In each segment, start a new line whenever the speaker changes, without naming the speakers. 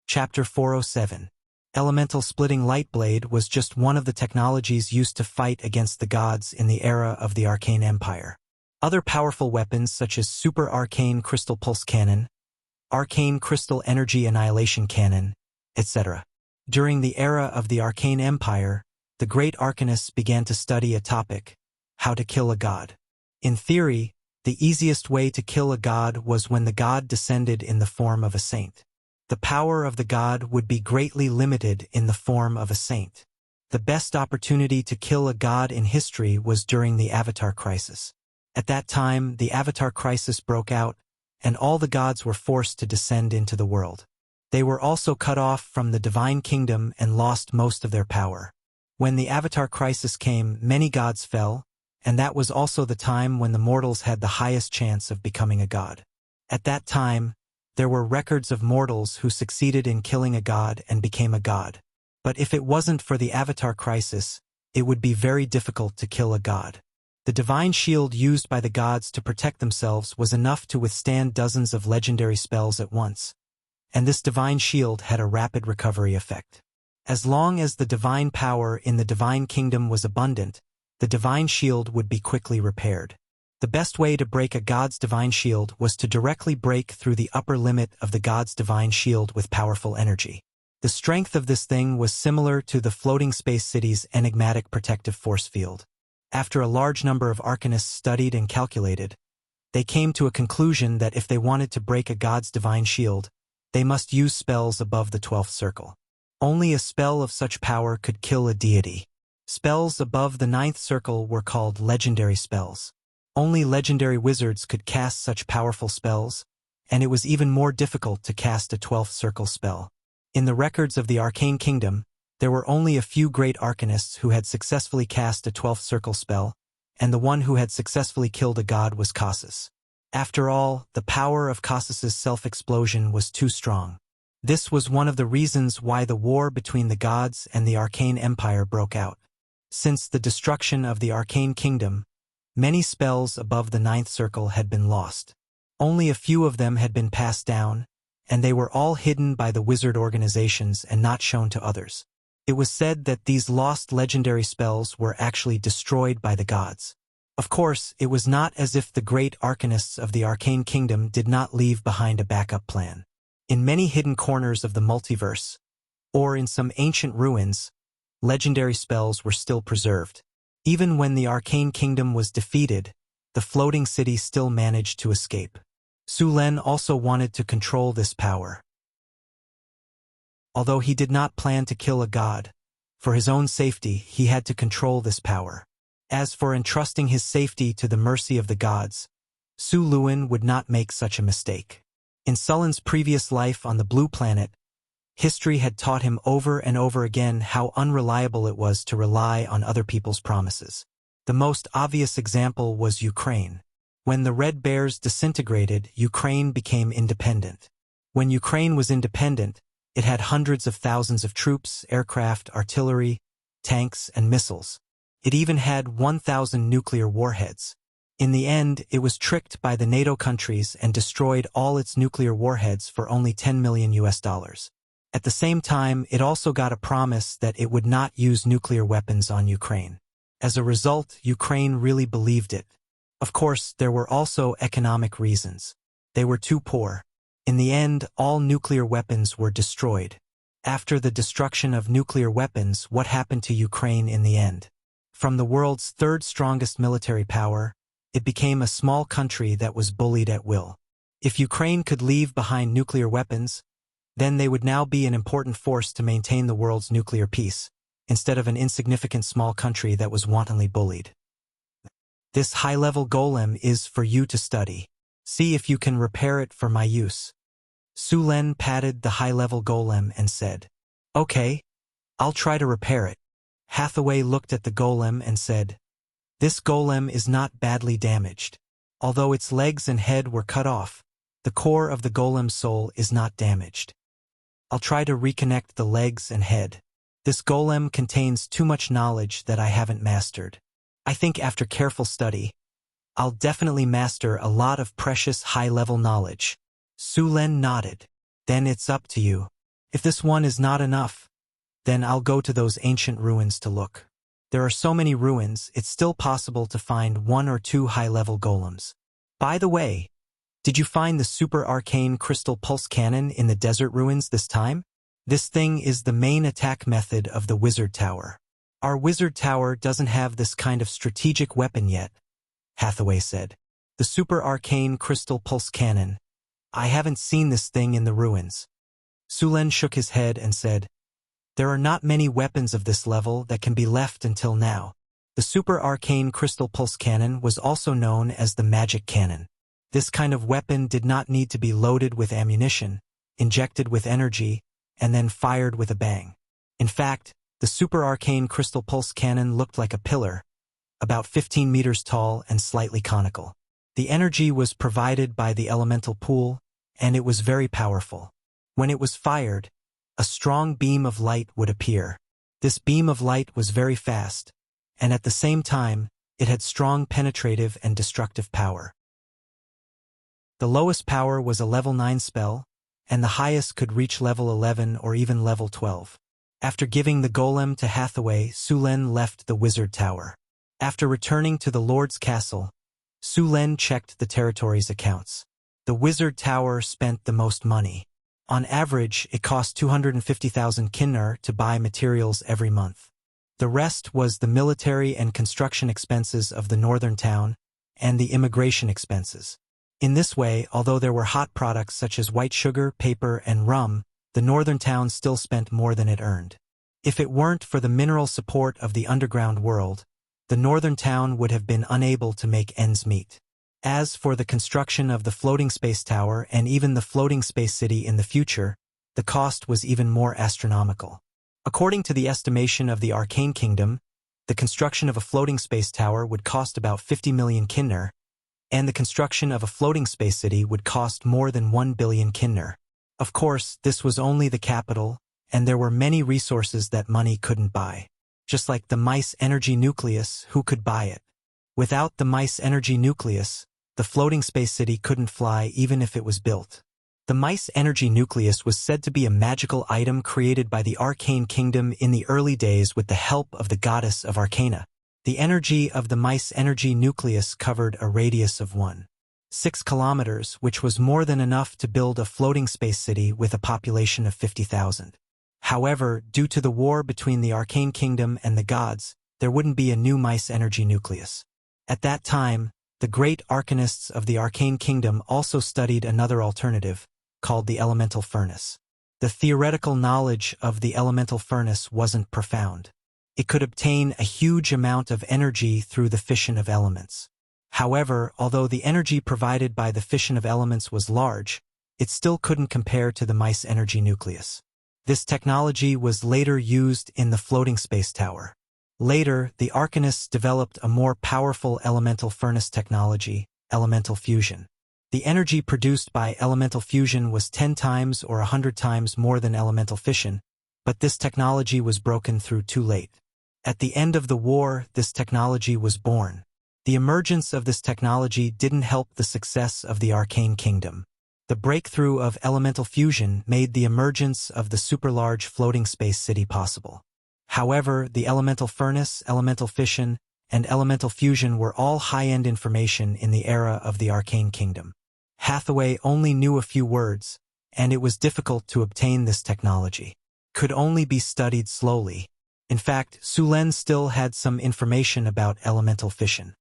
Chapter 407. Elemental splitting light blade was just one of the technologies used to fight against the gods in the era of the Arcane Empire. Other powerful weapons such as Super Arcane Crystal Pulse Cannon, Arcane Crystal Energy Annihilation Cannon, etc. During the era of the Arcane Empire, the great arcanists began to study a topic: how to kill a god. In theory, the easiest way to kill a god was when the god descended in the form of a saint. The power of the god would be greatly limited in the form of a saint. The best opportunity to kill a god in history was during the Avatar Crisis. At that time, the Avatar Crisis broke out, and all the gods were forced to descend into the world. They were also cut off from the divine kingdom and lost most of their power. When the Avatar Crisis came, many gods fell, and that was also the time when the mortals had the highest chance of becoming a god. At that time, there were records of mortals who succeeded in killing a god and became a god. But if it wasn't for the Avatar Crisis, it would be very difficult to kill a god. The divine shield used by the gods to protect themselves was enough to withstand dozens of legendary spells at once, and this divine shield had a rapid recovery effect. As long as the divine power in the divine kingdom was abundant, the divine shield would be quickly repaired. The best way to break a god's divine shield was to directly break through the upper limit of the god's divine shield with powerful energy. The strength of this thing was similar to the floating space city's enigmatic protective force field. After a large number of arcanists studied and calculated, they came to a conclusion that if they wanted to break a god's divine shield, they must use spells above the 12th circle. Only a spell of such power could kill a deity. Spells above the 9th circle were called legendary spells. Only legendary wizards could cast such powerful spells, and it was even more difficult to cast a 12th circle spell. In the records of the Arcane Kingdom, there were only a few great arcanists who had successfully cast a 12th circle spell, and the one who had successfully killed a god was Khasis. After all, the power of Khasis's self-explosion was too strong. This was one of the reasons why the war between the gods and the Arcane Empire broke out. Since the destruction of the Arcane Kingdom, many spells above the 9th circle had been lost. Only a few of them had been passed down, and they were all hidden by the wizard organizations and not shown to others. It was said that these lost legendary spells were actually destroyed by the gods. Of course, it was not as if the great arcanists of the Arcane Kingdom did not leave behind a backup plan. In many hidden corners of the multiverse, or in some ancient ruins, legendary spells were still preserved. Even when the Arcane Kingdom was defeated, the floating city still managed to escape. Su Len also wanted to control this power. Although he did not plan to kill a god, for his own safety he had to control this power. As for entrusting his safety to the mercy of the gods, Su Luen would not make such a mistake. In Sullen's previous life on the Blue Planet, history had taught him over and over again how unreliable it was to rely on other people's promises. The most obvious example was Ukraine. When the Red Bears disintegrated, Ukraine became independent. When Ukraine was independent, it had hundreds of thousands of troops, aircraft, artillery, tanks, and missiles. It even had 1,000 nuclear warheads. In the end, it was tricked by the NATO countries and destroyed all its nuclear warheads for only $10 million. At the same time, it also got a promise that it would not use nuclear weapons on Ukraine. As a result, Ukraine really believed it. Of course, there were also economic reasons. They were too poor. In the end, all nuclear weapons were destroyed. After the destruction of nuclear weapons, what happened to Ukraine in the end? From the world's third strongest military power, it became a small country that was bullied at will. If Ukraine could leave behind nuclear weapons, then they would now be an important force to maintain the world's nuclear peace, instead of an insignificant small country that was wantonly bullied. This high-level golem is for you to study. See if you can repair it for my use. Su Len patted the high-level golem and said, "Okay, I'll try to repair it." Hathaway looked at the golem and said, "This golem is not badly damaged. Although its legs and head were cut off, the core of the golem's soul is not damaged. I'll try to reconnect the legs and head. This golem contains too much knowledge that I haven't mastered. I think after careful study, I'll definitely master a lot of precious high-level knowledge." Su Len nodded. "Then it's up to you. If this one is not enough, then I'll go to those ancient ruins to look. There are so many ruins, it's still possible to find 1 or 2 high-level golems. By the way, did you find the super arcane crystal pulse cannon in the desert ruins this time? This thing is the main attack method of the wizard tower. Our wizard tower doesn't have this kind of strategic weapon yet, Hathaway said. The super arcane crystal pulse cannon. I haven't seen this thing in the ruins. Sulen shook his head and said, there are not many weapons of this level that can be left until now. The super arcane crystal pulse cannon was also known as the magic cannon. This kind of weapon did not need to be loaded with ammunition, injected with energy, and then fired with a bang. In fact, the super arcane crystal pulse cannon looked like a pillar, about 15 meters tall and slightly conical. The energy was provided by the elemental pool, and it was very powerful. When it was fired, a strong beam of light would appear. This beam of light was very fast, and at the same time, it had strong penetrative and destructive power. The lowest power was a level 9 spell, and the highest could reach level 11 or even level 12. After giving the golem to Hathaway, Sulen left the wizard tower. After returning to the Lord's castle, Sulen checked the territory's accounts. The wizard tower spent the most money. On average, it cost 250,000 kinnar to buy materials every month. The rest was the military and construction expenses of the northern town and the immigration expenses. In this way, although there were hot products such as white sugar, paper, and rum, the northern town still spent more than it earned. If it weren't for the mineral support of the underground world, the northern town would have been unable to make ends meet. As for the construction of the floating space tower and even the floating space city in the future, the cost was even more astronomical. According to the estimation of the Arcane Kingdom, the construction of a floating space tower would cost about 50 million kinnar, and the construction of a floating space city would cost more than 1 billion kinnar. Of course, this was only the capital, and there were many resources that money couldn't buy. Just like the mice energy nucleus, who could buy it? Without the mice energy nucleus, the floating space city couldn't fly even if it was built. The mice energy nucleus was said to be a magical item created by the Arcane Kingdom in the early days with the help of the goddess of Arcana. The energy of the mice energy nucleus covered a radius of 1.6 kilometers, which was more than enough to build a floating space city with a population of 50,000. However, due to the war between the Arcane Kingdom and the gods, there wouldn't be a new mice energy nucleus. At that time, the great arcanists of the Arcane Kingdom also studied another alternative, called the elemental furnace. The theoretical knowledge of the elemental furnace wasn't profound. It could obtain a huge amount of energy through the fission of elements. However, although the energy provided by the fission of elements was large, it still couldn't compare to the mice energy nucleus. This technology was later used in the floating space tower. Later, the arcanists developed a more powerful elemental furnace technology, elemental fusion. The energy produced by elemental fusion was 10 times or 100 times more than elemental fission, but this technology was broken through too late. At the end of the war, this technology was born. The emergence of this technology didn't help the success of the Arcane Kingdom. The breakthrough of elemental fusion made the emergence of the super-large floating space city possible. However, the elemental furnace, elemental fission, and elemental fusion were all high-end information in the era of the Arcane Kingdom. Hathaway only knew a few words, and it was difficult to obtain this technology. Could only be studied slowly. In fact, Sulen still had some information about elemental fission.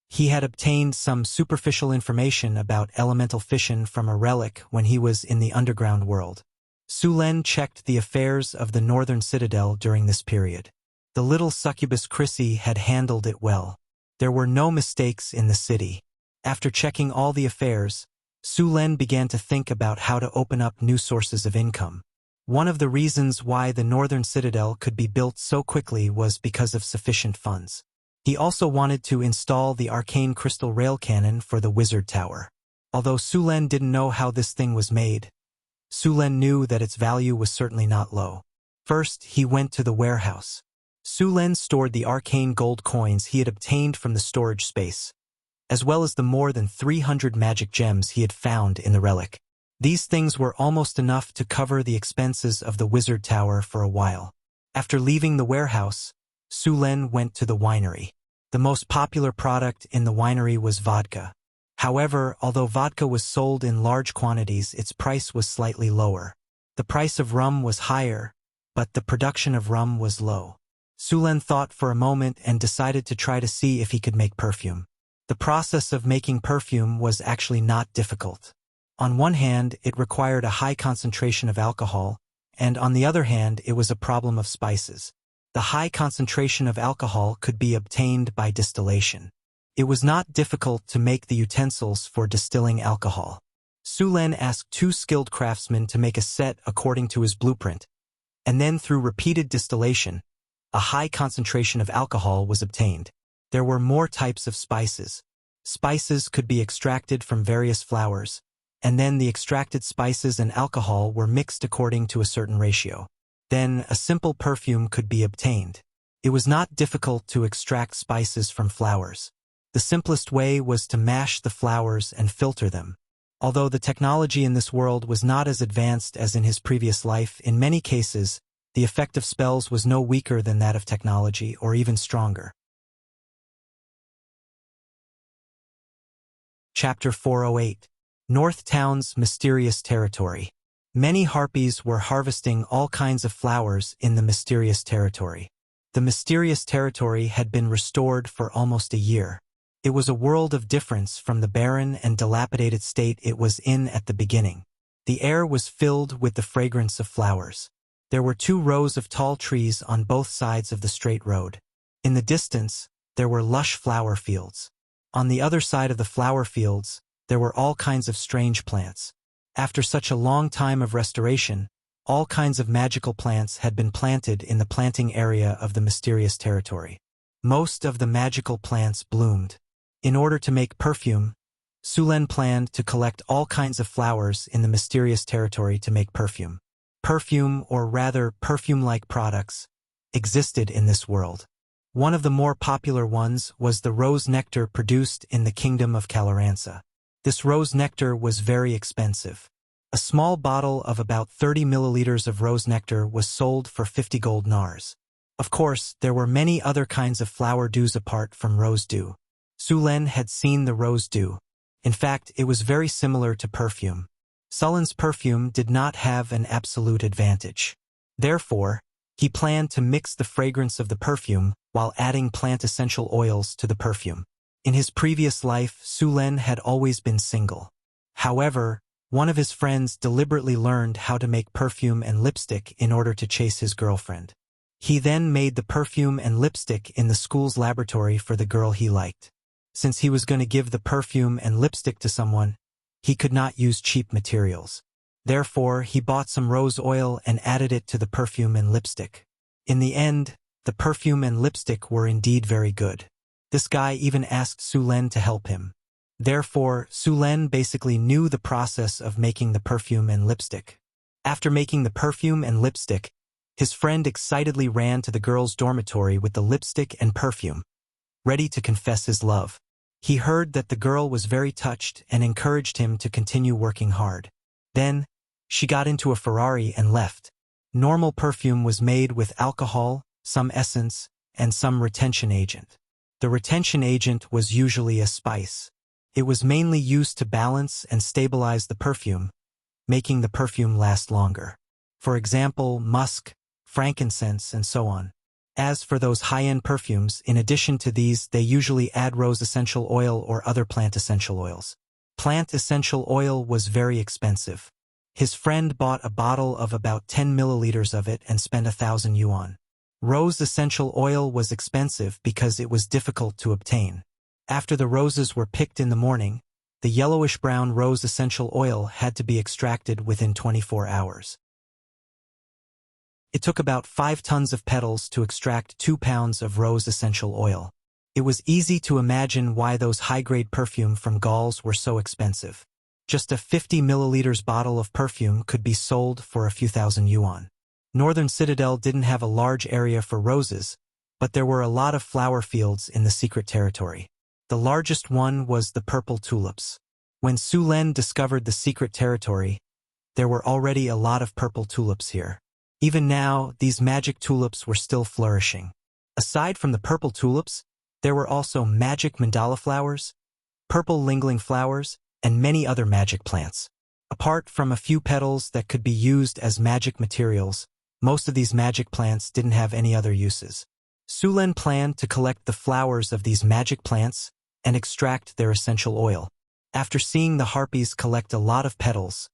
He had obtained some superficial information about elemental fission from a relic when he was in the underground world. Sulen checked the affairs of the northern citadel during this period. The little succubus Chrissy had handled it well. There were no mistakes in the city. After checking all the affairs, Sulen began to think about how to open up new sources of income. One of the reasons why the northern citadel could be built so quickly was because of sufficient funds. He also wanted to install the arcane crystal rail cannon for the wizard tower. Although Sulen didn't know how this thing was made, Sulen knew that its value was certainly not low. First, he went to the warehouse. Sulen stored the arcane gold coins he had obtained from the storage space, as well as the more than 300 magic gems he had found in the relic. These things were almost enough to cover the expenses of the wizard tower for a while. After leaving the warehouse, Su Len went to the winery. The most popular product in the winery was vodka. However, although vodka was sold in large quantities, its price was slightly lower. The price of rum was higher, but the production of rum was low. Su Len thought for a moment and decided to try to see if he could make perfume. The process of making perfume was actually not difficult. On one hand, it required a high concentration of alcohol, and on the other hand, it was a problem of spices. The high concentration of alcohol could be obtained by distillation. It was not difficult to make the utensils for distilling alcohol. Su Len asked 2 skilled craftsmen to make a set according to his blueprint, and then through repeated distillation, a high concentration of alcohol was obtained. There were more types of spices. Spices could be extracted from various flowers, and then the extracted spices and alcohol were mixed according to a certain ratio. Then a simple perfume could be obtained. It was not difficult to extract spices from flowers. The simplest way was to mash the flowers and filter them. Although the technology in this world was not as advanced as in his previous life, in many cases, the effect of spells was no weaker than that of technology, or even stronger. Chapter 408. North Town's Mysterious Territory. Many harpies were harvesting all kinds of flowers in the mysterious territory. The mysterious territory had been restored for almost a year. It was a world of difference from the barren and dilapidated state it was in at the beginning. The air was filled with the fragrance of flowers. There were 2 rows of tall trees on both sides of the straight road. In the distance, there were lush flower fields. On the other side of the flower fields, there were all kinds of strange plants. After such a long time of restoration, all kinds of magical plants had been planted in the planting area of the mysterious territory. Most of the magical plants bloomed. In order to make perfume, Su Len planned to collect all kinds of flowers in the mysterious territory to make perfume. Perfume, or rather perfume-like products, existed in this world. One of the more popular ones was the rose nectar produced in the kingdom of Caloranza. This rose nectar was very expensive. A small bottle of about 30 milliliters of rose nectar was sold for 50 gold nars. Of course, there were many other kinds of flower dews apart from rose dew. Su Len had seen the rose dew. In fact, it was very similar to perfume. Sulen's perfume did not have an absolute advantage. Therefore, he planned to mix the fragrance of the perfume while adding plant essential oils to the perfume. In his previous life, Su Len had always been single. However, one of his friends deliberately learned how to make perfume and lipstick in order to chase his girlfriend. He then made the perfume and lipstick in the school's laboratory for the girl he liked. Since he was going to give the perfume and lipstick to someone, he could not use cheap materials. Therefore, he bought some rose oil and added it to the perfume and lipstick. In the end, the perfume and lipstick were indeed very good. This guy even asked Su Len to help him. Therefore, Su Len basically knew the process of making the perfume and lipstick. After making the perfume and lipstick, his friend excitedly ran to the girl's dormitory with the lipstick and perfume, ready to confess his love. He heard that the girl was very touched and encouraged him to continue working hard. Then, she got into a Ferrari and left. Normal perfume was made with alcohol, some essence, and some retention agent. The retention agent was usually a spice. It was mainly used to balance and stabilize the perfume, making the perfume last longer. For example, musk, frankincense, and so on. As for those high-end perfumes, in addition to these, they usually add rose essential oil or other plant essential oils. Plant essential oil was very expensive. His friend bought a bottle of about 10 milliliters of it and spent 1,000 yuan. Rose essential oil was expensive because it was difficult to obtain. After the roses were picked in the morning, the yellowish-brown rose essential oil had to be extracted within 24 hours. It took about 5 tons of petals to extract 2 pounds of rose essential oil. It was easy to imagine why those high-grade perfume from Gauls were so expensive. Just a 50 milliliters bottle of perfume could be sold for a few thousand yuan. Northern Citadel didn't have a large area for roses, but there were a lot of flower fields in the secret territory. The largest one was the purple tulips. When Su Len discovered the secret territory, there were already a lot of purple tulips here. Even now, these magic tulips were still flourishing. Aside from the purple tulips, there were also magic mandala flowers, purple lingling flowers, and many other magic plants. Apart from a few petals that could be used as magic materials, most of these magic plants didn't have any other uses. Sulen planned to collect the flowers of these magic plants and extract their essential oil. After seeing the harpies collect a lot of petals,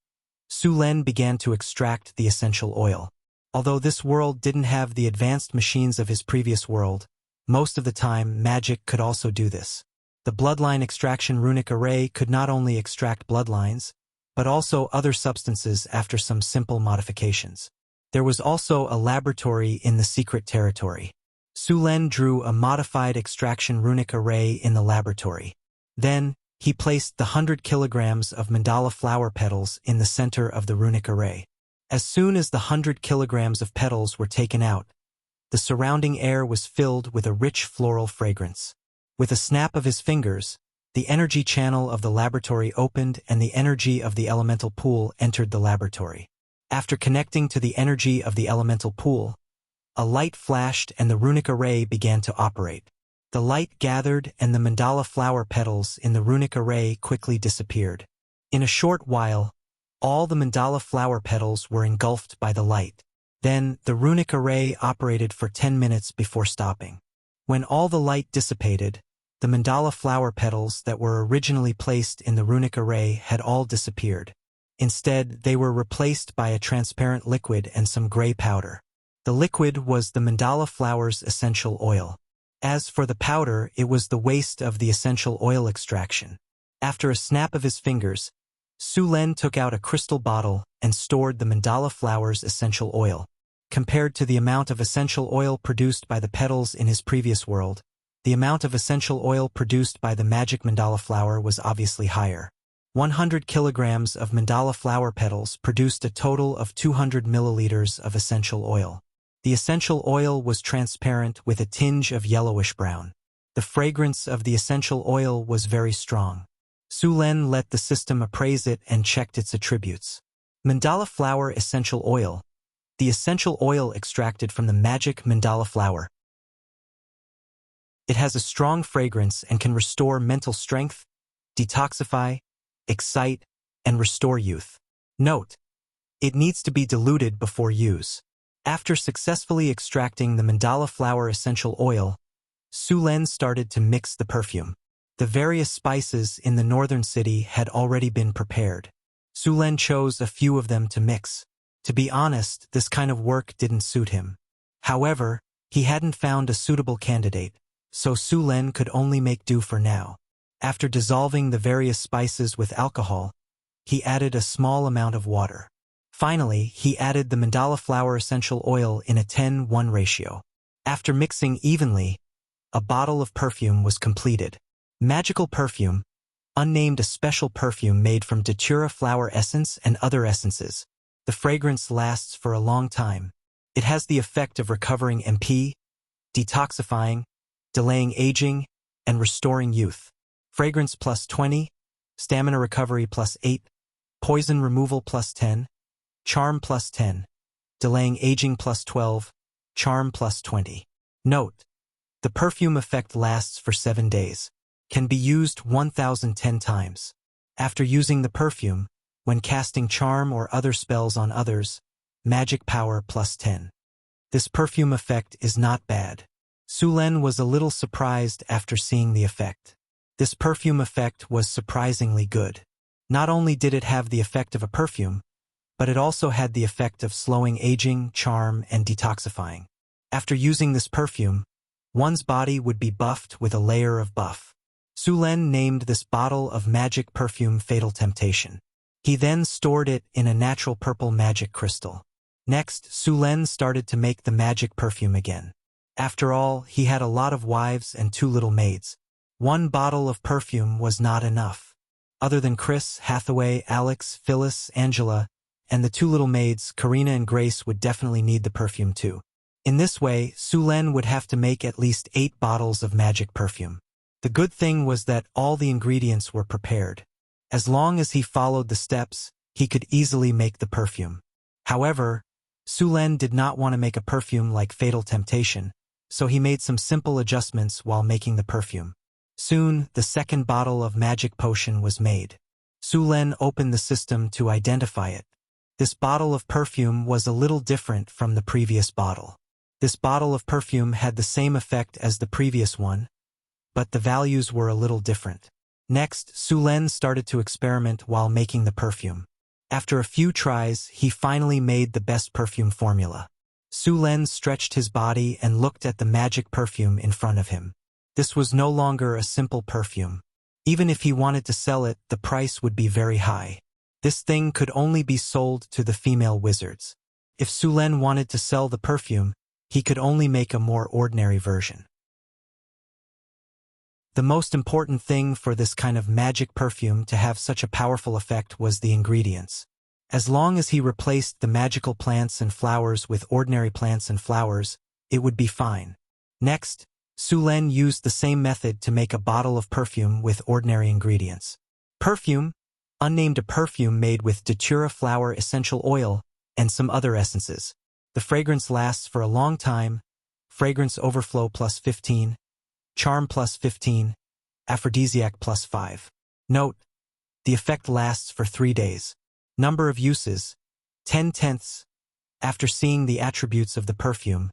Sulen began to extract the essential oil. Although this world didn't have the advanced machines of his previous world, most of the time magic could also do this. The bloodline extraction runic array could not only extract bloodlines, but also other substances after some simple modifications. There was also a laboratory in the secret territory. Sulen drew a modified extraction runic array in the laboratory. Then, he placed the 100 kilograms of mandala flower petals in the center of the runic array. As soon as the 100 kilograms of petals were taken out, the surrounding air was filled with a rich floral fragrance. With a snap of his fingers, the energy channel of the laboratory opened and the energy of the elemental pool entered the laboratory. After connecting to the energy of the elemental pool, a light flashed and the runic array began to operate. The light gathered and the mandala flower petals in the runic array quickly disappeared. In a short while, all the mandala flower petals were engulfed by the light. Then, the runic array operated for 10 minutes before stopping. When all the light dissipated, the mandala flower petals that were originally placed in the runic array had all disappeared. Instead, they were replaced by a transparent liquid and some gray powder. The liquid was the mandala flower's essential oil. As for the powder, it was the waste of the essential oil extraction. After a snap of his fingers, Sulen took out a crystal bottle and stored the mandala flower's essential oil. Compared to the amount of essential oil produced by the petals in his previous world, the amount of essential oil produced by the magic mandala flower was obviously higher. 100 kilograms of mandala flower petals produced a total of 200 milliliters of essential oil. The essential oil was transparent with a tinge of yellowish-brown. The fragrance of the essential oil was very strong. Sulen let the system appraise it and checked its attributes. Mandala flower essential oil. The essential oil extracted from the magic mandala flower. It has a strong fragrance and can restore mental strength, detoxify, excite, and restore youth. Note: it needs to be diluted before use. After successfully extracting the mandala flower essential oil, Sulen started to mix the perfume. The various spices in the northern city had already been prepared. Sulen chose a few of them to mix. To be honest, this kind of work didn't suit him. However, he hadn't found a suitable candidate, so Sulen could only make do for now. After dissolving the various spices with alcohol, he added a small amount of water. Finally, he added the mandala flower essential oil in a 10:1 ratio. After mixing evenly, a bottle of perfume was completed. Magical perfume, unnamed, a special perfume made from datura flower essence and other essences. The fragrance lasts for a long time. It has the effect of recovering MP, detoxifying, delaying aging, and restoring youth. Fragrance plus 20, stamina recovery plus 8, poison removal plus 10, charm plus 10, delaying aging plus 12, charm plus 20. Note: the perfume effect lasts for 7 days. Can be used 1010 times. After using the perfume, when casting charm or other spells on others, magic power plus 10. This perfume effect is not bad. Sulen was a little surprised after seeing the effect. This perfume effect was surprisingly good. Not only did it have the effect of a perfume, but it also had the effect of slowing aging, charm, and detoxifying. After using this perfume, one's body would be buffed with a layer of buff. Sulen named this bottle of magic perfume Fatal Temptation. He then stored it in a natural purple magic crystal. Next, Sulen started to make the magic perfume again. After all, he had a lot of wives and 2 little maids. 1 bottle of perfume was not enough. Other than Chris, Hathaway, Alex, Phyllis, Angela, and the 2 little maids, Karina and Grace, would definitely need the perfume too. In this way, Sulen would have to make at least 8 bottles of magic perfume. The good thing was that all the ingredients were prepared. As long as he followed the steps, he could easily make the perfume. However, Su Len did not want to make a perfume like Fatal Temptation, so he made some simple adjustments while making the perfume. Soon, the second bottle of magic potion was made. Su Len opened the system to identify it. This bottle of perfume was a little different from the previous bottle. This bottle of perfume had the same effect as the previous one, but the values were a little different. Next, Su Len started to experiment while making the perfume. After a few tries, he finally made the best perfume formula. Su Len stretched his body and looked at the magic perfume in front of him. This was no longer a simple perfume. Even if he wanted to sell it, the price would be very high. This thing could only be sold to the female wizards. If Su Len wanted to sell the perfume, he could only make a more ordinary version. The most important thing for this kind of magic perfume to have such a powerful effect was the ingredients. As long as he replaced the magical plants and flowers with ordinary plants and flowers, it would be fine. Next, Su Len used the same method to make a bottle of perfume with ordinary ingredients. Perfume, unnamed, a perfume made with datura flower essential oil and some other essences. The fragrance lasts for a long time. Fragrance overflow plus 15. Charm plus 15, aphrodisiac plus 5. Note: the effect lasts for 3 days. Number of uses: 10/10. After seeing the attributes of the perfume,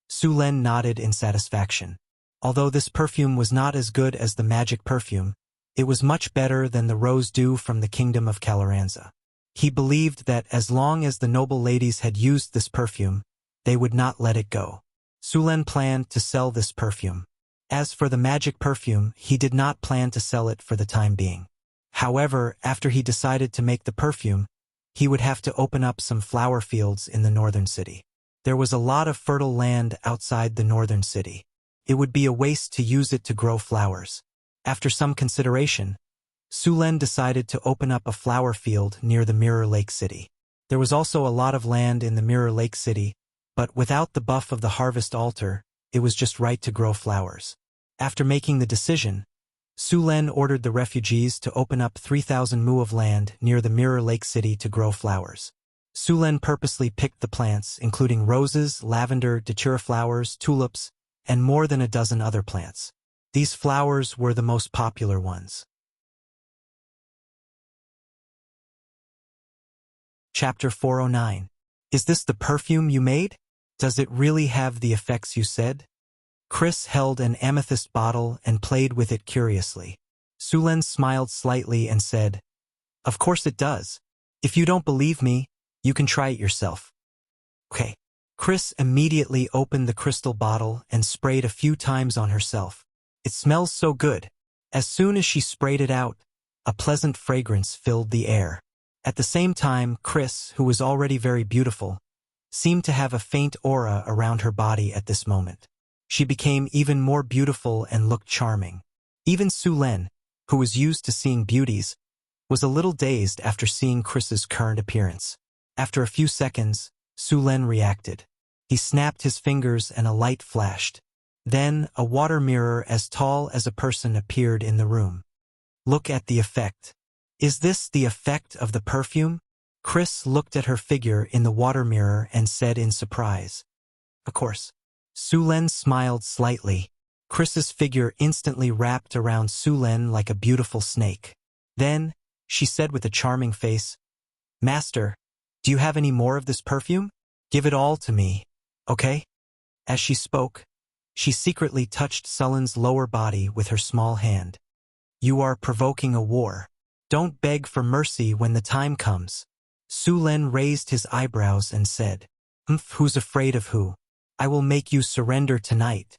Su Len nodded in satisfaction. Although this perfume was not as good as the magic perfume, it was much better than the rose dew from the kingdom of Caloranza. He believed that as long as the noble ladies had used this perfume, they would not let it go. Su Len planned to sell this perfume. As for the magic perfume, he did not plan to sell it for the time being. However, after he decided to make the perfume, he would have to open up some flower fields in the northern city. There was a lot of fertile land outside the northern city. It would be a waste to use it to grow flowers. After some consideration, Su Len decided to open up a flower field near the Mirror Lake City. There was also a lot of land in the Mirror Lake City, but without the buff of the harvest altar, it was just right to grow flowers. After making the decision, Su Len ordered the refugees to open up 3,000 mu of land near the Mirror Lake City to grow flowers. Su Len purposely picked the plants, including roses, lavender, datura flowers, tulips, and more than a dozen other plants. These flowers were the most popular ones. Chapter 409. Is this the perfume you made? Does it really have the effects you said? Chris held an amethyst bottle and played with it curiously. Su Len smiled slightly and said, "Of course it does. If you don't believe me, you can try it yourself." Okay. Chris immediately opened the crystal bottle and sprayed a few times on herself. It smells so good. As soon as she sprayed it out, a pleasant fragrance filled the air. At the same time, Chris, who was already very beautiful, seemed to have a faint aura around her body at this moment. She became even more beautiful and looked charming. Even Su Len, who was used to seeing beauties, was a little dazed after seeing Chris's current appearance. After a few seconds, Su Len reacted. He snapped his fingers and a light flashed. Then, a water mirror as tall as a person appeared in the room. Look at the effect. Is this the effect of the perfume? Chris looked at her figure in the water mirror and said in surprise. Of course. Su Len smiled slightly. Chris's figure instantly wrapped around Su Len like a beautiful snake. Then, she said with a charming face, "Master, do you have any more of this perfume? Give it all to me, okay?" As she spoke, she secretly touched Sullen's lower body with her small hand. "You are provoking a war. Don't beg for mercy when the time comes." Su Len raised his eyebrows and said, Who's afraid of who? I will make you surrender tonight."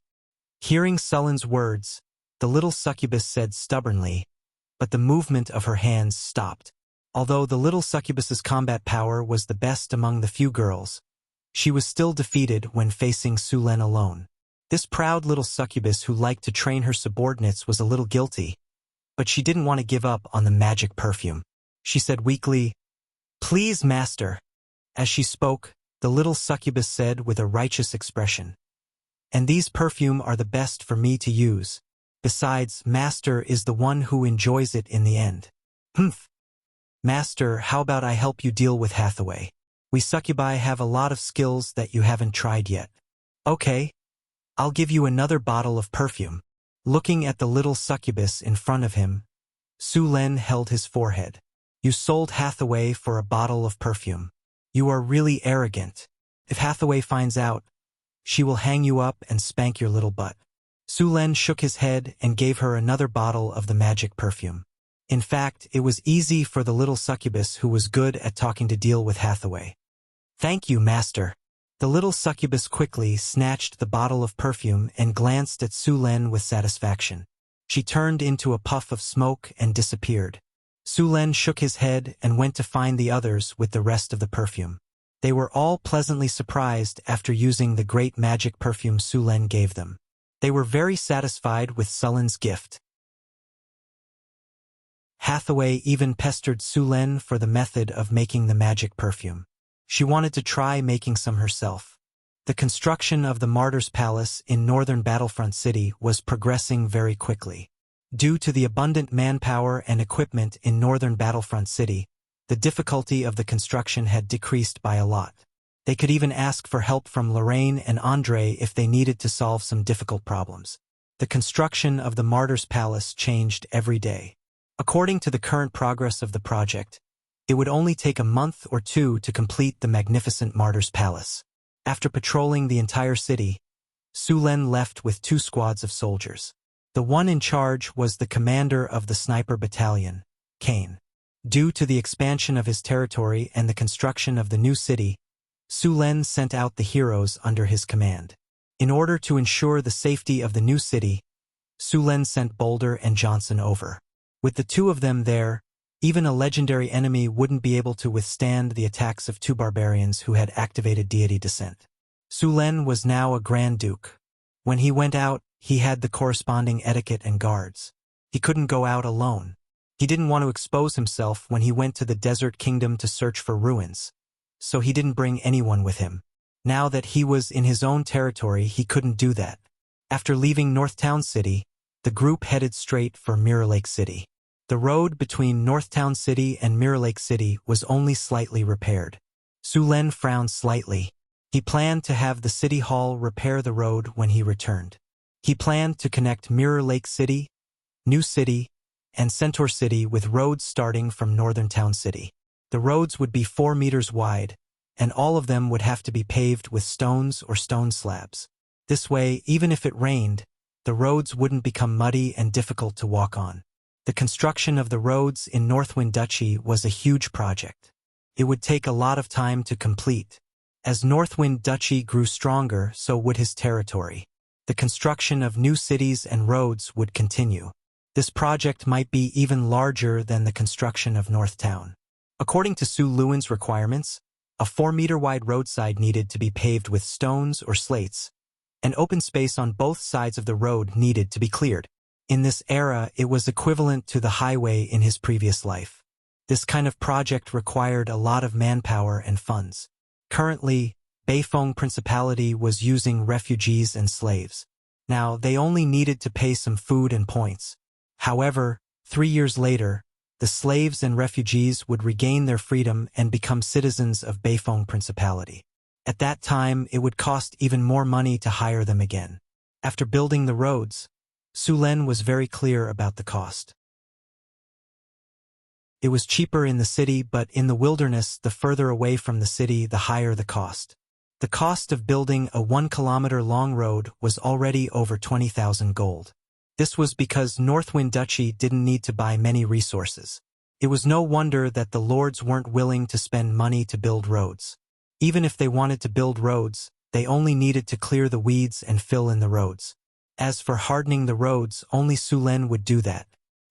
Hearing Sullen's words, the little succubus said stubbornly, but the movement of her hands stopped. Although the little succubus's combat power was the best among the few girls, she was still defeated when facing Su Len alone. This proud little succubus who liked to train her subordinates was a little guilty, but she didn't want to give up on the magic perfume. She said weakly, "Please, master." As she spoke, the little succubus said with a righteous expression, "And these perfume are the best for me to use. Besides, master is the one who enjoys it in the end." "Master, how about I help you deal with Hathaway? We succubi have a lot of skills that you haven't tried yet." "Okay. I'll give you another bottle of perfume." Looking at the little succubus in front of him, Su Len held his forehead. "You sold Hathaway for a bottle of perfume. You are really arrogant. If Hathaway finds out, she will hang you up and spank your little butt." Su Len shook his head and gave her another bottle of the magic perfume. In fact, it was easy for the little succubus who was good at talking to deal with Hathaway. "Thank you, master." The little succubus quickly snatched the bottle of perfume and glanced at Su Len with satisfaction. She turned into a puff of smoke and disappeared. Su Len shook his head and went to find the others with the rest of the perfume. They were all pleasantly surprised after using the great magic perfume Su Len gave them. They were very satisfied with Su Len's gift. Hathaway even pestered Su Len for the method of making the magic perfume. She wanted to try making some herself. The construction of the Martyr's Palace in northern Battlefront City was progressing very quickly. Due to the abundant manpower and equipment in northern Battlefront City, the difficulty of the construction had decreased by a lot. They could even ask for help from Lorraine and Andre if they needed to solve some difficult problems. The construction of the Martyr's Palace changed every day. According to the current progress of the project, it would only take a month or two to complete the magnificent Martyr's Palace. After patrolling the entire city, Su Len left with 2 squads of soldiers. The one in charge was the commander of the sniper battalion, Kane. Due to the expansion of his territory and the construction of the new city, Su Len sent out the heroes under his command. In order to ensure the safety of the new city, Su Len sent Boulder and Johnson over. With the 2 of them there, even a legendary enemy wouldn't be able to withstand the attacks of 2 barbarians who had activated deity descent. Su Len was now a Grand Duke. When he went out, he had the corresponding etiquette and guards. He couldn't go out alone. He didn't want to expose himself when he went to the Desert Kingdom to search for ruins, so he didn't bring anyone with him. Now that he was in his own territory, he couldn't do that. After leaving Northtown City, the group headed straight for Mirror Lake City. The road between Northtown City and Mirror Lake City was only slightly repaired. Su Len frowned slightly. He planned to have the City Hall repair the road when he returned. He planned to connect Mirror Lake City, New City, and Centaur City with roads starting from Northern Town City. The roads would be 4 meters wide, and all of them would have to be paved with stones or stone slabs. This way, even if it rained, the roads wouldn't become muddy and difficult to walk on. The construction of the roads in Northwind Duchy was a huge project. It would take a lot of time to complete. As Northwind Duchy grew stronger, so would his territory. The construction of new cities and roads would continue. This project might be even larger than the construction of Northtown. According to Su Luan's requirements, a 4-meter-wide roadside needed to be paved with stones or slates. An open space on both sides of the road needed to be cleared. In this era, it was equivalent to the highway in his previous life. This kind of project required a lot of manpower and funds. Currently, Beifeng Principality was using refugees and slaves. Now, they only needed to pay some food and points. However, 3 years later, the slaves and refugees would regain their freedom and become citizens of Beifeng Principality. At that time, it would cost even more money to hire them again. After building the roads, Su Len was very clear about the cost. It was cheaper in the city, but in the wilderness, the further away from the city, the higher the cost. The cost of building a 1-kilometer-long road was already over 20,000 gold. This was because Northwind Duchy didn't need to buy many resources. It was no wonder that the lords weren't willing to spend money to build roads. Even if they wanted to build roads, they only needed to clear the weeds and fill in the roads. As for hardening the roads, only Su Len would do that.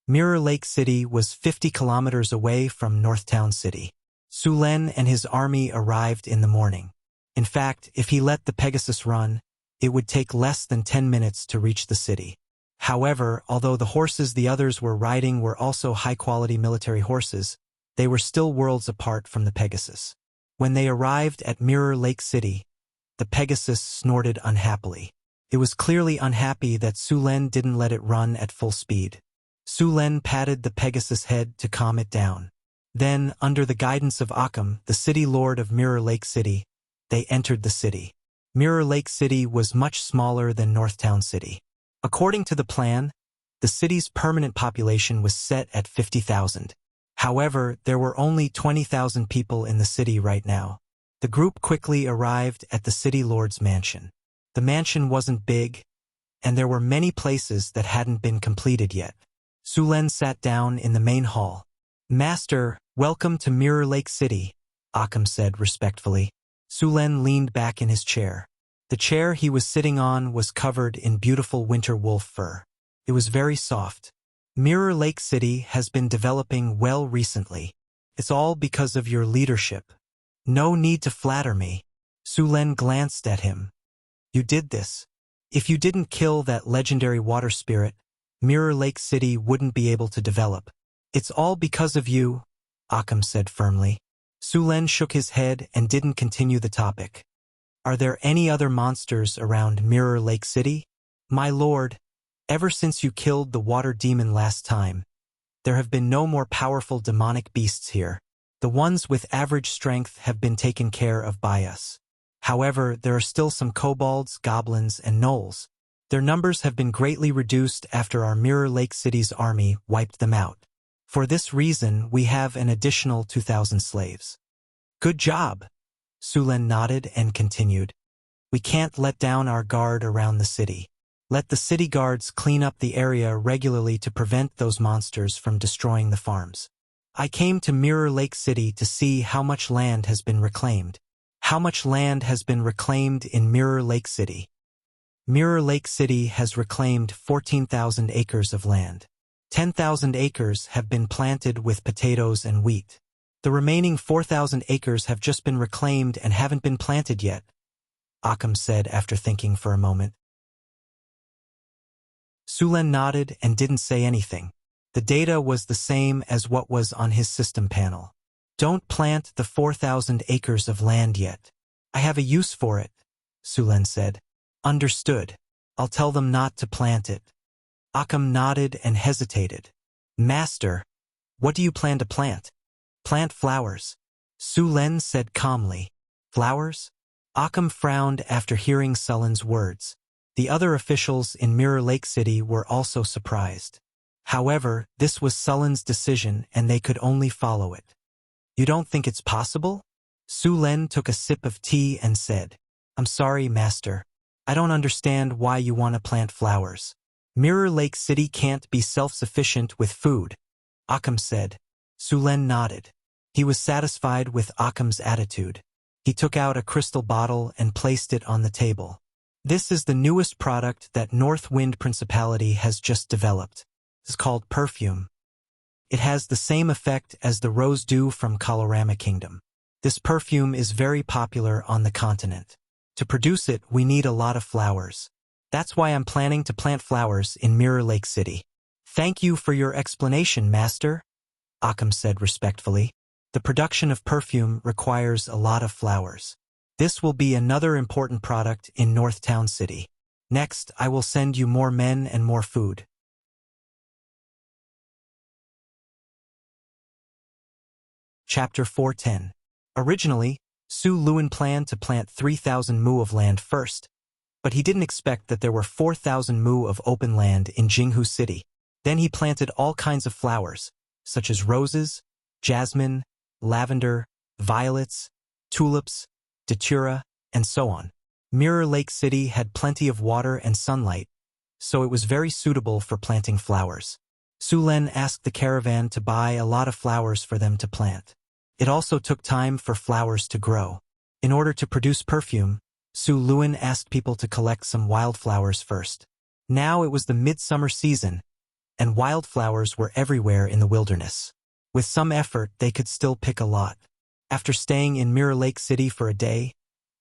Mirror Lake City was 50 kilometers away from Northtown City. Su Len and his army arrived in the morning. In fact, if he let the Pegasus run, it would take less than 10 minutes to reach the city. However, although the horses the others were riding were also high-quality military horses, they were still worlds apart from the Pegasus. When they arrived at Mirror Lake City, the Pegasus snorted unhappily. It was clearly unhappy that Su Len didn't let it run at full speed. Su Len patted the Pegasus' head to calm it down. Then, under the guidance of Occam, the city lord of Mirror Lake City, they entered the city. Mirror Lake City was much smaller than Northtown City. According to the plan, the city's permanent population was set at 50,000. However, there were only 20,000 people in the city right now. The group quickly arrived at the city lord's mansion. The mansion wasn't big, and there were many places that hadn't been completed yet. Sulen sat down in the main hall. "Master, welcome to Mirror Lake City," Occam said respectfully. Sulen leaned back in his chair. The chair he was sitting on was covered in beautiful winter wolf fur. It was very soft. "Mirror Lake City has been developing well recently. It's all because of your leadership. No need to flatter me." Sulen glanced at him. "You did this. If you didn't kill that legendary water spirit, Mirror Lake City wouldn't be able to develop. It's all because of you," Occam said firmly. Sulen shook his head and didn't continue the topic. "Are there any other monsters around Mirror Lake City?" "My lord, ever since you killed the water demon last time, there have been no more powerful demonic beasts here. The ones with average strength have been taken care of by us. However, there are still some kobolds, goblins, and gnolls. Their numbers have been greatly reduced after our Mirror Lake City's army wiped them out. For this reason, we have an additional 2,000 slaves." "Good job." Sulen nodded and continued. "We can't let down our guard around the city. Let the city guards clean up the area regularly to prevent those monsters from destroying the farms. I came to Mirror Lake City to see how much land has been reclaimed." "How much land has been reclaimed in Mirror Lake City?" "Mirror Lake City has reclaimed 14,000 acres of land. 10,000 acres have been planted with potatoes and wheat. The remaining 4,000 acres have just been reclaimed and haven't been planted yet," Occam said after thinking for a moment. Sulen nodded and didn't say anything. The data was the same as what was on his system panel. "Don't plant the 4,000 acres of land yet. I have a use for it," Sulen said. "Understood. I'll tell them not to plant it." Occam nodded and hesitated. "Master, what do you plan to plant?" "Plant flowers," Sulen said calmly. "Flowers?" Occam frowned after hearing Sulen's words. The other officials in Mirror Lake City were also surprised. However, this was Sulen's decision and they could only follow it. "You don't think it's possible?" Sulen took a sip of tea and said, "I'm sorry, Master. I don't understand why you want to plant flowers. Mirror Lake City can't be self-sufficient with food," Occam said. Sulen nodded. He was satisfied with Occam's attitude. He took out a crystal bottle and placed it on the table. "This is the newest product that North Wind Principality has just developed. It's called perfume. It has the same effect as the rose dew from Colorama Kingdom. This perfume is very popular on the continent. To produce it, we need a lot of flowers. That's why I'm planning to plant flowers in Mirror Lake City." "Thank you for your explanation, Master," Occam said respectfully. "The production of perfume requires a lot of flowers. This will be another important product in Northtown City. Next, I will send you more men and more food." Chapter 410. Originally, Su Luan planned to plant 3,000 mu of land first, but he didn't expect that there were 4,000 mu of open land in Jinghu City. Then he planted all kinds of flowers, such as roses, jasmine, lavender, violets, tulips, datura, and so on. Mirror Lake City had plenty of water and sunlight, so it was very suitable for planting flowers. Sulen asked the caravan to buy a lot of flowers for them to plant. It also took time for flowers to grow. In order to produce perfume, Su Luan asked people to collect some wildflowers first. Now it was the midsummer season, and wildflowers were everywhere in the wilderness. With some effort, they could still pick a lot. After staying in Mirror Lake City for a day,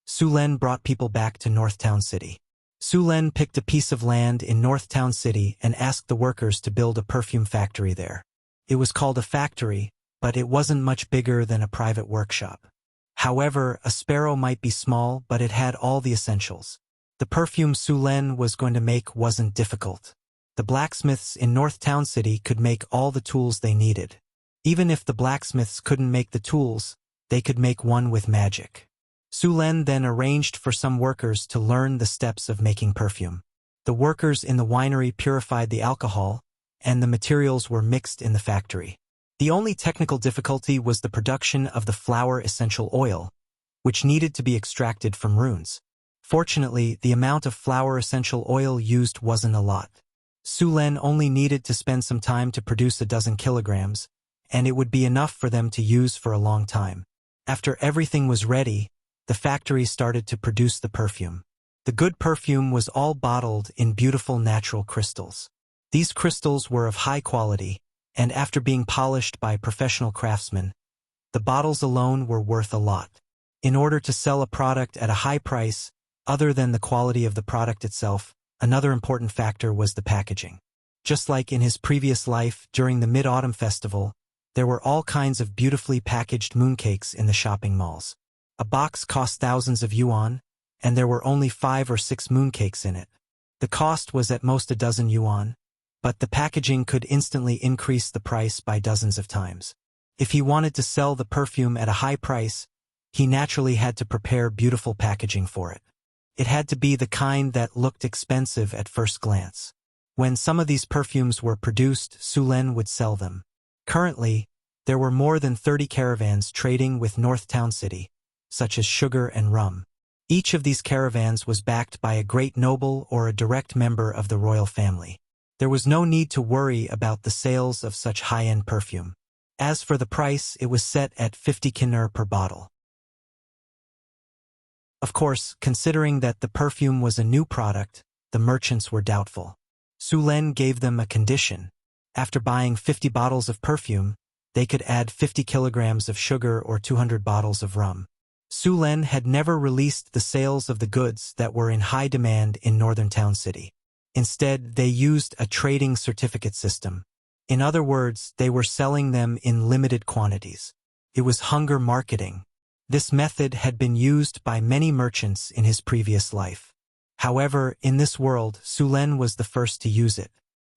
Sulen brought people back to Northtown City. Sulen picked a piece of land in Northtown City and asked the workers to build a perfume factory there. It was called a factory, but it wasn't much bigger than a private workshop. However, a sparrow might be small, but it had all the essentials. The perfume Sulen was going to make wasn't difficult. The blacksmiths in Northtown City could make all the tools they needed. Even if the blacksmiths couldn't make the tools, they could make one with magic. Su Len then arranged for some workers to learn the steps of making perfume. The workers in the winery purified the alcohol, and the materials were mixed in the factory. The only technical difficulty was the production of the flower essential oil, which needed to be extracted from runes. Fortunately, the amount of flower essential oil used wasn't a lot. Su Len only needed to spend some time to produce a dozen kilograms, and it would be enough for them to use for a long time. After everything was ready, the factory started to produce the perfume. The good perfume was all bottled in beautiful natural crystals. These crystals were of high quality, and after being polished by professional craftsmen, the bottles alone were worth a lot. In order to sell a product at a high price, other than the quality of the product itself, another important factor was the packaging. Just like in his previous life, during the Mid-Autumn Festival, there were all kinds of beautifully packaged mooncakes in the shopping malls. A box cost thousands of yuan, and there were only 5 or 6 mooncakes in it. The cost was at most a dozen yuan, but the packaging could instantly increase the price by dozens of times. If he wanted to sell the perfume at a high price, he naturally had to prepare beautiful packaging for it. It had to be the kind that looked expensive at first glance. When some of these perfumes were produced, Su Len would sell them. Currently, there were more than 30 caravans trading with North Town City, such as sugar and rum. Each of these caravans was backed by a great noble or a direct member of the royal family. There was no need to worry about the sales of such high-end perfume. As for the price, it was set at 50 kinner per bottle. Of course, considering that the perfume was a new product, the merchants were doubtful. Su Len gave them a condition. After buying 50 bottles of perfume, they could add 50 kilograms of sugar or 200 bottles of rum. Su Len had never released the sales of the goods that were in high demand in Northern Town City. Instead, they used a trading certificate system. In other words, they were selling them in limited quantities. It was hunger marketing. This method had been used by many merchants in his previous life. However, in this world, Su Len was the first to use it.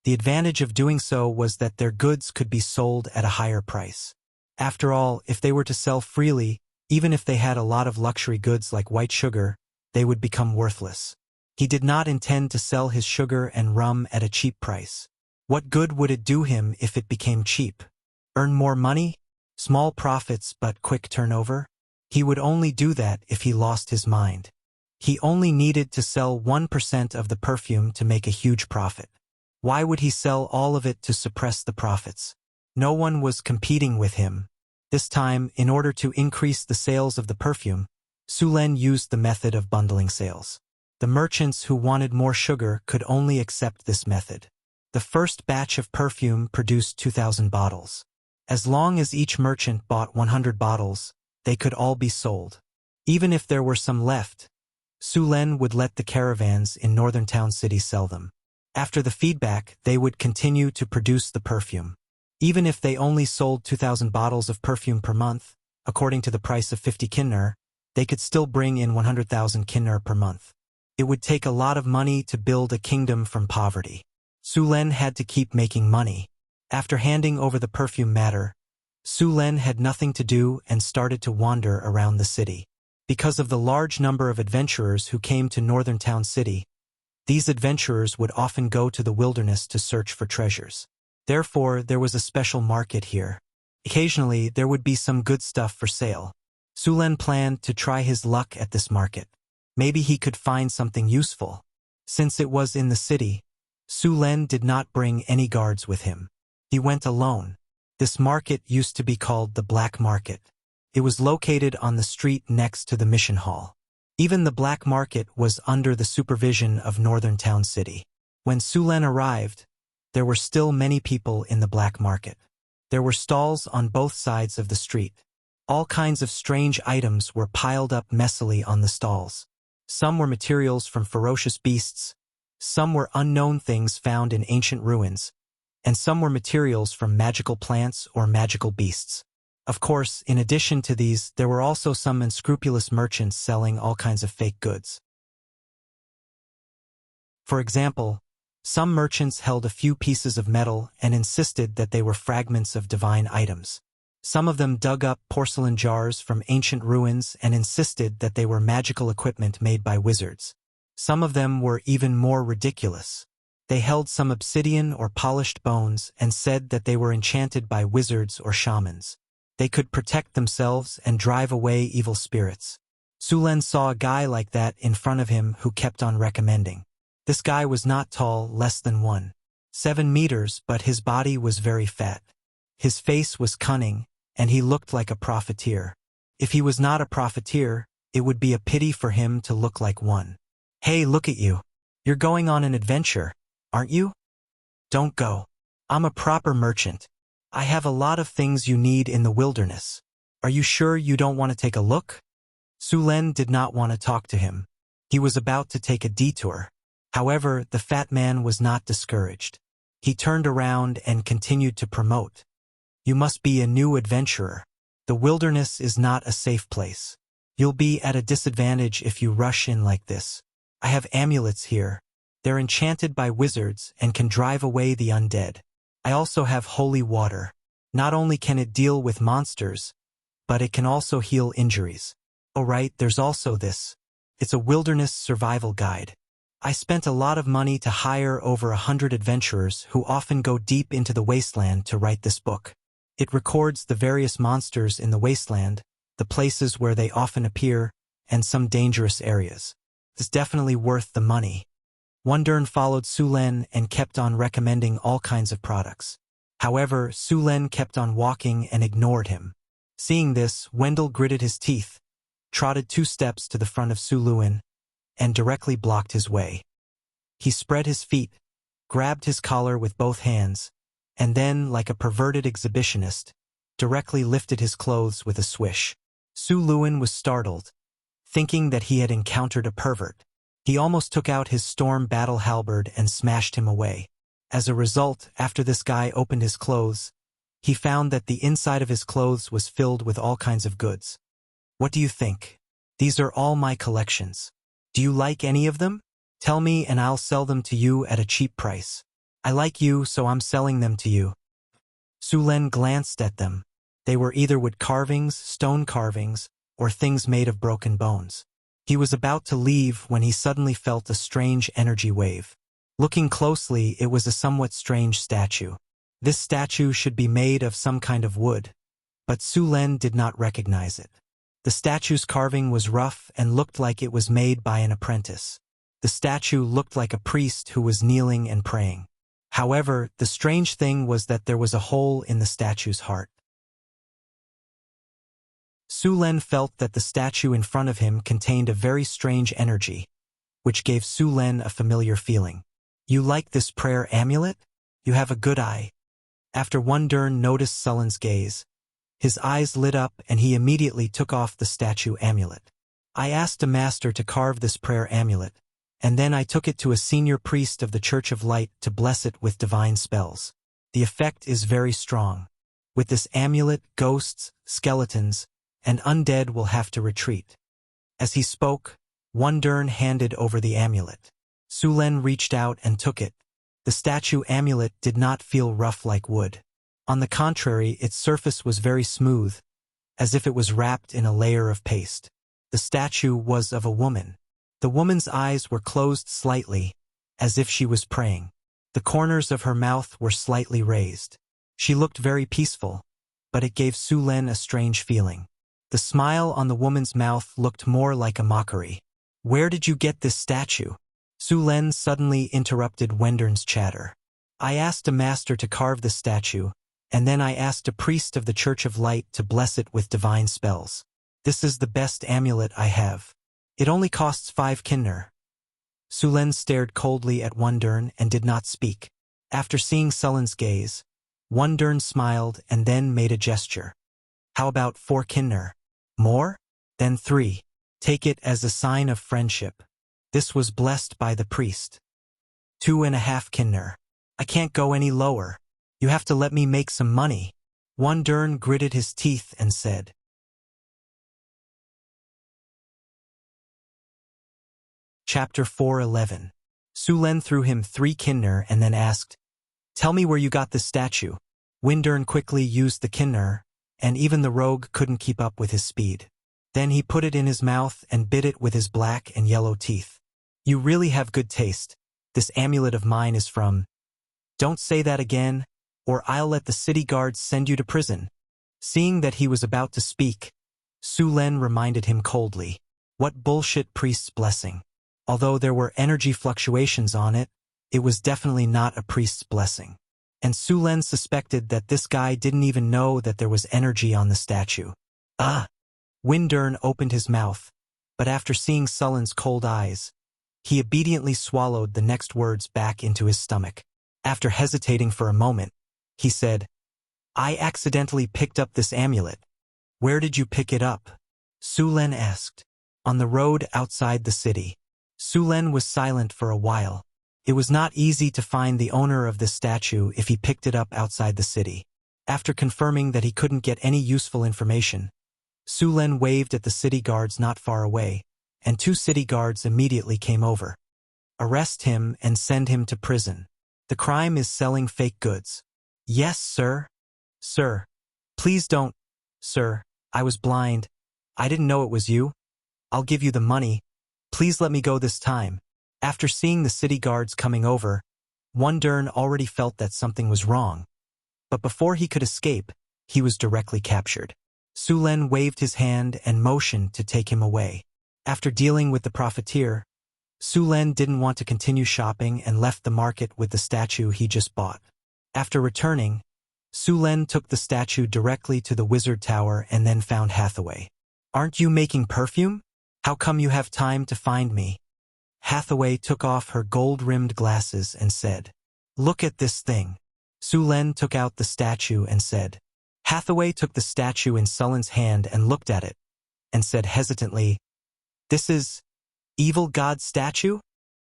The advantage of doing so was that their goods could be sold at a higher price. After all, if they were to sell freely, even if they had a lot of luxury goods like white sugar, they would become worthless. He did not intend to sell his sugar and rum at a cheap price. What good would it do him if it became cheap? Earn more money? Small profits but quick turnover? He would only do that if he lost his mind. He only needed to sell 1% of the perfume to make a huge profit. Why would he sell all of it to suppress the profits? No one was competing with him. This time, in order to increase the sales of the perfume, Su Len used the method of bundling sales. The merchants who wanted more sugar could only accept this method. The first batch of perfume produced 2,000 bottles. As long as each merchant bought 100 bottles, they could all be sold. Even if there were some left, Su Len would let the caravans in Northern Town City sell them. After the feedback, they would continue to produce the perfume. Even if they only sold 2,000 bottles of perfume per month, according to the price of 50 kinner, they could still bring in 100,000 kinner per month. It would take a lot of money to build a kingdom from poverty. Su Len had to keep making money. After handing over the perfume matter, Su Len had nothing to do and started to wander around the city. Because of the large number of adventurers who came to Northern Town City, these adventurers would often go to the wilderness to search for treasures. Therefore, there was a special market here. Occasionally, there would be some good stuff for sale. Su Len planned to try his luck at this market. Maybe he could find something useful. Since it was in the city, Su Len did not bring any guards with him. He went alone. This market used to be called the Black Market. It was located on the street next to the mission hall. Even the Black Market was under the supervision of Northern Town City. When Su Len arrived, there were still many people in the Black Market. There were stalls on both sides of the street. All kinds of strange items were piled up messily on the stalls. Some were materials from ferocious beasts, some were unknown things found in ancient ruins, and some were materials from magical plants or magical beasts. Of course, in addition to these, there were also some unscrupulous merchants selling all kinds of fake goods. For example, Some merchants held a few pieces of metal and insisted that they were fragments of divine items. Some of them dug up porcelain jars from ancient ruins and insisted that they were magical equipment made by wizards. Some of them were even more ridiculous. They held some obsidian or polished bones and said that they were enchanted by wizards or shamans. They could protect themselves and drive away evil spirits. Sulen saw a guy like that in front of him who kept on recommending. This guy was not tall, less than 1.7 meters, but his body was very fat. His face was cunning, and he looked like a profiteer. If he was not a profiteer, it would be a pity for him to look like one. Hey, look at you. You're going on an adventure, aren't you? Don't go. I'm a proper merchant. I have a lot of things you need in the wilderness. Are you sure you don't want to take a look? Sulen did not want to talk to him. He was about to take a detour. However, the fat man was not discouraged. He turned around and continued to promote. You must be a new adventurer. The wilderness is not a safe place. You'll be at a disadvantage if you rush in like this. I have amulets here. They're enchanted by wizards and can drive away the undead. I also have holy water. Not only can it deal with monsters, but it can also heal injuries. Oh right, there's also this. It's a wilderness survival guide. I spent a lot of money to hire over 100 adventurers who often go deep into the wasteland to write this book. It records the various monsters in the wasteland, the places where they often appear, and some dangerous areas. It's definitely worth the money. Wundern followed Sulen and kept on recommending all kinds of products. However, Sulen kept on walking and ignored him. Seeing this, Wendell gritted his teeth, trotted 2 steps to the front of Suluin, and directly blocked his way. He spread his feet, grabbed his collar with both hands, and then, like a perverted exhibitionist, directly lifted his clothes with a swish. Suluin was startled, thinking that he had encountered a pervert. He almost took out his storm battle halberd and smashed him away. As a result, after this guy opened his clothes, he found that the inside of his clothes was filled with all kinds of goods. What do you think? These are all my collections. Do you like any of them? Tell me and I'll sell them to you at a cheap price. I like you, so I'm selling them to you. Sulen glanced at them. They were either wood carvings, stone carvings, or things made of broken bones. He was about to leave when he suddenly felt a strange energy wave. Looking closely, it was a somewhat strange statue. This statue should be made of some kind of wood, but Sulen did not recognize it. The statue's carving was rough and looked like it was made by an apprentice. The statue looked like a priest who was kneeling and praying. However, the strange thing was that there was a hole in the statue's heart. Sulen felt that the statue in front of him contained a very strange energy, which gave Sulen a familiar feeling. You like this prayer amulet? You have a good eye. After Wundern noticed Sulen's gaze, his eyes lit up and he immediately took off the statue amulet. I asked a master to carve this prayer amulet, and then I took it to a senior priest of the Church of Light to bless it with divine spells. The effect is very strong. With this amulet, ghosts, skeletons, and undead will have to retreat. As he spoke, Wundern handed over the amulet. Sulen reached out and took it. The statue amulet did not feel rough like wood. On the contrary, its surface was very smooth, as if it was wrapped in a layer of paste. The statue was of a woman. The woman's eyes were closed slightly, as if she was praying. The corners of her mouth were slightly raised. She looked very peaceful, but it gave Sulen a strange feeling. The smile on the woman's mouth looked more like a mockery. Where did you get this statue? Sulen suddenly interrupted Wendern's chatter. I asked a master to carve the statue, and then I asked a priest of the Church of Light to bless it with divine spells. This is the best amulet I have. It only costs 5 kinner. Sulen stared coldly at Wundern and did not speak. After seeing Sulen's gaze, Wundern smiled and then made a gesture. How about 4 kinner? More? Then 3. Take it as a sign of friendship. This was blessed by the priest. 2.5 kinner. I can't go any lower. You have to let me make some money. Wundern gritted his teeth and said. Chapter 4:11. Su Len threw him 3 kinner and then asked, "Tell me where you got this statue." Windurn quickly used the kinner, and even the rogue couldn't keep up with his speed. Then he put it in his mouth and bit it with his black and yellow teeth. "You really have good taste. This amulet of mine is from—" "Don't say that again, or I'll let the city guards send you to prison." Seeing that he was about to speak, Su Len reminded him coldly, "What bullshit priest's blessing?" Although there were energy fluctuations on it, it was definitely not a priest's blessing. And Su Len suspected that this guy didn't even know that there was energy on the statue. "Ah!" Windurn opened his mouth, but after seeing Sullen's cold eyes, he obediently swallowed the next words back into his stomach. After hesitating for a moment, he said, "I accidentally picked up this amulet." "Where did you pick it up?" Su Len asked. "On the road outside the city." Su Len was silent for a while. It was not easy to find the owner of this statue if he picked it up outside the city. After confirming that he couldn't get any useful information, Su Len waved at the city guards not far away, and 2 city guards immediately came over. "Arrest him and send him to prison. The crime is selling fake goods." "Yes, sir." "Sir, please don't." "Sir, I was blind. I didn't know it was you. I'll give you the money. Please let me go this time." After seeing the city guards coming over, Windurn already felt that something was wrong. But before he could escape, he was directly captured. Su Len waved his hand and motioned to take him away. After dealing with the profiteer, Su Len didn't want to continue shopping and left the market with the statue he just bought. After returning, Su Len took the statue directly to the wizard tower and then found Hathaway. "Aren't you making perfume? How come you have time to find me?" Hathaway took off her gold-rimmed glasses and said, "Look at this thing." Su Len took out the statue and said. Hathaway took the statue in Sullen's hand and looked at it, and said hesitantly, "This is Evil God's statue?"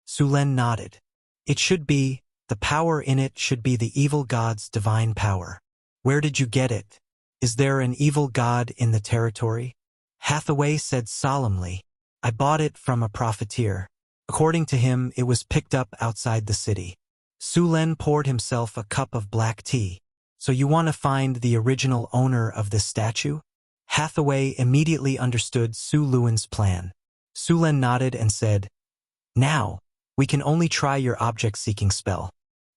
Su Len nodded. "It should be. The power in it should be the evil god's divine power." "Where did you get it? Is there an evil god in the territory?" Hathaway said solemnly, "I bought it from a profiteer. According to him, it was picked up outside the city." Su Len poured himself a cup of black tea. "So you want to find the original owner of this statue?" Hathaway immediately understood Su Luen's plan. Su Len nodded and said, "Now, we can only try your object-seeking spell."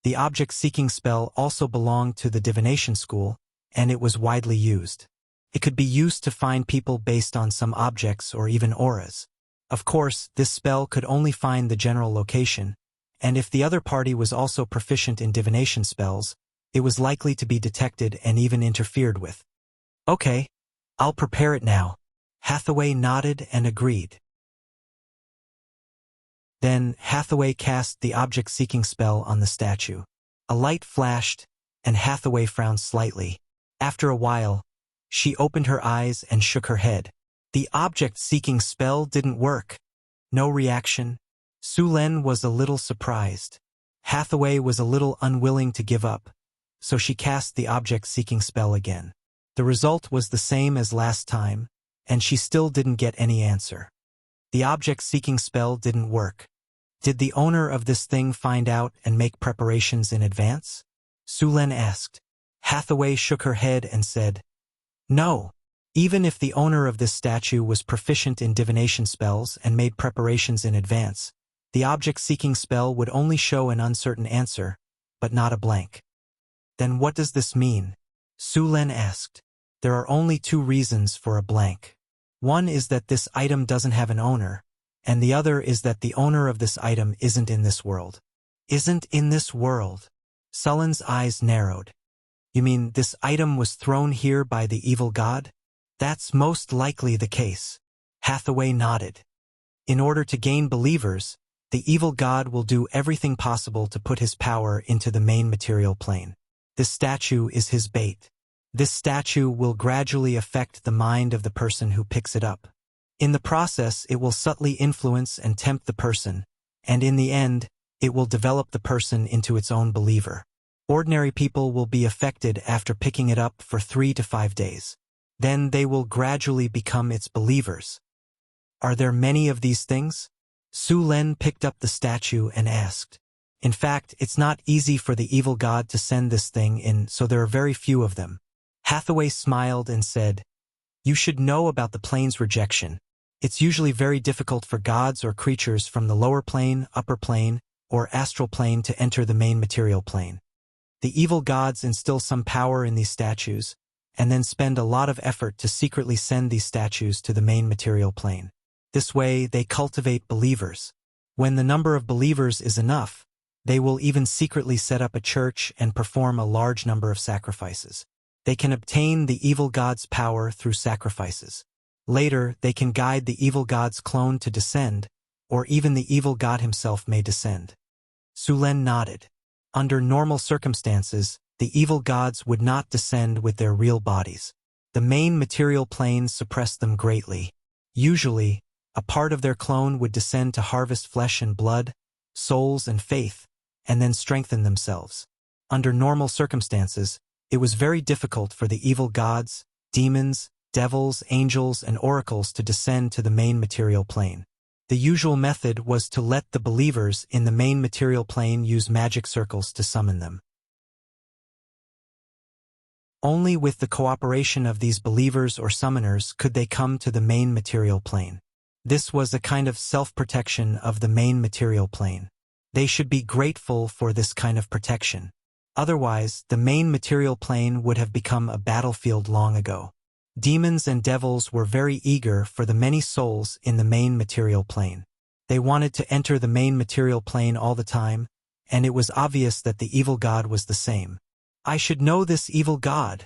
The object-seeking spell also belonged to the divination school, and it was widely used. It could be used to find people based on some objects or even auras. Of course, this spell could only find the general location, and if the other party was also proficient in divination spells, it was likely to be detected and even interfered with. "Okay, I'll prepare it now." Hathaway nodded and agreed. Then Hathaway cast the object-seeking spell on the statue. A light flashed, and Hathaway frowned slightly. After a while, she opened her eyes and shook her head. The object-seeking spell didn't work. No reaction. Su Len was a little surprised. Hathaway was a little unwilling to give up, so she cast the object-seeking spell again. The result was the same as last time, and she still didn't get any answer. The object-seeking spell didn't work. Did the owner of this thing find out and make preparations in advance? Su Len asked. Hathaway shook her head and said, "No. Even if the owner of this statue was proficient in divination spells and made preparations in advance, the object-seeking spell would only show an uncertain answer, but not a blank." "Then what does this mean?" Su Len asked. "There are only 2 reasons for a blank. One is that this item doesn't have an owner, and the other is that the owner of this item isn't in this world." "Isn't in this world?" Sullen's eyes narrowed. "You mean this item was thrown here by the evil god?" "That's most likely the case." Hathaway nodded. "In order to gain believers, the evil god will do everything possible to put his power into the main material plane. This statue is his bait. This statue will gradually affect the mind of the person who picks it up. In the process, it will subtly influence and tempt the person, and in the end, it will develop the person into its own believer. Ordinary people will be affected after picking it up for 3 to 5 days. Then they will gradually become its believers." "Are there many of these things?" Su Len picked up the statue and asked. In fact, it's not easy for the evil god to send this thing in, so there are very few of them. Hathaway smiled and said, You should know about the plane's rejection. It's usually very difficult for gods or creatures from the lower plane, upper plane, or astral plane to enter the main material plane. The evil gods instill some power in these statues, and then spend a lot of effort to secretly send these statues to the main material plane. This way, they cultivate believers. When the number of believers is enough, they will even secretly set up a church and perform a large number of sacrifices. They can obtain the evil god's power through sacrifices. Later, they can guide the evil god's clone to descend, or even the evil god himself may descend. Su Len nodded. Under normal circumstances, the evil gods would not descend with their real bodies. The main material plane suppressed them greatly. Usually, a part of their clone would descend to harvest flesh and blood, souls and faith, and then strengthen themselves. Under normal circumstances, it was very difficult for the evil gods, demons, devils, angels, and oracles to descend to the main material plane. The usual method was to let the believers in the main material plane use magic circles to summon them. Only with the cooperation of these believers or summoners could they come to the main material plane. This was a kind of self-protection of the main material plane. They should be grateful for this kind of protection. Otherwise, the main material plane would have become a battlefield long ago. Demons and devils were very eager for the many souls in the main material plane. They wanted to enter the main material plane all the time, and it was obvious that the evil god was the same. I should know this evil god,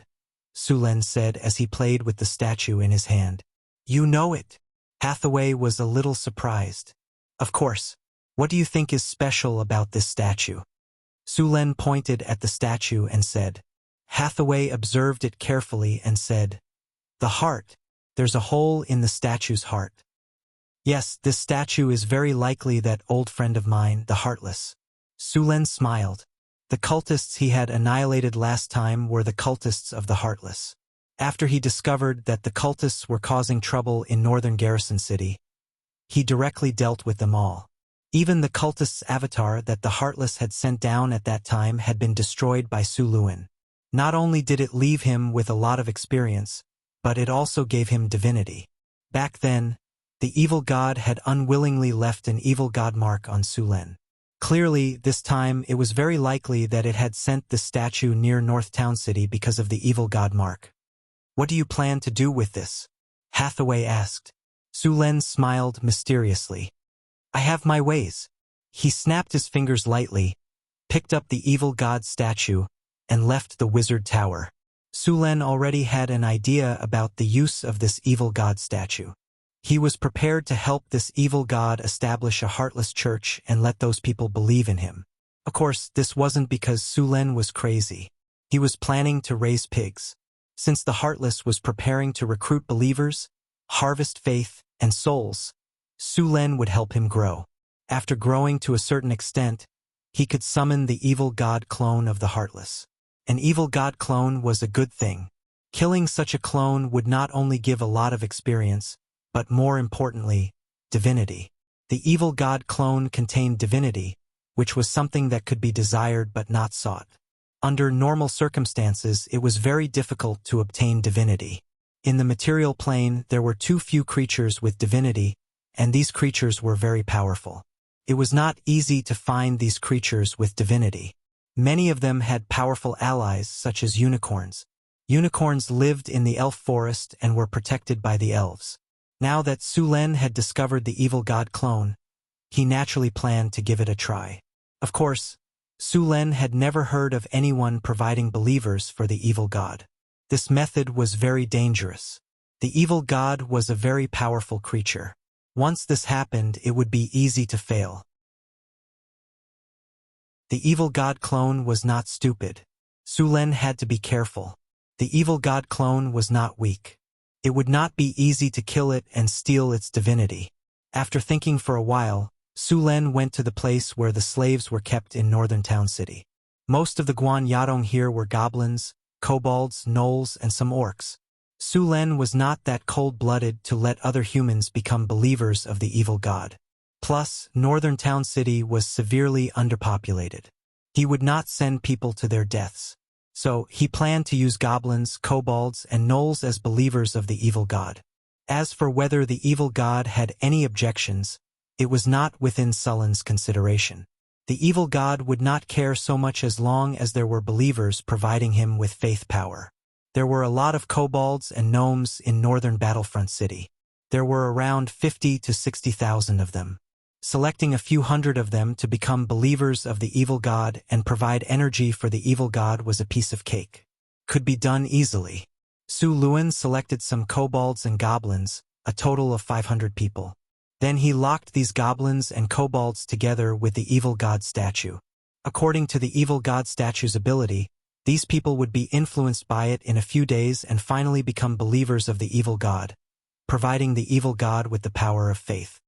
Su Len said as he played with the statue in his hand. You know it. Hathaway was a little surprised. Of course. What do you think is special about this statue? Su Len pointed at the statue and said. Hathaway observed it carefully and said, The heart. There's a hole in the statue's heart. Yes, this statue is very likely that old friend of mine, the Heartless. Su Len smiled. The cultists he had annihilated last time were the cultists of the Heartless. After he discovered that the cultists were causing trouble in northern Garrison City, he directly dealt with them all. Even the cultist's avatar that the Heartless had sent down at that time had been destroyed by Su Luen. Not only did it leave him with a lot of experience, but it also gave him divinity. Back then, the evil god had unwillingly left an evil god mark on Su Len. Clearly, this time it was very likely that it had sent the statue near North Town City because of the evil god mark. What do you plan to do with this? Hathaway asked. Su Len smiled mysteriously. I have my ways. He snapped his fingers lightly, picked up the evil god statue, and left the wizard tower. Su Len already had an idea about the use of this evil god statue. He was prepared to help this evil god establish a heartless church and let those people believe in him. Of course, this wasn't because Su Len was crazy. He was planning to raise pigs. Since the Heartless was preparing to recruit believers, harvest faith, and souls, Su Len would help him grow. After growing to a certain extent, he could summon the evil god clone of the Heartless. An evil god clone was a good thing. Killing such a clone would not only give a lot of experience, but more importantly, divinity. The evil god clone contained divinity, which was something that could be desired but not sought. Under normal circumstances, it was very difficult to obtain divinity. In the material plane, there were too few creatures with divinity, and these creatures were very powerful. It was not easy to find these creatures with divinity. Many of them had powerful allies, such as unicorns. Unicorns lived in the elf forest and were protected by the elves. Now that Su Len had discovered the evil god clone, he naturally planned to give it a try. Of course, Su Len had never heard of anyone providing believers for the evil god. This method was very dangerous. The evil god was a very powerful creature. Once this happened, it would be easy to fail. The evil god clone was not stupid. Su Len had to be careful. The evil god clone was not weak. It would not be easy to kill it and steal its divinity. After thinking for a while, Su Len went to the place where the slaves were kept in Northern Town City. Most of the Guan Yadong here were goblins, kobolds, gnolls, and some orcs. Su Len was not that cold-blooded to let other humans become believers of the evil god. Plus, Northern Town City was severely underpopulated. He would not send people to their deaths. So, he planned to use goblins, kobolds, and gnolls as believers of the evil god. As for whether the evil god had any objections, it was not within Sullen's consideration. The evil god would not care so much as long as there were believers providing him with faith power. There were a lot of kobolds and gnomes in northern Battlefront City. There were around 50 to 60,000 of them. Selecting a few hundred of them to become believers of the evil god and provide energy for the evil god was a piece of cake. Could be done easily. Su Luan selected some kobolds and goblins, a total of 500 people. Then he locked these goblins and kobolds together with the evil god statue. According to the evil god statue's ability, these people would be influenced by it in a few days and finally become believers of the evil god, providing the evil god with the power of faith.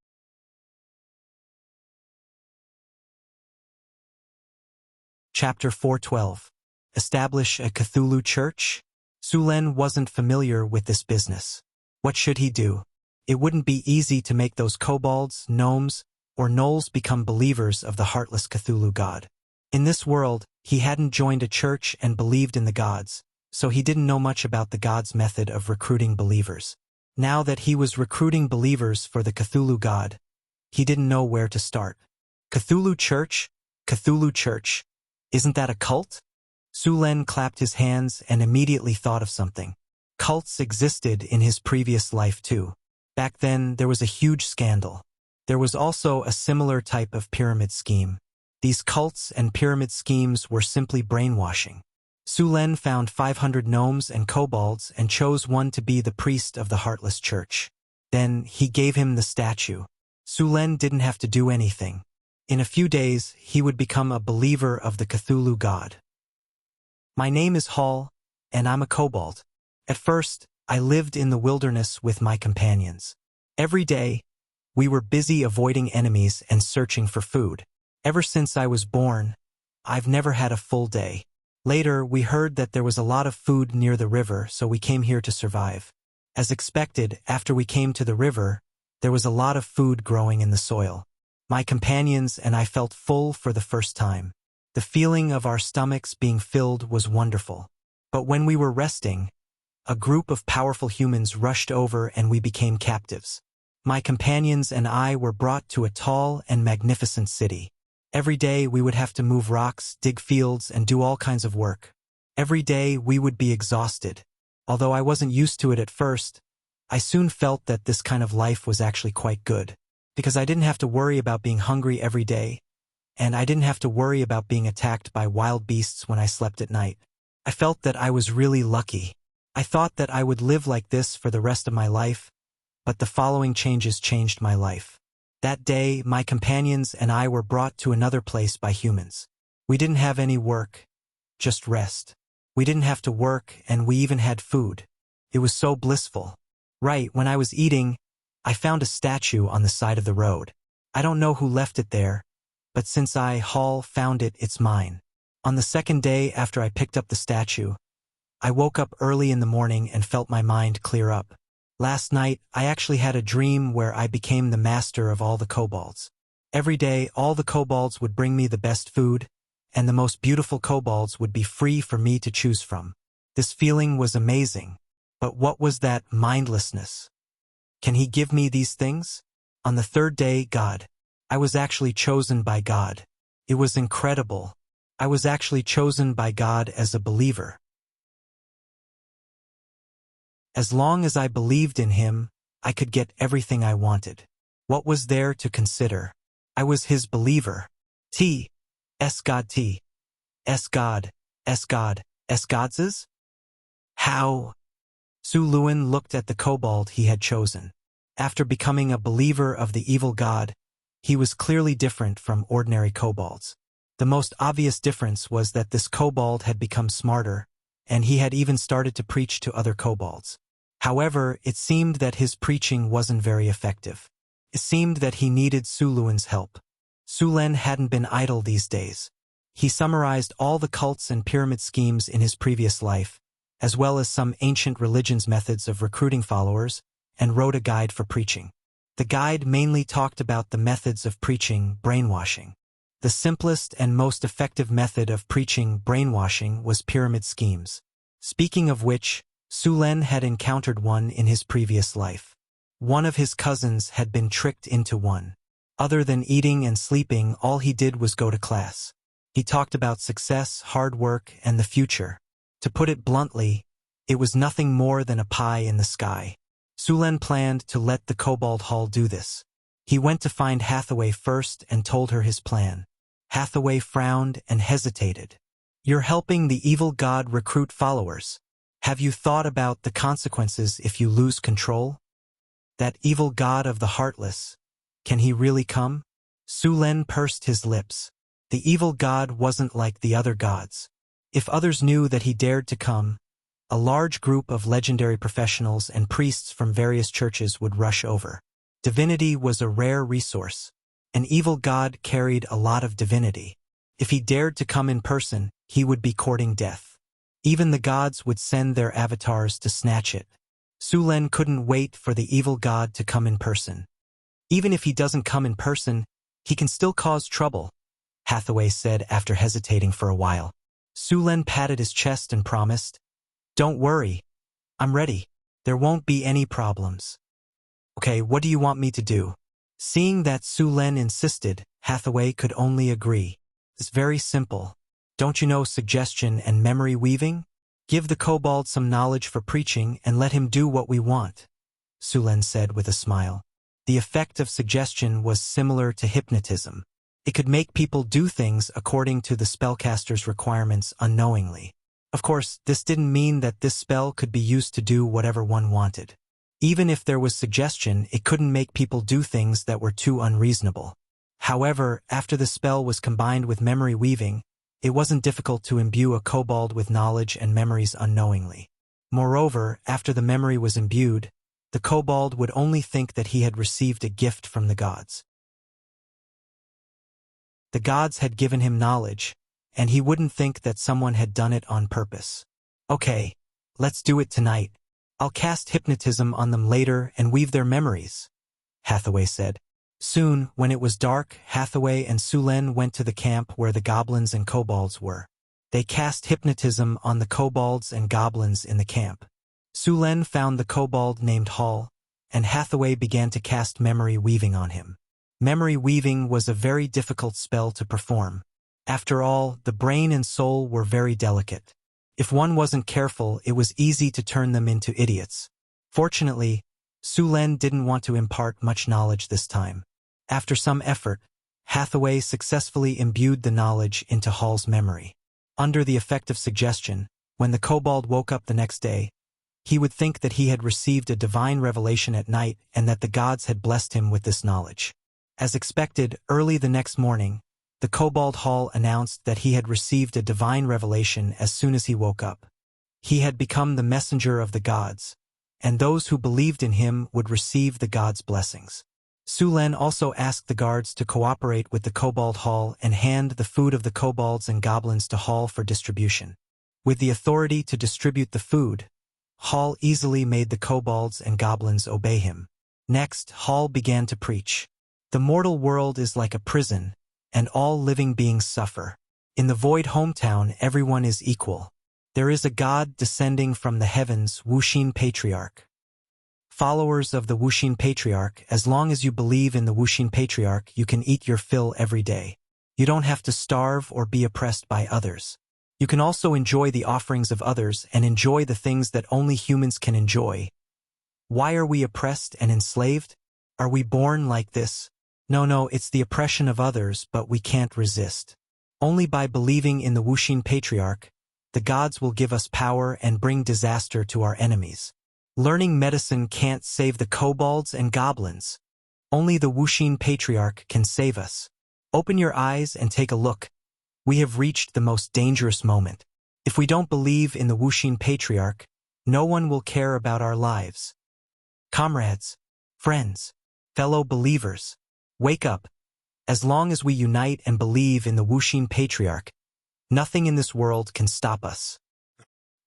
Chapter 412. Establish a Cthulhu church? Sulen wasn't familiar with this business. What should he do? It wouldn't be easy to make those kobolds, gnomes, or gnolls become believers of the heartless Cthulhu god. In this world, he hadn't joined a church and believed in the gods, so he didn't know much about the gods' method of recruiting believers. Now that he was recruiting believers for the Cthulhu god, he didn't know where to start. Cthulhu church? Cthulhu church. Isn't that a cult? Sulen clapped his hands and immediately thought of something. Cults existed in his previous life too. Back then, there was a huge scandal. There was also a similar type of pyramid scheme. These cults and pyramid schemes were simply brainwashing. Sulen found 500 gnomes and kobolds and chose one to be the priest of the Heartless Church. Then, he gave him the statue. Sulen didn't have to do anything. In a few days, he would become a believer of the Cthulhu god. My name is Hall, and I'm a kobold. At first, I lived in the wilderness with my companions. Every day, we were busy avoiding enemies and searching for food. Ever since I was born, I've never had a full day. Later, we heard that there was a lot of food near the river, so we came here to survive. As expected, after we came to the river, there was a lot of food growing in the soil. My companions and I felt full for the first time. The feeling of our stomachs being filled was wonderful. But when we were resting, a group of powerful humans rushed over and we became captives. My companions and I were brought to a tall and magnificent city. Every day we would have to move rocks, dig fields, and do all kinds of work. Every day we would be exhausted. Although I wasn't used to it at first, I soon felt that this kind of life was actually quite good. Because I didn't have to worry about being hungry every day, and I didn't have to worry about being attacked by wild beasts when I slept at night. I felt that I was really lucky. I thought that I would live like this for the rest of my life, but the following changes changed my life. That day, my companions and I were brought to another place by humans. We didn't have any work, just rest. We didn't have to work, and we even had food. It was so blissful. Right, when I was eating, I found a statue on the side of the road. I don't know who left it there, but since I, Hall, found it, it's mine. On the second day after I picked up the statue, I woke up early in the morning and felt my mind clear up. Last night, I actually had a dream where I became the master of all the kobolds. Every day, all the kobolds would bring me the best food, and the most beautiful kobolds would be free for me to choose from. This feeling was amazing. But what was that mindlessness? Can he give me these things? On the third day, God. I was actually chosen by God. It was incredible. I was actually chosen by God as a believer. As long as I believed in him, I could get everything I wanted. What was there to consider? I was his believer. S God. S God's? How? Su Luan looked at the kobold he had chosen. After becoming a believer of the evil god, he was clearly different from ordinary kobolds. The most obvious difference was that this kobold had become smarter, and he had even started to preach to other kobolds. However, it seemed that his preaching wasn't very effective. It seemed that he needed Su Luan's help. Sulen hadn't been idle these days. He summarized all the cults and pyramid schemes in his previous life, as well as some ancient religions' methods of recruiting followers, and wrote a guide for preaching. The guide mainly talked about the methods of preaching brainwashing. The simplest and most effective method of preaching brainwashing was pyramid schemes. Speaking of which, Sulen had encountered one in his previous life. One of his cousins had been tricked into one. Other than eating and sleeping, all he did was go to class. He talked about success, hard work, and the future. To put it bluntly, it was nothing more than a pie in the sky. Sulen planned to let the Kobold Hall do this. He went to find Hathaway first and told her his plan. Hathaway frowned and hesitated. "You're helping the evil god recruit followers. Have you thought about the consequences if you lose control? That evil god of the heartless, can he really come?" Sulen pursed his lips. The evil god wasn't like the other gods. If others knew that he dared to come, a large group of legendary professionals and priests from various churches would rush over. Divinity was a rare resource. An evil god carried a lot of divinity. If he dared to come in person, he would be courting death. Even the gods would send their avatars to snatch it. Sulen couldn't wait for the evil god to come in person. "Even if he doesn't come in person, he can still cause trouble," Hathaway said after hesitating for a while. Sulen patted his chest and promised, "Don't worry. I'm ready. There won't be any problems." "Okay, what do you want me to do?" Seeing that Sulen insisted, Hathaway could only agree. "It's very simple. Don't you know suggestion and memory weaving? Give the kobold some knowledge for preaching and let him do what we want," Sulen said with a smile. The effect of suggestion was similar to hypnotism. It could make people do things according to the spellcaster's requirements unknowingly. Of course, this didn't mean that this spell could be used to do whatever one wanted. Even if there was suggestion, it couldn't make people do things that were too unreasonable. However, after the spell was combined with memory weaving, it wasn't difficult to imbue a kobold with knowledge and memories unknowingly. Moreover, after the memory was imbued, the kobold would only think that he had received a gift from the gods. The gods had given him knowledge, and he wouldn't think that someone had done it on purpose. "Okay, let's do it tonight. I'll cast hypnotism on them later and weave their memories," Hathaway said. Soon, when it was dark, Hathaway and Sulen went to the camp where the goblins and kobolds were. They cast hypnotism on the kobolds and goblins in the camp. Sulen found the kobold named Hall, and Hathaway began to cast memory weaving on him. Memory weaving was a very difficult spell to perform. After all, the brain and soul were very delicate. If one wasn't careful, it was easy to turn them into idiots. Fortunately, Sulen didn't want to impart much knowledge this time. After some effort, Hathaway successfully imbued the knowledge into Hall's memory. Under the effect of suggestion, when the kobold woke up the next day, he would think that he had received a divine revelation at night and that the gods had blessed him with this knowledge. As expected, early the next morning, the kobold Hall announced that he had received a divine revelation as soon as he woke up. He had become the messenger of the gods, and those who believed in him would receive the gods' blessings. Sulen also asked the guards to cooperate with the kobold Hall and hand the food of the kobolds and goblins to Hall for distribution. With the authority to distribute the food, Hall easily made the kobolds and goblins obey him. Next, Hall began to preach. "The mortal world is like a prison, and all living beings suffer. In the void hometown, everyone is equal. There is a god descending from the heavens, Wuxia Patriarch. Followers of the Wuxia Patriarch, as long as you believe in the Wuxia Patriarch, you can eat your fill every day. You don't have to starve or be oppressed by others. You can also enjoy the offerings of others and enjoy the things that only humans can enjoy. Why are we oppressed and enslaved? Are we born like this? No, it's the oppression of others, but we can't resist. Only by believing in the Wuxia Patriarch, the gods will give us power and bring disaster to our enemies. Learning medicine can't save the kobolds and goblins. Only the Wuxia Patriarch can save us. Open your eyes and take a look. We have reached the most dangerous moment. If we don't believe in the Wuxia Patriarch, no one will care about our lives. Comrades, friends, fellow believers, wake up. As long as we unite and believe in the Wuxia Patriarch, nothing in this world can stop us."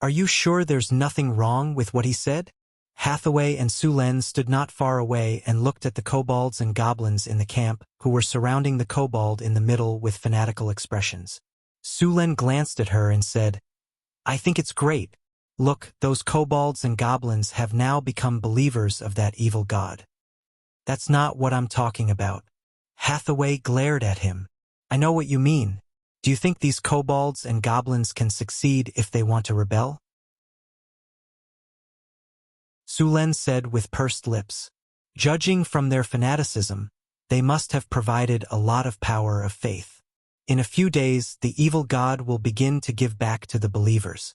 "Are you sure there's nothing wrong with what he said?" Hathaway and Su Len stood not far away and looked at the kobolds and goblins in the camp, who were surrounding the kobold in the middle with fanatical expressions. Su Len glanced at her and said, "I think it's great. Look, those kobolds and goblins have now become believers of that evil god." "That's not what I'm talking about." Hathaway glared at him. "I know what you mean. Do you think these kobolds and goblins can succeed if they want to rebel?" Su Len said with pursed lips. "Judging from their fanaticism, they must have provided a lot of power of faith. In a few days, the evil god will begin to give back to the believers.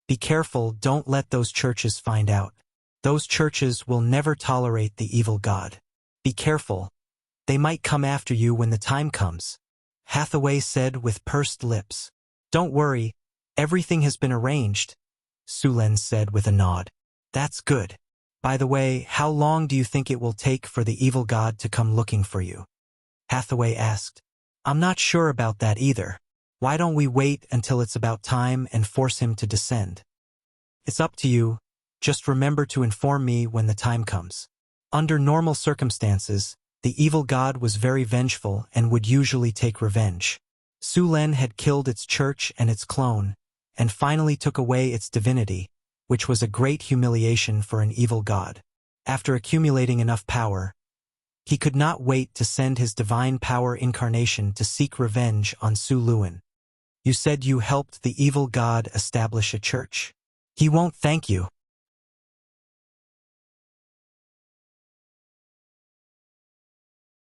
Be careful, don't let those churches find out. Those churches will never tolerate the evil god. Be careful. They might come after you when the time comes." Hathaway said with pursed lips. "Don't worry, everything has been arranged," Su Len said with a nod. "That's good. By the way, how long do you think it will take for the evil god to come looking for you?" Hathaway asked. "I'm not sure about that either. Why don't we wait until it's about time and force him to descend?" "It's up to you. Just remember to inform me when the time comes." Under normal circumstances, the evil god was very vengeful and would usually take revenge. Su Len had killed its church and its clone, and finally took away its divinity, which was a great humiliation for an evil god. After accumulating enough power, he could not wait to send his divine power incarnation to seek revenge on Su Luen. "You said you helped the evil god establish a church. He won't thank you."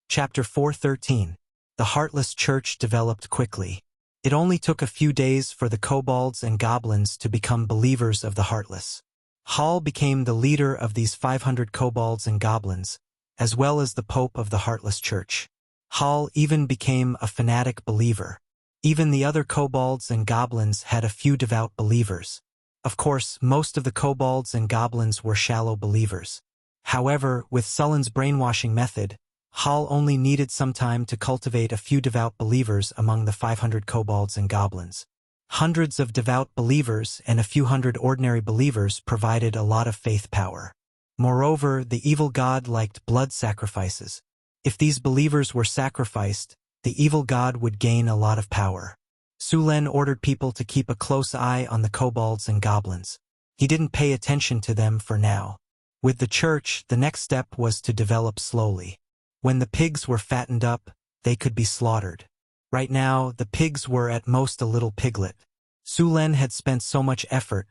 Chapter 413. The Heartless Church developed quickly. It only took a few days for the kobolds and goblins to become believers of the Heartless. Hall became the leader of these 500 kobolds and goblins, as well as the Pope of the Heartless Church. Hall even became a fanatic believer. Even the other kobolds and goblins had a few devout believers. Of course, most of the kobolds and goblins were shallow believers. However, with Sullen's brainwashing method, Hall only needed some time to cultivate a few devout believers among the 500 kobolds and goblins. Hundreds of devout believers and a few hundred ordinary believers provided a lot of faith power. Moreover, the evil god liked blood sacrifices. If these believers were sacrificed, the evil god would gain a lot of power. Su Len ordered people to keep a close eye on the kobolds and goblins. He didn't pay attention to them for now. With the church, the next step was to develop slowly. When the pigs were fattened up, they could be slaughtered. Right now, the pigs were at most a little piglet. Su Len had spent so much effort.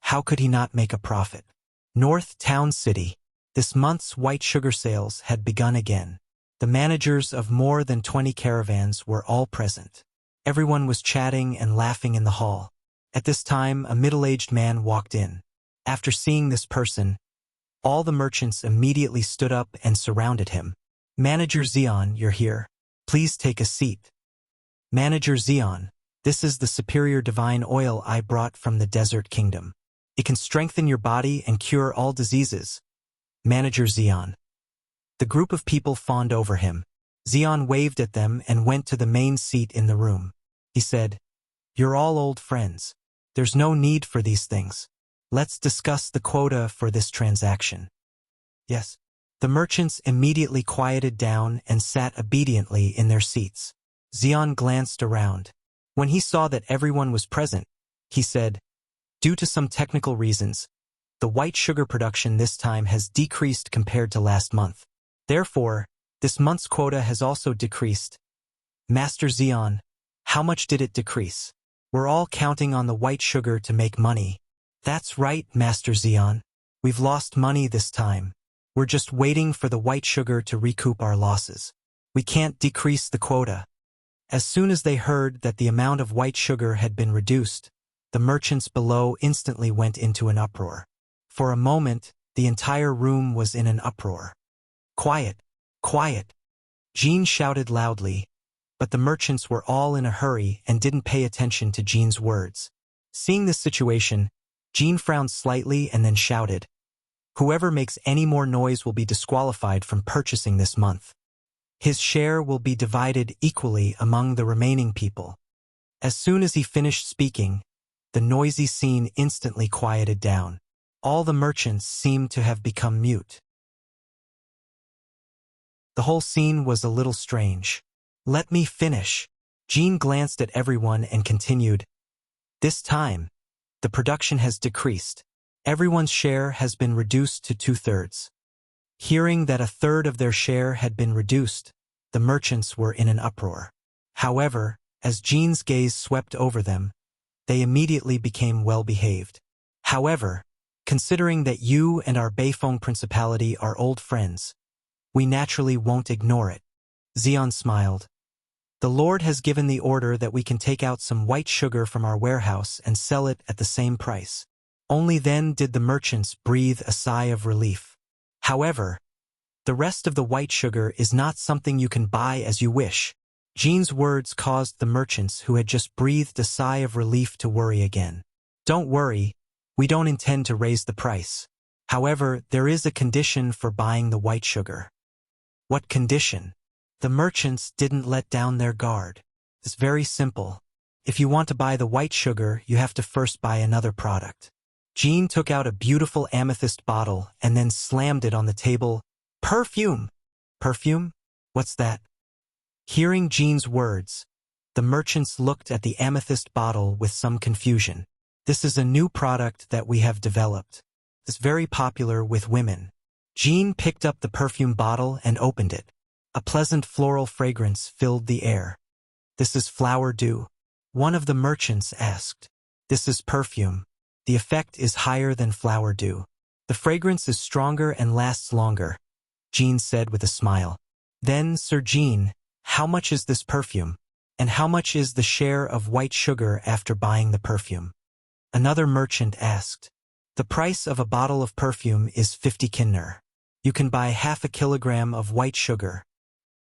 How could he not make a profit? North Town City. This month's white sugar sales had begun again. The managers of more than 20 caravans were all present. Everyone was chatting and laughing in the hall. At this time, a middle-aged man walked in. After seeing this person, all the merchants immediately stood up and surrounded him. "Manager Xion, you're here. Please take a seat." "Manager Xion, this is the superior divine oil I brought from the desert kingdom. It can strengthen your body and cure all diseases." Manager Xion. The group of people fawned over him. Xion waved at them and went to the main seat in the room. He said, "You're all old friends. There's no need for these things. Let's discuss the quota for this transaction." "Yes." The merchants immediately quieted down and sat obediently in their seats. Xion glanced around. When he saw that everyone was present, he said, "Due to some technical reasons, the white sugar production this time has decreased compared to last month. Therefore, this month's quota has also decreased." "Master Xion, how much did it decrease? We're all counting on the white sugar to make money." "That's right, Master Xion. We've lost money this time. We're just waiting for the white sugar to recoup our losses. We can't decrease the quota." As soon as they heard that the amount of white sugar had been reduced, the merchants below instantly went into an uproar. For a moment, the entire room was in an uproar. "Quiet! Quiet!" Jean shouted loudly, but the merchants were all in a hurry and didn't pay attention to Jean's words. Seeing this situation, Jean frowned slightly and then shouted, "Whoever makes any more noise will be disqualified from purchasing this month. His share will be divided equally among the remaining people." As soon as he finished speaking, the noisy scene instantly quieted down. All the merchants seemed to have become mute. The whole scene was a little strange. Let me finish. Jean glanced at everyone and continued. This time, the production has decreased. Everyone's share has been reduced to 2/3. Hearing that a third of their share had been reduced, the merchants were in an uproar. However, as Jean's gaze swept over them, they immediately became well-behaved. However, considering that you and our Beifeng Principality are old friends, we naturally won't ignore it. Xian smiled. The Lord has given the order that we can take out some white sugar from our warehouse and sell it at the same price. Only then did the merchants breathe a sigh of relief. However, the rest of the white sugar is not something you can buy as you wish. Jean's words caused the merchants who had just breathed a sigh of relief to worry again. Don't worry, we don't intend to raise the price. However, there is a condition for buying the white sugar. What condition? The merchants didn't let down their guard. It's very simple. If you want to buy the white sugar, you have to first buy another product. Jean took out a beautiful amethyst bottle and then slammed it on the table. Perfume! Perfume? What's that? Hearing Jean's words, the merchants looked at the amethyst bottle with some confusion. This is a new product that we have developed. It's very popular with women. Jean picked up the perfume bottle and opened it. A pleasant floral fragrance filled the air. This is flower dew. One of the merchants asked. This is perfume. The effect is higher than flower dew. The fragrance is stronger and lasts longer, Jean said with a smile. Then, Sir Jean, how much is this perfume? And how much is the share of white sugar after buying the perfume? Another merchant asked. The price of a bottle of perfume is 50 kinner. You can buy half a kilogram of white sugar.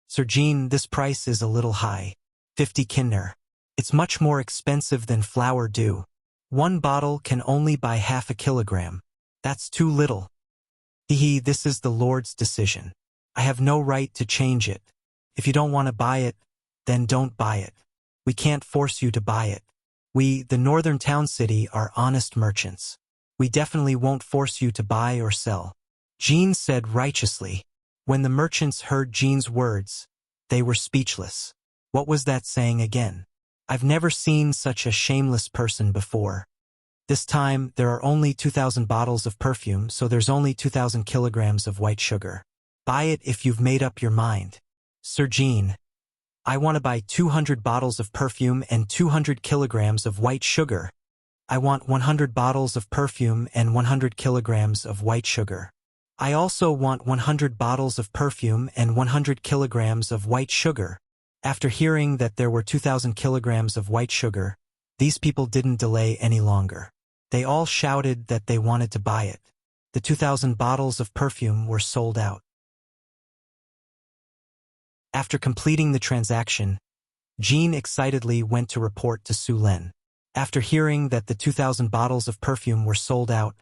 Sir Jean, this price is a little high. 50 kinner. It's much more expensive than flower dew. One bottle can only buy half a kilogram. That's too little. This is the Lord's decision. I have no right to change it. If you don't want to buy it, then don't buy it. We can't force you to buy it. We, the northern town city, are honest merchants. We definitely won't force you to buy or sell. Jean said righteously. When the merchants heard Jean's words, they were speechless. What was that saying again? I've never seen such a shameless person before. This time, there are only 2,000 bottles of perfume, so there's only 2,000 kilograms of white sugar. Buy it if you've made up your mind. Sir Jean, I want to buy 200 bottles of perfume and 200 kilograms of white sugar. I want 100 bottles of perfume and 100 kilograms of white sugar. I also want 100 bottles of perfume and 100 kilograms of white sugar. After hearing that there were 2,000 kilograms of white sugar, these people didn't delay any longer. They all shouted that they wanted to buy it. The 2,000 bottles of perfume were sold out. After completing the transaction, Jean excitedly went to report to Su Len. After hearing that the 2,000 bottles of perfume were sold out,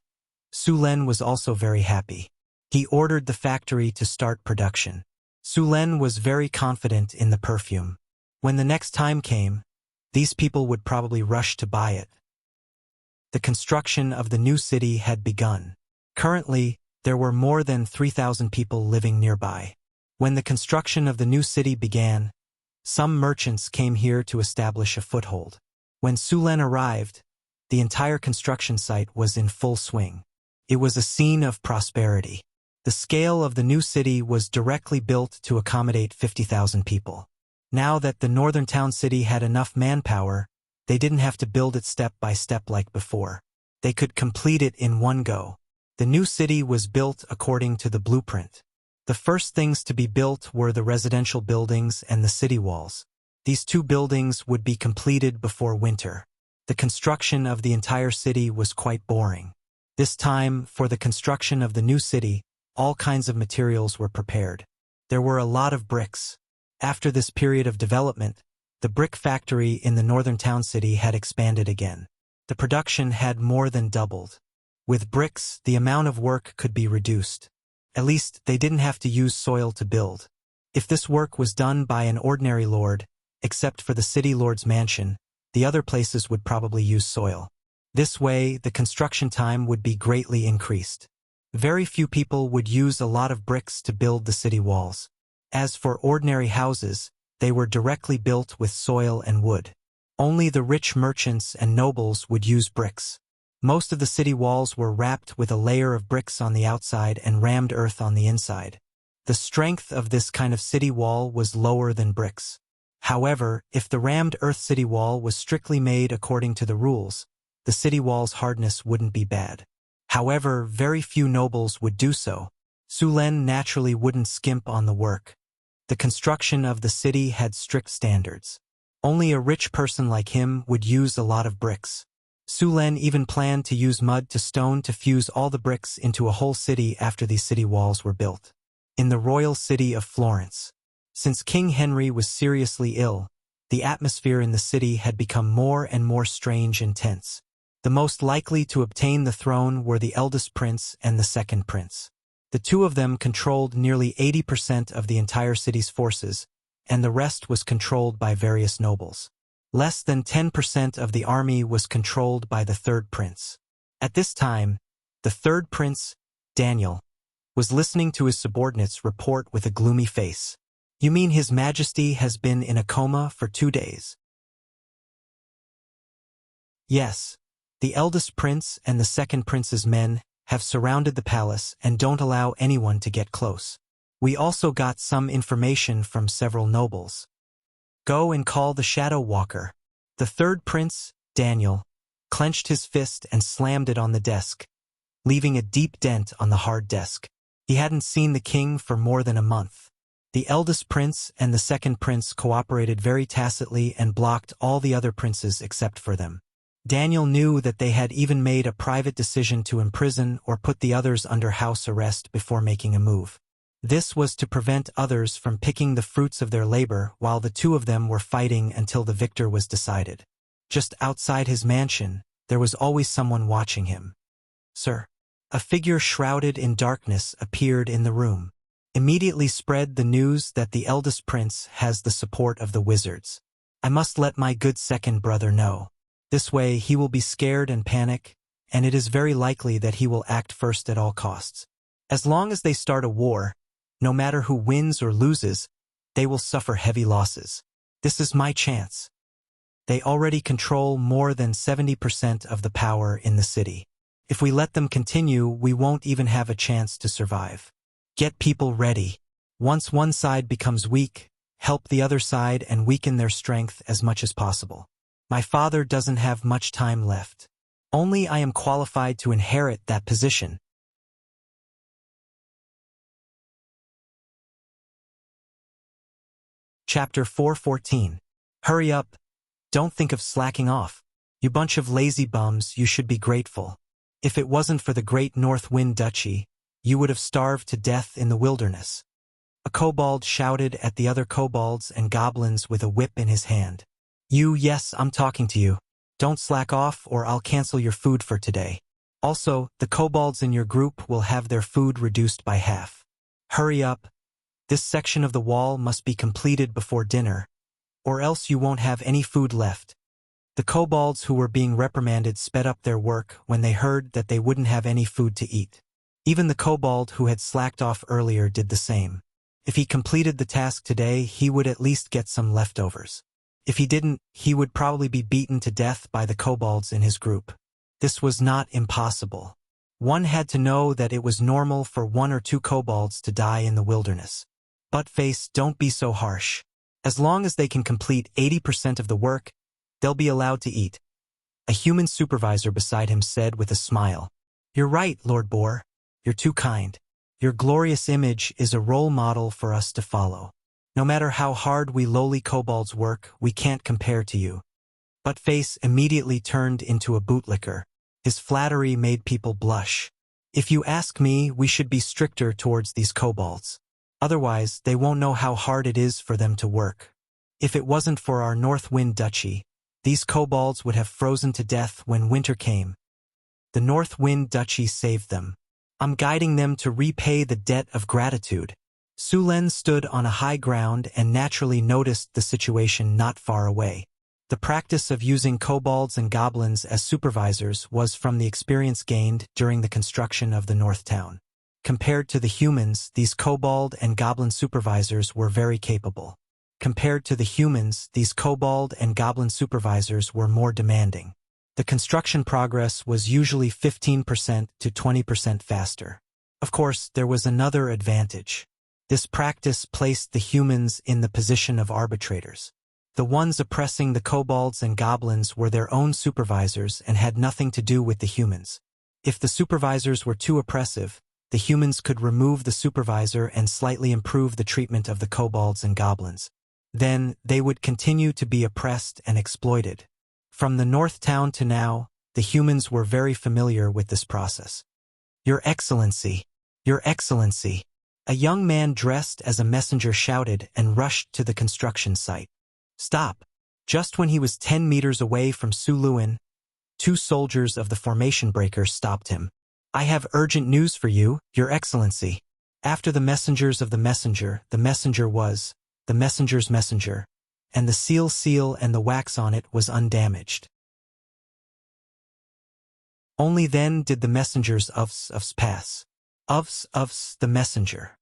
Su Len was also very happy. He ordered the factory to start production. Su Len was very confident in the perfume. When the next time came, these people would probably rush to buy it. The construction of the new city had begun. Currently, there were more than 3,000 people living nearby. When the construction of the new city began, some merchants came here to establish a foothold. When Su Len arrived, the entire construction site was in full swing. It was a scene of prosperity. The scale of the new city was directly built to accommodate 50,000 people. Now that the northern town city had enough manpower, they didn't have to build it step by step like before. They could complete it in one go. The new city was built according to the blueprint. The first things to be built were the residential buildings and the city walls. These two buildings would be completed before winter. The construction of the entire city was quite boring. This time, for the construction of the new city, all kinds of materials were prepared. There were a lot of bricks. After this period of development, the brick factory in the northern town city had expanded again. The production had more than doubled. With bricks, the amount of work could be reduced. At least, they didn't have to use soil to build. If this work was done by an ordinary lord, except for the city lord's mansion, the other places would probably use soil. This way, the construction time would be greatly increased. Very few people would use a lot of bricks to build the city walls. As for ordinary houses, they were directly built with soil and wood. Only the rich merchants and nobles would use bricks. Most of the city walls were wrapped with a layer of bricks on the outside and rammed earth on the inside. The strength of this kind of city wall was lower than bricks. However, if the rammed earth city wall was strictly made according to the rules, the city wall's hardness wouldn't be bad. However, very few nobles would do so. Sulen naturally wouldn't skimp on the work. The construction of the city had strict standards. Only a rich person like him would use a lot of bricks. Sulen even planned to use mud to stone to fuse all the bricks into a whole city after these city walls were built. In the royal city of Florence. Since King Henry was seriously ill, the atmosphere in the city had become more and more strange and tense. The most likely to obtain the throne were the eldest prince and the second prince. The two of them controlled nearly 80% of the entire city's forces, and the rest was controlled by various nobles. Less than 10% of the army was controlled by the third prince. At this time, the third prince, Daniel, was listening to his subordinates report with a gloomy face. "You mean His Majesty has been in a coma for 2 days?" "Yes. The eldest prince and the second prince's men have surrounded the palace and don't allow anyone to get close. We also got some information from several nobles. Go and call the Shadow Walker." The third prince, Daniel, clenched his fist and slammed it on the desk, leaving a deep dent on the hard desk. He hadn't seen the king for more than a month. The eldest prince and the second prince cooperated very tacitly and blocked all the other princes except for them. Daniel knew that they had even made a private decision to imprison or put the others under house arrest before making a move. This was to prevent others from picking the fruits of their labor while the two of them were fighting until the victor was decided. Just outside his mansion, there was always someone watching him. "Sir." A figure shrouded in darkness appeared in the room. Immediately spread the news that the eldest prince has the support of the wizards. "I must let my good second brother know. This way he will be scared and panic, and it is very likely that he will act first at all costs. As long as they start a war, no matter who wins or loses, they will suffer heavy losses. This is my chance. They already control more than 70% of the power in the city. If we let them continue, we won't even have a chance to survive. Get people ready. Once one side becomes weak, help the other side and weaken their strength as much as possible. My father doesn't have much time left. Only I am qualified to inherit that position." Chapter 4:14. Hurry up. Don't think of slacking off. You bunch of lazy bums, you should be grateful. If it wasn't for the great North Wind Duchy, you would have starved to death in the wilderness. A kobold shouted at the other kobolds and goblins with a whip in his hand. Yes, I'm talking to you. Don't slack off or I'll cancel your food for today. Also, the kobolds in your group will have their food reduced by half. Hurry up. This section of the wall must be completed before dinner, or else you won't have any food left. The kobolds who were being reprimanded sped up their work when they heard that they wouldn't have any food to eat. Even the kobold who had slacked off earlier did the same. If he completed the task today, he would at least get some leftovers. If he didn't, he would probably be beaten to death by the kobolds in his group. This was not impossible. One had to know that it was normal for 1 or 2 kobolds to die in the wilderness. Buttface, don't be so harsh. As long as they can complete 80% of the work, they'll be allowed to eat. A human supervisor beside him said with a smile, You're right, Lord Boar. You're too kind. Your glorious image is a role model for us to follow. No matter how hard we lowly kobolds work, we can't compare to you. Buttface immediately turned into a bootlicker. His flattery made people blush. If you ask me, we should be stricter towards these kobolds. Otherwise, they won't know how hard it is for them to work. If it wasn't for our North Wind Duchy, these kobolds would have frozen to death when winter came. The North Wind Duchy saved them. I'm guiding them to repay the debt of gratitude. Sulen stood on a high ground and naturally noticed the situation not far away. The practice of using kobolds and goblins as supervisors was from the experience gained during the construction of the North Town. Compared to the humans, these kobold and goblin supervisors were very capable. Compared to the humans, these kobold and goblin supervisors were more demanding. The construction progress was usually 15% to 20% faster. Of course, there was another advantage. This practice placed the humans in the position of arbitrators. The ones oppressing the kobolds and goblins were their own supervisors and had nothing to do with the humans. If the supervisors were too oppressive, the humans could remove the supervisor and slightly improve the treatment of the kobolds and goblins. Then, they would continue to be oppressed and exploited. From the North Town to now, the humans were very familiar with this process. "Your Excellency! Your Excellency!" A young man dressed as a messenger shouted and rushed to the construction site. "Stop!" Just when he was 10 meters away from Su Luin, 2 soldiers of the formation breakers stopped him. "I have urgent news for you, Your Excellency." After the messengers of the messenger was the messenger's messenger, and the seal and the wax on it was undamaged. Only then did the messengers ofs pass. Ofs the messenger.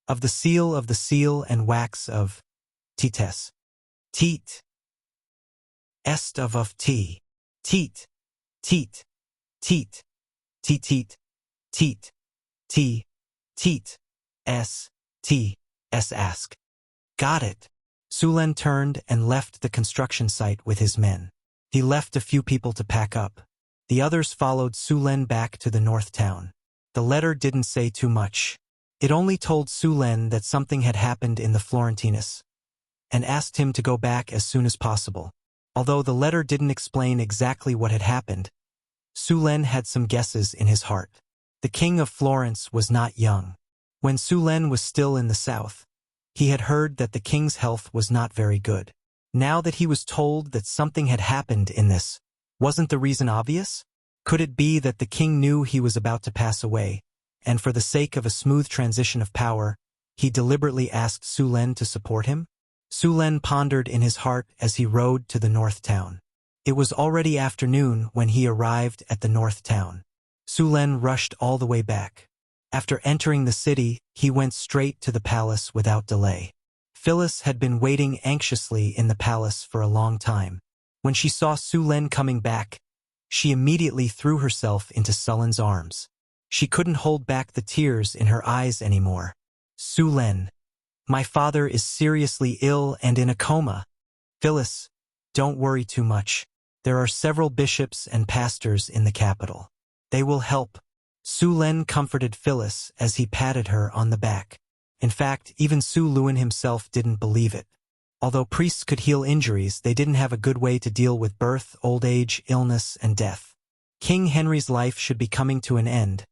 Of the seal and wax of Tites. Teat. Est of T. Teat. Teat. Teat. Teat. Teat. T. Teat. S. T. S. Ask. Got it. Sulen turned and left the construction site with his men. He left a few people to pack up. The others followed Sulen back to the North Town. The letter didn't say too much. It only told Sulen that something had happened in the Florentinus, and asked him to go back as soon as possible. Although the letter didn't explain exactly what had happened, Sulen had some guesses in his heart. The king of Florence was not young. When Sulen was still in the south, he had heard that the king's health was not very good. Now that he was told that something had happened in this, wasn't the reason obvious? Could it be that the king knew he was about to pass away, and for the sake of a smooth transition of power, he deliberately asked Sulen to support him? Sulen pondered in his heart as he rode to the North Town. It was already afternoon when he arrived at the North Town. Sulen rushed all the way back. After entering the city, he went straight to the palace without delay. Phyllis had been waiting anxiously in the palace for a long time. When she saw Sulen coming back, she immediately threw herself into Sulen's arms. She couldn't hold back the tears in her eyes anymore. "Sulen, my father is seriously ill and in a coma." "Phyllis, don't worry too much. There are several bishops and pastors in the capital. They will help." Sulen comforted Phyllis as he patted her on the back. In fact, even Su Luin himself didn't believe it. Although priests could heal injuries, they didn't have a good way to deal with birth, old age, illness, and death. King Henry's life should be coming to an end,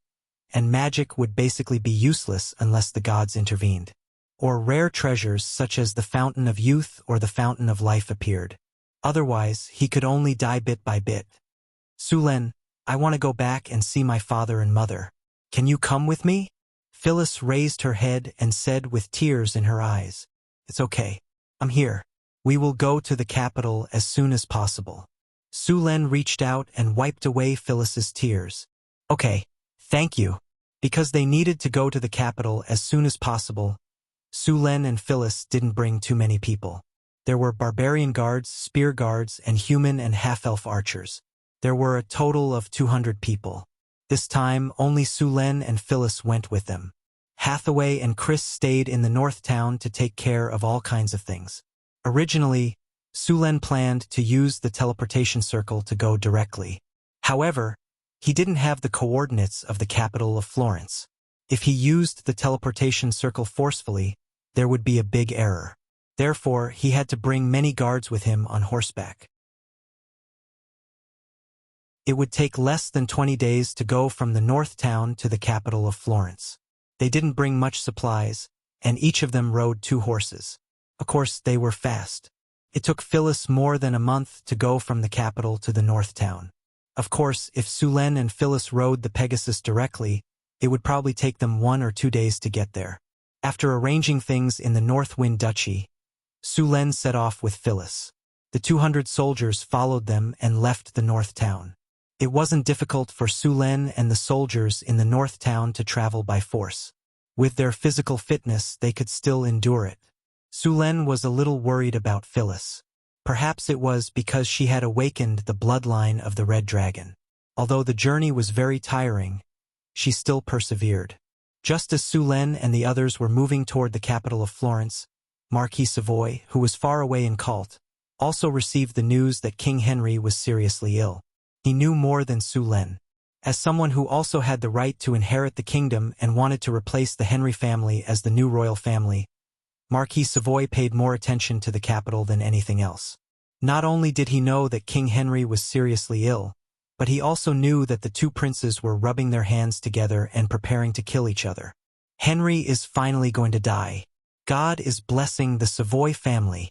and magic would basically be useless unless the gods intervened. Or rare treasures such as the Fountain of Youth or the Fountain of Life appeared. Otherwise, he could only die bit by bit. "Sulen, I want to go back and see my father and mother. Can you come with me?" Phyllis raised her head and said with tears in her eyes, "It's okay. I'm here. We will go to the capital as soon as possible." Sulen reached out and wiped away Phyllis's tears. "Okay, thank you." Because they needed to go to the capital as soon as possible, Sulen and Phyllis didn't bring too many people. There were barbarian guards, spear guards, and human and half-elf archers. There were a total of 200 people. This time, only Sulen and Phyllis went with them. Hathaway and Chris stayed in the North Town to take care of all kinds of things. Originally, Sulen planned to use the teleportation circle to go directly. However, he didn't have the coordinates of the capital of Florence. If he used the teleportation circle forcefully, there would be a big error. Therefore, he had to bring many guards with him on horseback. It would take less than 20 days to go from the North Town to the capital of Florence. They didn't bring much supplies, and each of them rode 2 horses. Of course, they were fast. It took Phyllis more than a month to go from the capital to the North Town. Of course, if Sulen and Phyllis rode the Pegasus directly, it would probably take them 1 or 2 days to get there. After arranging things in the North Wind Duchy, Sulen set off with Phyllis. The 200 soldiers followed them and left the north town. It wasn't difficult for Sulen and the soldiers in the north town to travel by force. With their physical fitness, they could still endure it. Sulen was a little worried about Phyllis. Perhaps it was because she had awakened the bloodline of the Red Dragon. Although the journey was very tiring, she still persevered. Just as Sulen and the others were moving toward the capital of Florence, Marquis Savoy, who was far away in Calt, also received the news that King Henry was seriously ill. He knew more than Sulen. As someone who also had the right to inherit the kingdom and wanted to replace the Henry family as the new royal family, Marquis Savoy paid more attention to the capital than anything else. Not only did he know that King Henry was seriously ill, but he also knew that the two princes were rubbing their hands together and preparing to kill each other. Henry is finally going to die. God is blessing the Savoy family.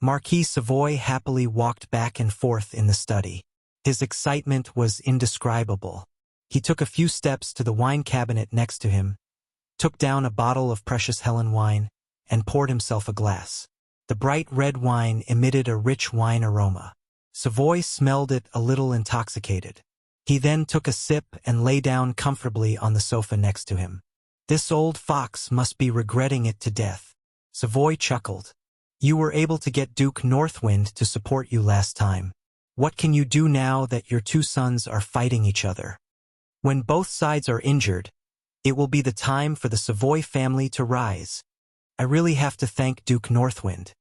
Marquis Savoy happily walked back and forth in the study. His excitement was indescribable. He took a few steps to the wine cabinet next to him, took down a bottle of precious Helen wine, and poured himself a glass. The bright red wine emitted a rich wine aroma. Savoy smelled it a little intoxicated. He then took a sip and lay down comfortably on the sofa next to him. This old fox must be regretting it to death. Savoy chuckled. You were able to get Duke Northwind to support you last time. What can you do now that your two sons are fighting each other? When both sides are injured, it will be the time for the Savoy family to rise. I really have to thank Duke Northwind.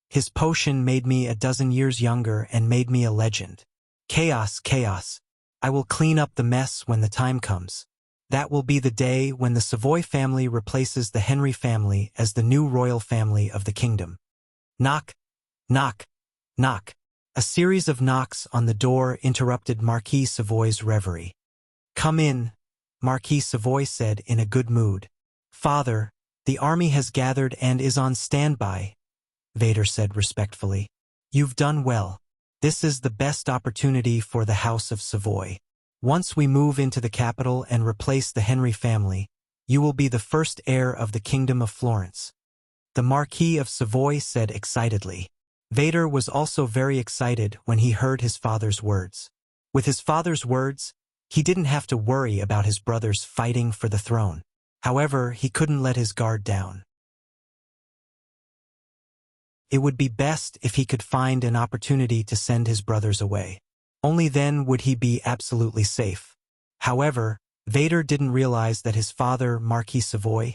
His potion made me a dozen years younger and made me a legend. Chaos, chaos. I will clean up the mess when the time comes. That will be the day when the Savoy family replaces the Henry family as the new royal family of the kingdom. Knock, knock, knock. A series of knocks on the door interrupted Marquis Savoy's reverie. Come in, Marquis Savoy said in a good mood. Father, the army has gathered and is on standby, Vader said respectfully. You've done well. This is the best opportunity for the House of Savoy. Once we move into the capital and replace the Henry family, you will be the first heir of the Kingdom of Florence. The Marquis of Savoy said excitedly. Vader was also very excited when he heard his father's words. With his father's words, he didn't have to worry about his brothers fighting for the throne. However, he couldn't let his guard down. It would be best if he could find an opportunity to send his brothers away. Only then would he be absolutely safe. However, Vader didn't realize that his father, Marquis Savoy,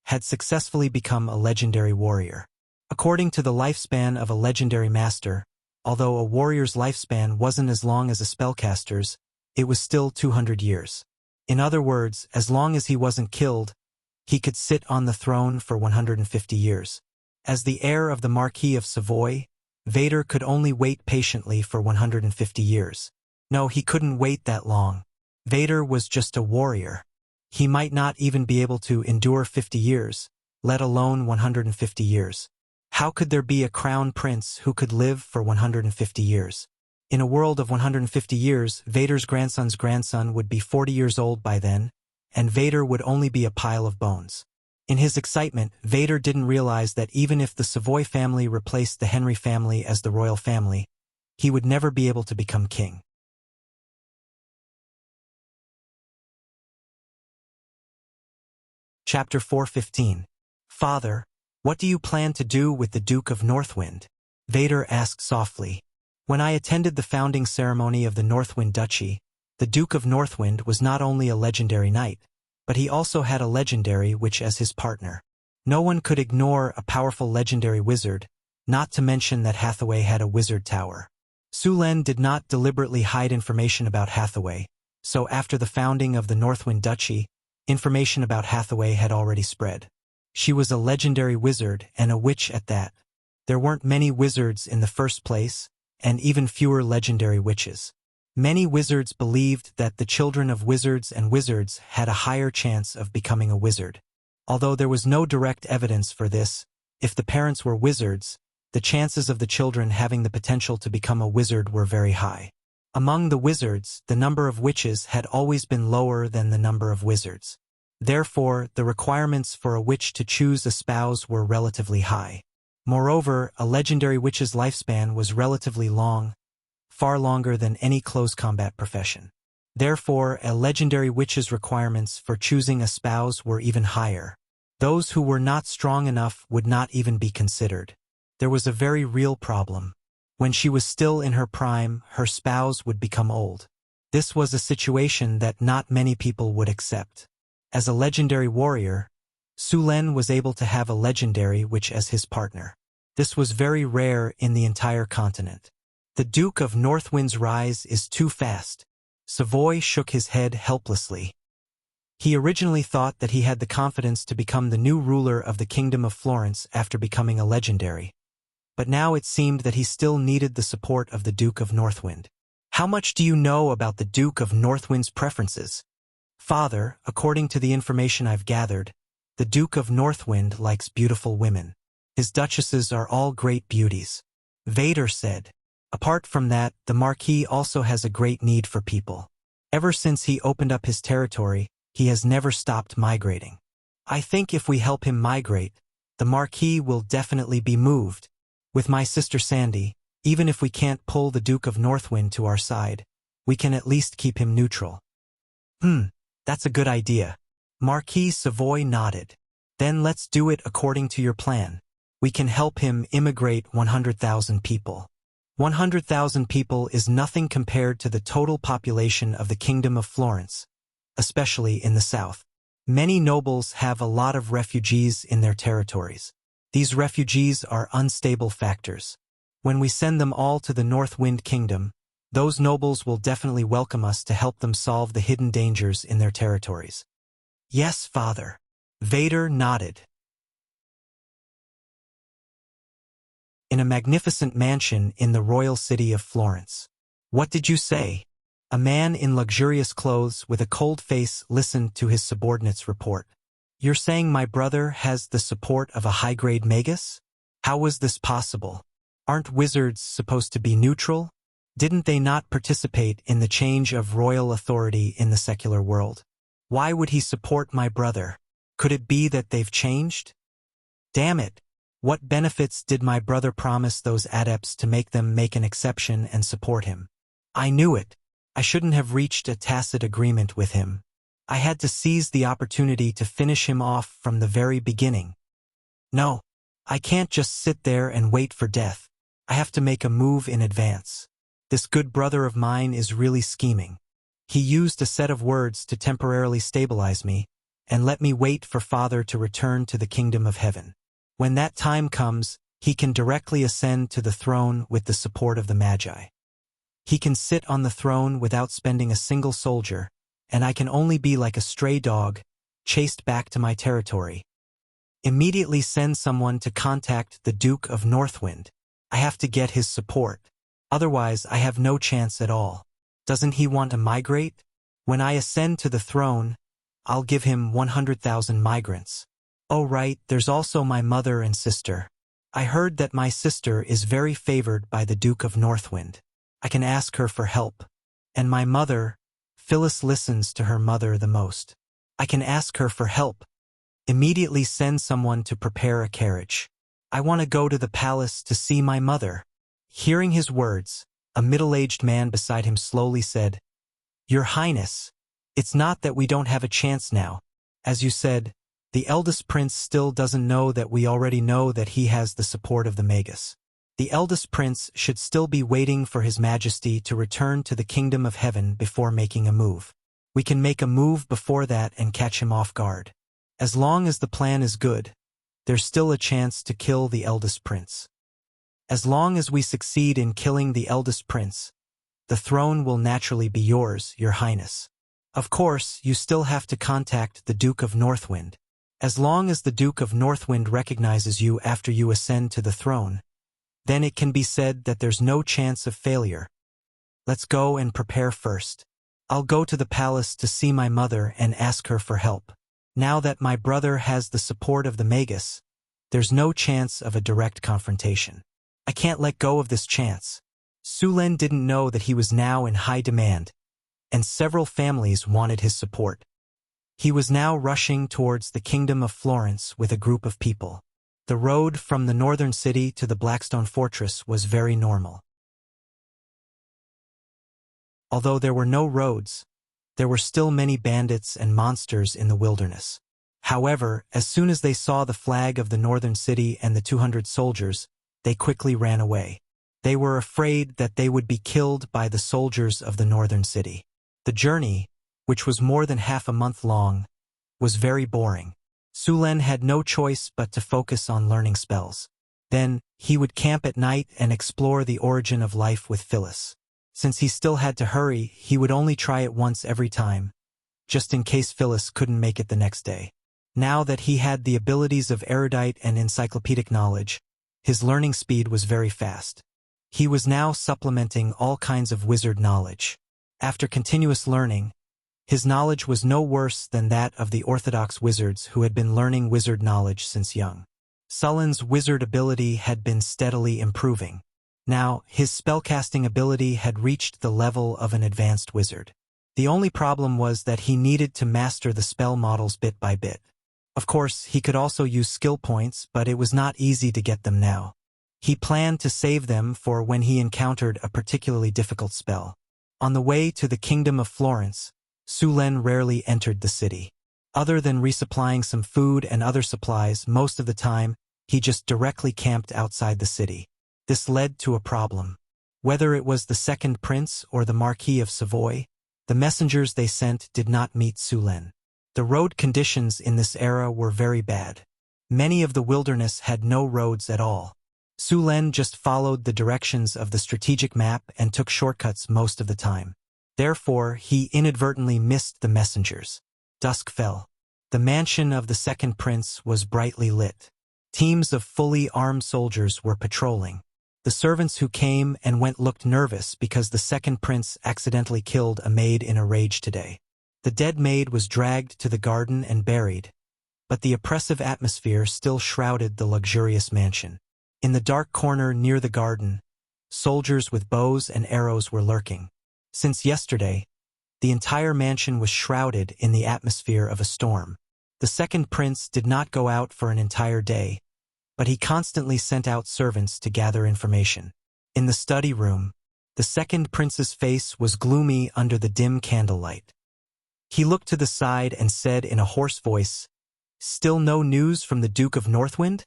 had successfully become a legendary warrior. According to the lifespan of a legendary master, although a warrior's lifespan wasn't as long as a spellcaster's, it was still 200 years. In other words, as long as he wasn't killed, he could sit on the throne for 150 years. As the heir of the Marquis of Savoy, Vader could only wait patiently for 150 years. No, he couldn't wait that long. Vader was just a warrior. He might not even be able to endure 50 years, let alone 150 years. How could there be a crown prince who could live for 150 years? In a world of 150 years, Vader's grandson's grandson would be 40 years old by then, and Vader would only be a pile of bones. In his excitement, Vader didn't realize that even if the Savoy family replaced the Henry family as the royal family, he would never be able to become king. Chapter 4:15. Father, what do you plan to do with the Duke of Northwind? Vader asked softly. When I attended the founding ceremony of the Northwind Duchy, the Duke of Northwind was not only a legendary knight, but he also had a legendary witch as his partner. No one could ignore a powerful legendary wizard, not to mention that Hathaway had a wizard tower. Sulen did not deliberately hide information about Hathaway, so after the founding of the Northwind Duchy, information about Hathaway had already spread. She was a legendary wizard and a witch at that. There weren't many wizards in the first place, and even fewer legendary witches. Many wizards believed that the children of wizards and wizards had a higher chance of becoming a wizard. Although there was no direct evidence for this, if the parents were wizards, the chances of the children having the potential to become a wizard were very high. Among the wizards, the number of witches had always been lower than the number of wizards. Therefore, the requirements for a witch to choose a spouse were relatively high. Moreover, a legendary witch's lifespan was relatively long, far longer than any close combat profession. Therefore, a legendary witch's requirements for choosing a spouse were even higher. Those who were not strong enough would not even be considered. There was a very real problem. When she was still in her prime, her spouse would become old. This was a situation that not many people would accept. As a legendary warrior, Su Len was able to have a legendary witch as his partner. This was very rare in the entire continent. The Duke of Northwind's rise is too fast. Savoy shook his head helplessly. He originally thought that he had the confidence to become the new ruler of the Kingdom of Florence after becoming a legendary. But now it seemed that he still needed the support of the Duke of Northwind. How much do you know about the Duke of Northwind's preferences? Father, according to the information I've gathered, the Duke of Northwind likes beautiful women. His duchesses are all great beauties. Vader said. Apart from that, the Marquis also has a great need for people. Ever since he opened up his territory, he has never stopped migrating. I think if we help him migrate, the Marquis will definitely be moved. With my sister Sandy, even if we can't pull the Duke of Northwind to our side, we can at least keep him neutral. That's a good idea. Marquis Savoy nodded. Then let's do it according to your plan. We can help him immigrate 100,000 people. 100,000 people is nothing compared to the total population of the Kingdom of Florence, especially in the south. Many nobles have a lot of refugees in their territories. These refugees are unstable factors. When we send them all to the North Wind Kingdom, those nobles will definitely welcome us to help them solve the hidden dangers in their territories. Yes, Father. Vader nodded. In a magnificent mansion in the royal city of Florence. What did you say? A man in luxurious clothes with a cold face listened to his subordinate's report. You're saying my brother has the support of a high-grade magus? How was this possible? Aren't wizards supposed to be neutral? Didn't they not participate in the change of royal authority in the secular world? Why would he support my brother? Could it be that they've changed? Damn it! What benefits did my brother promise those adepts to make them make an exception and support him? I knew it. I shouldn't have reached a tacit agreement with him. I had to seize the opportunity to finish him off from the very beginning. No, I can't just sit there and wait for death. I have to make a move in advance. This good brother of mine is really scheming. He used a set of words to temporarily stabilize me and let me wait for Father to return to the kingdom of heaven. When that time comes, he can directly ascend to the throne with the support of the Magi. He can sit on the throne without spending a single soldier, and I can only be like a stray dog, chased back to my territory. Immediately send someone to contact the Duke of Northwind. I have to get his support. Otherwise, I have no chance at all. Doesn't he want to migrate? When I ascend to the throne, I'll give him 100,000 migrants. Oh right, there's also my mother and sister. I heard that my sister is very favored by the Duke of Northwind. I can ask her for help. And my mother, Phyllis listens to her mother the most. I can ask her for help. Immediately send someone to prepare a carriage. I want to go to the palace to see my mother. Hearing his words, a middle-aged man beside him slowly said, Your Highness, it's not that we don't have a chance now. As you said, the eldest prince still doesn't know that we already know that he has the support of the Magus. The eldest prince should still be waiting for His Majesty to return to the kingdom of heaven before making a move. We can make a move before that and catch him off guard. As long as the plan is good, there's still a chance to kill the eldest prince. As long as we succeed in killing the eldest prince, the throne will naturally be yours, Your Highness. Of course, you still have to contact the Duke of Northwind. As long as the Duke of Northwind recognizes you after you ascend to the throne, then it can be said that there's no chance of failure. Let's go and prepare first. I'll go to the palace to see my mother and ask her for help. Now that my brother has the support of the Magus, there's no chance of a direct confrontation. I can't let go of this chance. Su Len didn't know that he was now in high demand, and several families wanted his support. He was now rushing towards the kingdom of Florence with a group of people. The road from the northern city to the Blackstone Fortress was very normal. Although there were no roads, there were still many bandits and monsters in the wilderness. However, as soon as they saw the flag of the northern city and the 200 soldiers, they quickly ran away. They were afraid that they would be killed by the soldiers of the northern city. The journey, which was more than half a month long, was very boring. Sulen had no choice but to focus on learning spells. Then, he would camp at night and explore the origin of life with Phyllis. Since he still had to hurry, he would only try it once every time, just in case Phyllis couldn't make it the next day. Now that he had the abilities of erudite and encyclopedic knowledge, his learning speed was very fast. He was now supplementing all kinds of wizard knowledge. After continuous learning, his knowledge was no worse than that of the orthodox wizards who had been learning wizard knowledge since young. Sulen's wizard ability had been steadily improving. Now, his spellcasting ability had reached the level of an advanced wizard. The only problem was that he needed to master the spell models bit by bit. Of course, he could also use skill points, but it was not easy to get them now. He planned to save them for when he encountered a particularly difficult spell. On the way to the Kingdom of Florence, Sulen rarely entered the city. Other than resupplying some food and other supplies, most of the time, he just directly camped outside the city. This led to a problem. Whether it was the second prince or the Marquis of Savoy, the messengers they sent did not meet Sulen. The road conditions in this era were very bad. Many of the wilderness had no roads at all. Sulen just followed the directions of the strategic map and took shortcuts most of the time. Therefore, he inadvertently missed the messengers. Dusk fell. The mansion of the second prince was brightly lit. Teams of fully armed soldiers were patrolling. The servants who came and went looked nervous because the second prince accidentally killed a maid in a rage today. The dead maid was dragged to the garden and buried, but the oppressive atmosphere still shrouded the luxurious mansion. In the dark corner near the garden, soldiers with bows and arrows were lurking. Since yesterday, the entire mansion was shrouded in the atmosphere of a storm. The second prince did not go out for an entire day, but he constantly sent out servants to gather information. In the study room, the second prince's face was gloomy under the dim candlelight. He looked to the side and said in a hoarse voice, "Still no news from the Duke of Northwind?"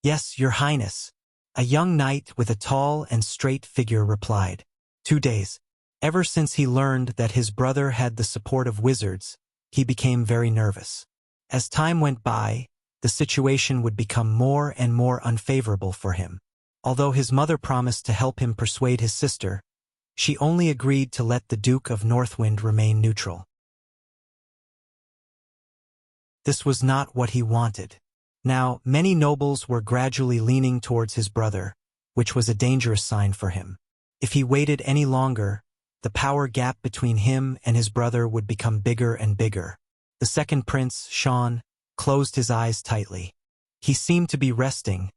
"Yes, Your Highness," a young knight with a tall and straight figure replied. 2 days. Ever since he learned that his brother had the support of wizards, he became very nervous. As time went by, the situation would become more and more unfavorable for him. Although his mother promised to help him persuade his sister, she only agreed to let the Duke of Northwind remain neutral. This was not what he wanted. Now, many nobles were gradually leaning towards his brother, which was a dangerous sign for him. If he waited any longer, the power gap between him and his brother would become bigger and bigger. The second prince, Sean, closed his eyes tightly. He seemed to be resting,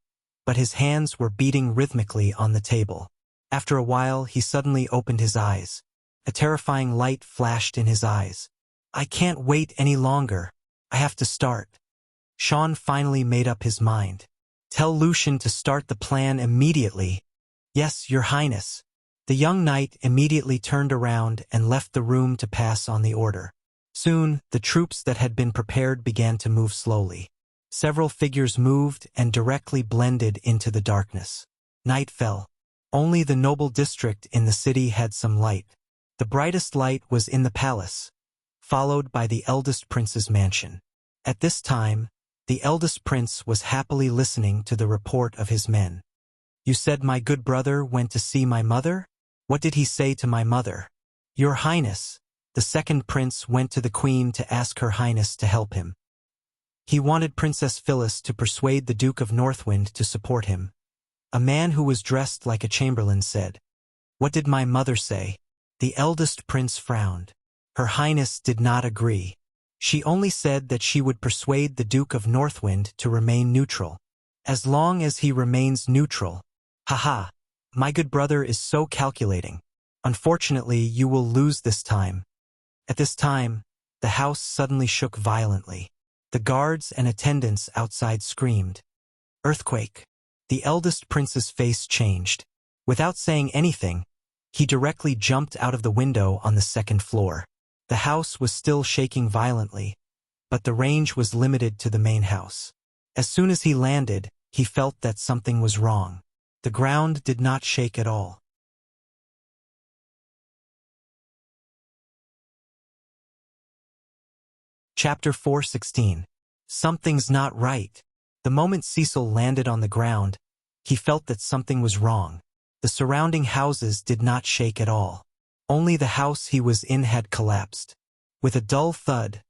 but his hands were beating rhythmically on the table. After a while, he suddenly opened his eyes. A terrifying light flashed in his eyes. "I can't wait any longer. I have to start." Sean finally made up his mind. "Tell Lucian to start the plan immediately." "Yes, Your Highness." The young knight immediately turned around and left the room to pass on the order. Soon, the troops that had been prepared began to move slowly. Several figures moved and directly blended into the darkness. Night fell. Only the noble district in the city had some light. The brightest light was in the palace, followed by the eldest prince's mansion. At this time, the eldest prince was happily listening to the report of his men. "You said my good brother went to see my mother? What did he say to my mother?" "Your Highness." The second prince went to the queen to ask Her Highness to help him. He wanted Princess Phyllis to persuade the Duke of Northwind to support him. A man who was dressed like a chamberlain said, "What did my mother say?" The eldest prince frowned. Her Highness did not agree. She only said that she would persuade the Duke of Northwind to remain neutral. "As long as he remains neutral." "Haha, my good brother is so calculating. Unfortunately, you will lose this time." At this time, the house suddenly shook violently. The guards and attendants outside screamed. Earthquake. The eldest prince's face changed. Without saying anything, he directly jumped out of the window on the second floor. The house was still shaking violently, but the range was limited to the main house. As soon as he landed, he felt that something was wrong. The ground did not shake at all. Chapter 4:16. Something's not right. The moment Cecil landed on the ground, he felt that something was wrong. The surrounding houses did not shake at all. Only the house he was in had collapsed. With a dull thud,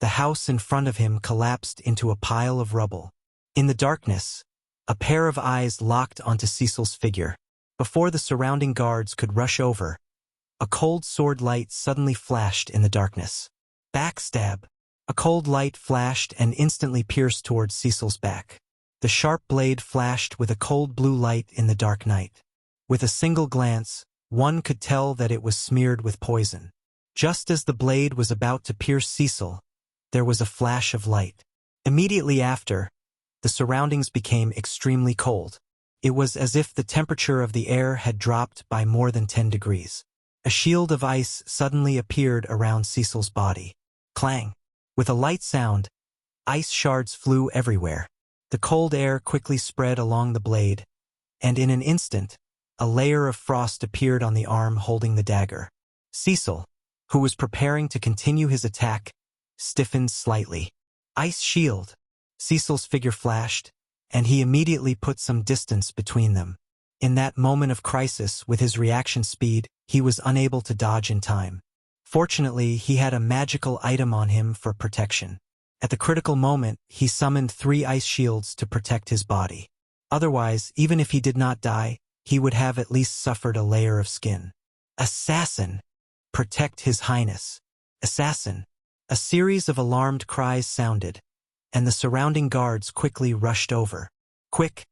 the house in front of him collapsed into a pile of rubble. In the darkness, a pair of eyes locked onto Cecil's figure. Before the surrounding guards could rush over, a cold sword light suddenly flashed in the darkness. Backstab. A cold light flashed and instantly pierced towards Cecil's back. The sharp blade flashed with a cold blue light in the dark night. With a single glance, one could tell that it was smeared with poison. Just as the blade was about to pierce Cecil, there was a flash of light. Immediately after, the surroundings became extremely cold. It was as if the temperature of the air had dropped by more than 10 degrees. A shield of ice suddenly appeared around Cecil's body. Clang! With a light sound, ice shards flew everywhere. The cold air quickly spread along the blade, and in an instant, a layer of frost appeared on the arm holding the dagger. Cecil, who was preparing to continue his attack, stiffened slightly. Ice shield! Cecil's figure flashed, and he immediately put some distance between them. In that moment of crisis, with his reaction speed, he was unable to dodge in time. Fortunately, he had a magical item on him for protection. At the critical moment, he summoned 3 ice shields to protect his body. Otherwise, even if he did not die, he would have at least suffered a layer of skin. Assassin! Protect His Highness! Assassin! A series of alarmed cries sounded, and the surrounding guards quickly rushed over. Quick!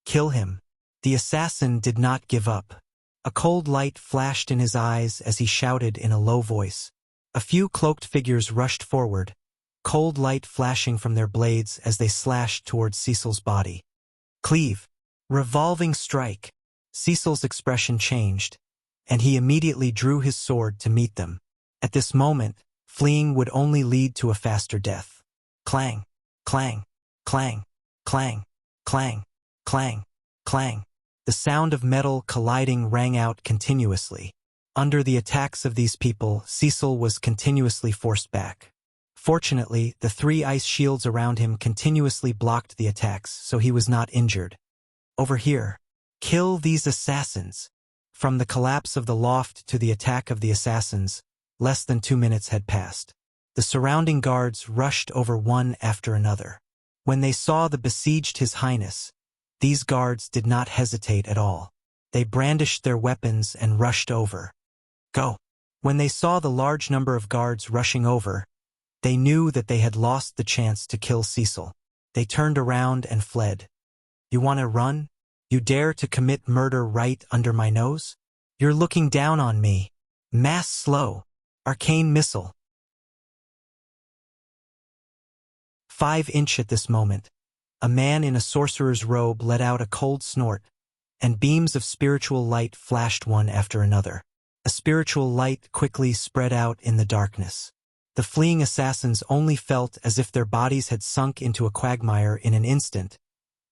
Kill him! The assassin did not give up. A cold light flashed in his eyes as he shouted in a low voice. A few cloaked figures rushed forward, cold light flashing from their blades as they slashed towards Cecil's body. Cleave! Revolving strike! Cecil's expression changed, and he immediately drew his sword to meet them. At this moment, fleeing would only lead to a faster death. Clang! Clang! Clang! Clang! Clang! Clang! Clang! The sound of metal colliding rang out continuously. Under the attacks of these people, Cecil was continuously forced back. Fortunately, the 3 ice shields around him continuously blocked the attacks, so he was not injured. Over here. Kill these assassins! From the collapse of the loft to the attack of the assassins, less than 2 minutes had passed. The surrounding guards rushed over one after another. When they saw the besieged His Highness, these guards did not hesitate at all. They brandished their weapons and rushed over. Go! When they saw the large number of guards rushing over, they knew that they had lost the chance to kill Cecil. They turned around and fled. You want to run? You dare to commit murder right under my nose? You're looking down on me. Mass slow. Arcane missile. 5-inch at this moment. A man in a sorcerer's robe let out a cold snort, and beams of spiritual light flashed one after another. A spiritual light quickly spread out in the darkness. The fleeing assassins only felt as if their bodies had sunk into a quagmire in an instant,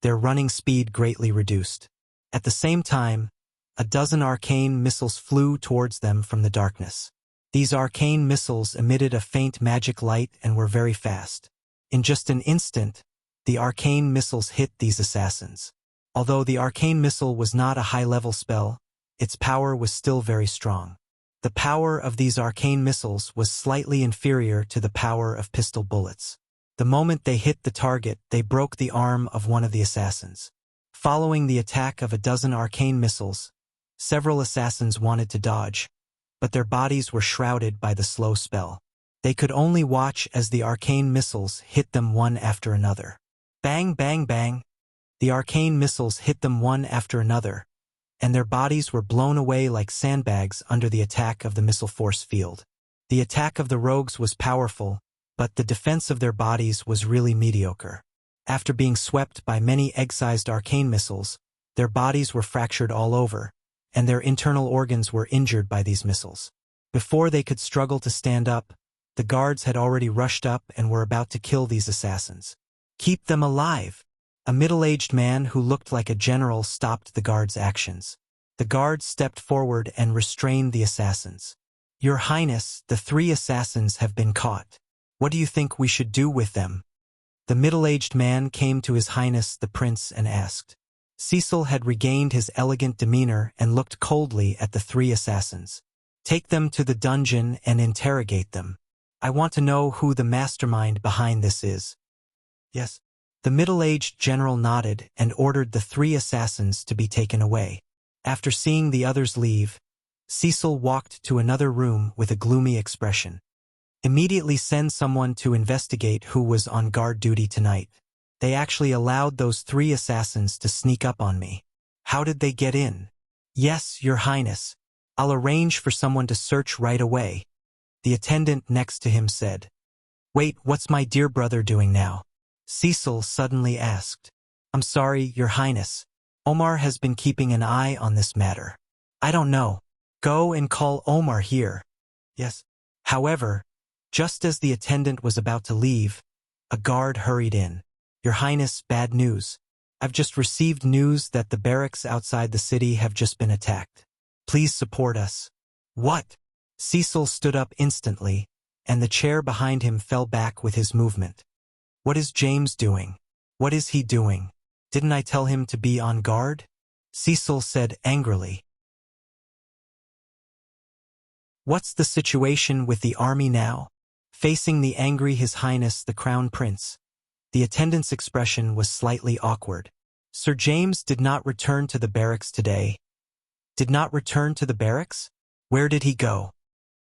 their running speed greatly reduced. At the same time, a dozen arcane missiles flew towards them from the darkness. These arcane missiles emitted a faint magic light and were very fast. In just an instant, the arcane missiles hit these assassins. Although the arcane missile was not a high-level spell, its power was still very strong. The power of these arcane missiles was slightly inferior to the power of pistol bullets. The moment they hit the target, they broke the arm of one of the assassins. Following the attack of a dozen arcane missiles, several assassins wanted to dodge, but their bodies were shrouded by the slow spell. They could only watch as the arcane missiles hit them one after another. Bang, bang, bang. The arcane missiles hit them one after another, and their bodies were blown away like sandbags under the attack of the missile force field. The attack of the rogues was powerful, but the defense of their bodies was really mediocre. After being swept by many egg-sized arcane missiles, their bodies were fractured all over, and their internal organs were injured by these missiles. Before they could struggle to stand up, the guards had already rushed up and were about to kill these assassins. "Keep them alive!" A middle-aged man who looked like a general stopped the guards' actions. The guards stepped forward and restrained the assassins. "Your Highness, the 3 assassins have been caught. What do you think we should do with them?" The middle-aged man came to His Highness the Prince and asked. Cecil had regained his elegant demeanor and looked coldly at the 3 assassins. "Take them to the dungeon and interrogate them. I want to know who the mastermind behind this is." "Yes." The middle-aged general nodded and ordered the 3 assassins to be taken away. After seeing the others leave, Cecil walked to another room with a gloomy expression. "Immediately send someone to investigate who was on guard duty tonight. They actually allowed those 3 assassins to sneak up on me. How did they get in?" "Yes, Your Highness. I'll arrange for someone to search right away," the attendant next to him said. "Wait, what's my dear brother doing now?" Cecil suddenly asked. "I'm sorry, Your Highness. Omar has been keeping an eye on this matter. I don't know. Go and call Omar here." "Yes." However, just as the attendant was about to leave, a guard hurried in. "Your Highness, bad news. I've just received news that the barracks outside the city have just been attacked. Please support us." "What?" Cecil stood up instantly, and the chair behind him fell back with his movement. "What is James doing? What is he doing? Didn't I tell him to be on guard?" Cecil said angrily. "What's the situation with the army now?" Facing the angry His Highness the Crown Prince, the attendant's expression was slightly awkward. "Sir James did not return to the barracks today." "Did not return to the barracks? Where did he go?"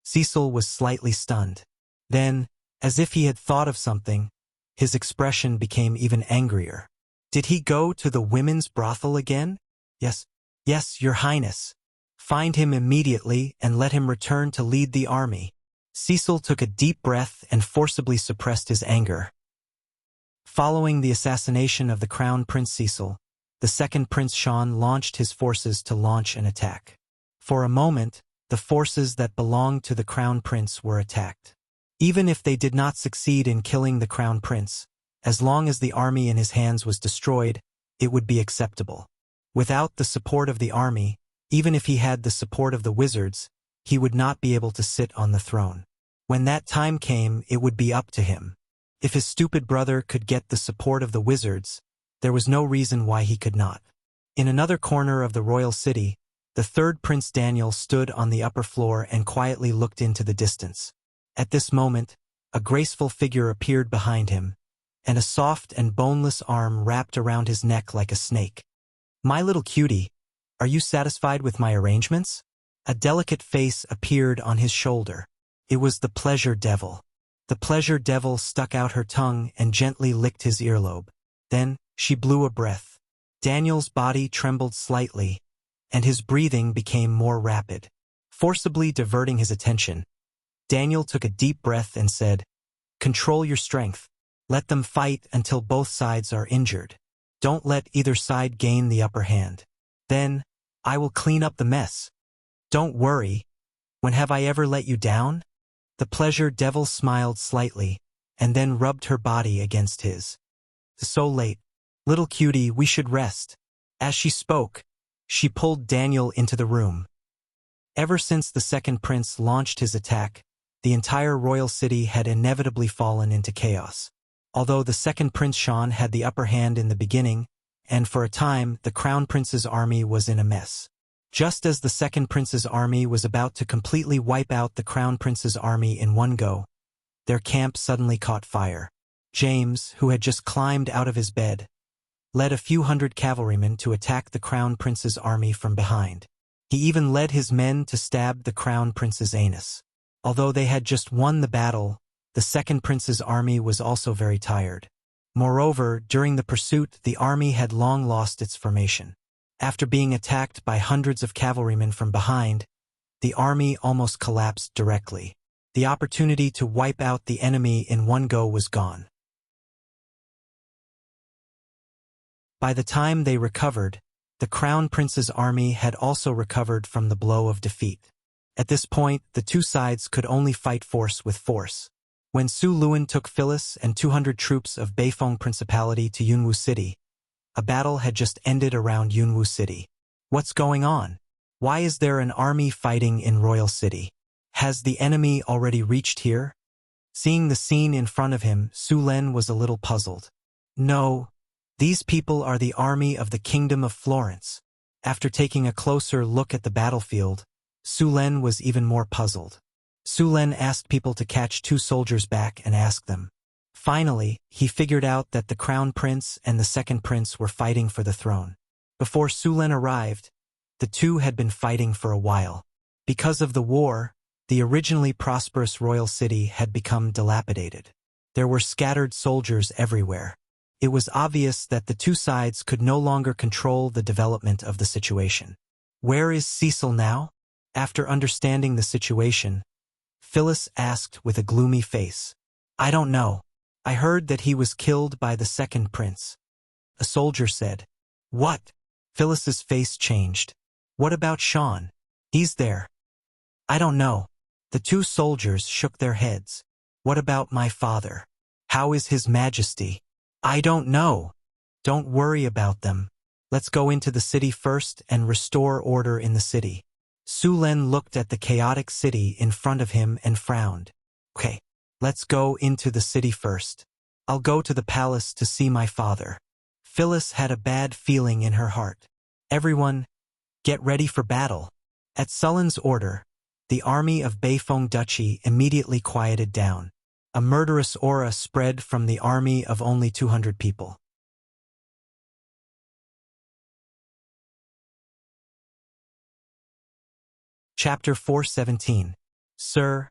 Cecil was slightly stunned. Then, as if he had thought of something, his expression became even angrier. "Did he go to the women's brothel again?" "Yes. Yes, Your Highness. Find him immediately and let him return to lead the army." Cecil took a deep breath and forcibly suppressed his anger. Following the assassination of the Crown Prince Cecil, the second Prince Sean launched his forces to launch an attack. For a moment, the forces that belonged to the Crown Prince were attacked. Even if they did not succeed in killing the Crown Prince, as long as the army in his hands was destroyed, it would be acceptable. Without the support of the army, even if he had the support of the wizards, he would not be able to sit on the throne. When that time came, it would be up to him. If his stupid brother could get the support of the wizards, there was no reason why he could not. In another corner of the royal city, the 3rd Prince Daniel stood on the upper floor and quietly looked into the distance. At this moment, a graceful figure appeared behind him, and a soft and boneless arm wrapped around his neck like a snake. "My little cutie, are you satisfied with my arrangements?" A delicate face appeared on his shoulder. It was the Pleasure Devil. The Pleasure Devil stuck out her tongue and gently licked his earlobe. Then, she blew a breath. Daniel's body trembled slightly, and his breathing became more rapid. Forcibly diverting his attention, Daniel took a deep breath and said, "Control your strength. Let them fight until both sides are injured. Don't let either side gain the upper hand. Then, I will clean up the mess. Don't worry. When have I ever let you down?" The Pleasure Devil smiled slightly, and then rubbed her body against his. "So late. Little cutie, we should rest." As she spoke, she pulled Daniel into the room. Ever since the second prince launched his attack, the entire royal city had inevitably fallen into chaos. Although the second Prince Sean had the upper hand in the beginning, and for a time the Crown Prince's army was in a mess. Just as the second prince's army was about to completely wipe out the Crown Prince's army in one go, their camp suddenly caught fire. James, who had just climbed out of his bed, led a few hundred cavalrymen to attack the Crown Prince's army from behind. He even led his men to stab the Crown Prince's anus. Although they had just won the battle, the second prince's army was also very tired. Moreover, during the pursuit, the army had long lost its formation. After being attacked by hundreds of cavalrymen from behind, the army almost collapsed directly. The opportunity to wipe out the enemy in one go was gone. By the time they recovered, the Crown Prince's army had also recovered from the blow of defeat. At this point, the two sides could only fight force with force. When Su Luan took Phyllis and 200 troops of Beifeng Principality to Yunwu City, a battle had just ended around Yunwu City. What's going on? Why is there an army fighting in Royal City? Has the enemy already reached here? Seeing the scene in front of him, Su Len was a little puzzled. No, these people are the army of the Kingdom of Florence. After taking a closer look at the battlefield, Su Len was even more puzzled. Su Len asked people to catch 2 soldiers back and ask them. Finally, he figured out that the Crown Prince and the Second Prince were fighting for the throne. Before Su Len arrived, the two had been fighting for a while. Because of the war, the originally prosperous royal city had become dilapidated. There were scattered soldiers everywhere. It was obvious that the two sides could no longer control the development of the situation. Where is Cecil now? After understanding the situation, Phyllis asked with a gloomy face. I don't know. I heard that he was killed by the Second Prince. A soldier said. What? Phyllis's face changed. What about Sean? He's there. I don't know. The two soldiers shook their heads. What about my father? How is His Majesty? I don't know. Don't worry about them. Let's go into the city first and restore order in the city. Su Len looked at the chaotic city in front of him and frowned. Okay, let's go into the city first. I'll go to the palace to see my father. Phyllis had a bad feeling in her heart. Everyone, get ready for battle. At Sullen's order, the army of Beifeng Duchy immediately quieted down. A murderous aura spread from the army of only 200 people. Chapter 417. Sir,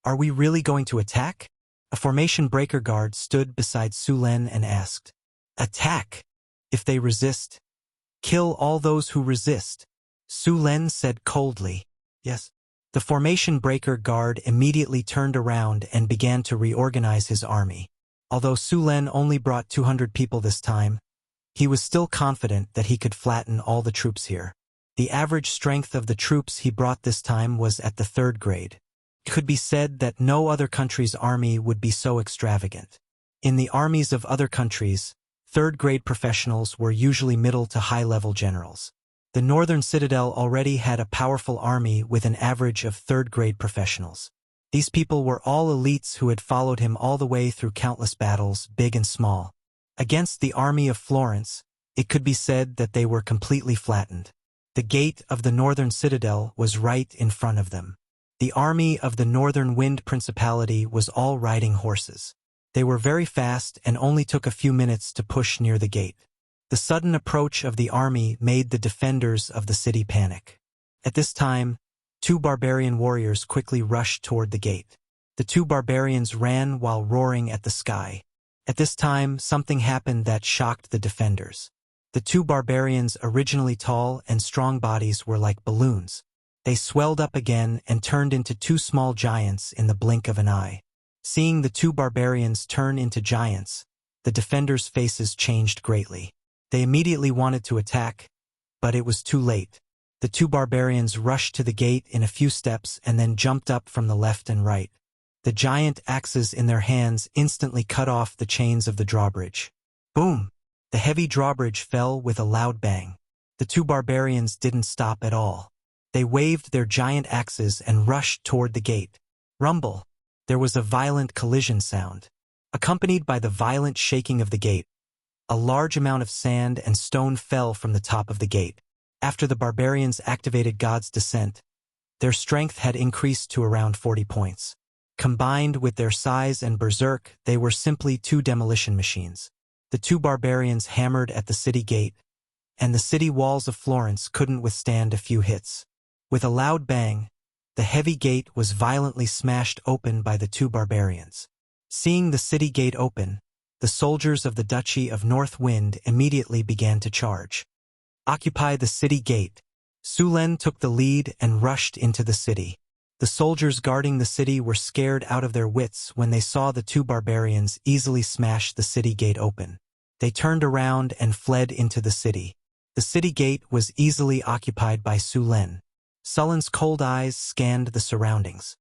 are we really going to attack? A formation breaker guard stood beside Su Len and asked. Attack? If they resist, kill all those who resist. Su Len said coldly. Yes. The formation breaker guard immediately turned around and began to reorganize his army. Although Su Len only brought 200 people this time, he was still confident that he could flatten all the troops here. The average strength of the troops he brought this time was at the 3rd grade. It could be said that no other country's army would be so extravagant. In the armies of other countries, 3rd grade professionals were usually middle to high-level generals. The Northern Citadel already had a powerful army with an average of 3rd grade professionals. These people were all elites who had followed him all the way through countless battles, big and small. Against the army of Florence, it could be said that they were completely flattened. The gate of the Northern Citadel was right in front of them. The army of the Northern Wind Principality was all riding horses. They were very fast and only took a few minutes to push near the gate. The sudden approach of the army made the defenders of the city panic. At this time, 2 barbarian warriors quickly rushed toward the gate. The 2 barbarians ran while roaring at the sky. At this time, something happened that shocked the defenders. The 2 barbarians' originally tall and strong bodies were like balloons. They swelled up again and turned into 2 small giants in the blink of an eye. Seeing the 2 barbarians turn into giants, the defenders' faces changed greatly. They immediately wanted to attack, but it was too late. The 2 barbarians rushed to the gate in a few steps and then jumped up from the left and right. The giant axes in their hands instantly cut off the chains of the drawbridge. Boom! The heavy drawbridge fell with a loud bang. The 2 barbarians didn't stop at all. They waved their giant axes and rushed toward the gate. Rumble! There was a violent collision sound. Accompanied by the violent shaking of the gate, a large amount of sand and stone fell from the top of the gate. After the barbarians activated God's descent, their strength had increased to around 40 points. Combined with their size and berserk, they were simply 2 demolition machines. The 2 barbarians hammered at the city gate, and the city walls of Florence couldn't withstand a few hits. With a loud bang, the heavy gate was violently smashed open by the 2 barbarians. Seeing the city gate open, the soldiers of the Duchy of North Wind immediately began to charge. Occupy the city gate. Su Len took the lead and rushed into the city. The soldiers guarding the city were scared out of their wits when they saw the 2 barbarians easily smash the city gate open. They turned around and fled into the city. The city gate was easily occupied by Su Len. Sullen's cold eyes scanned the surroundings.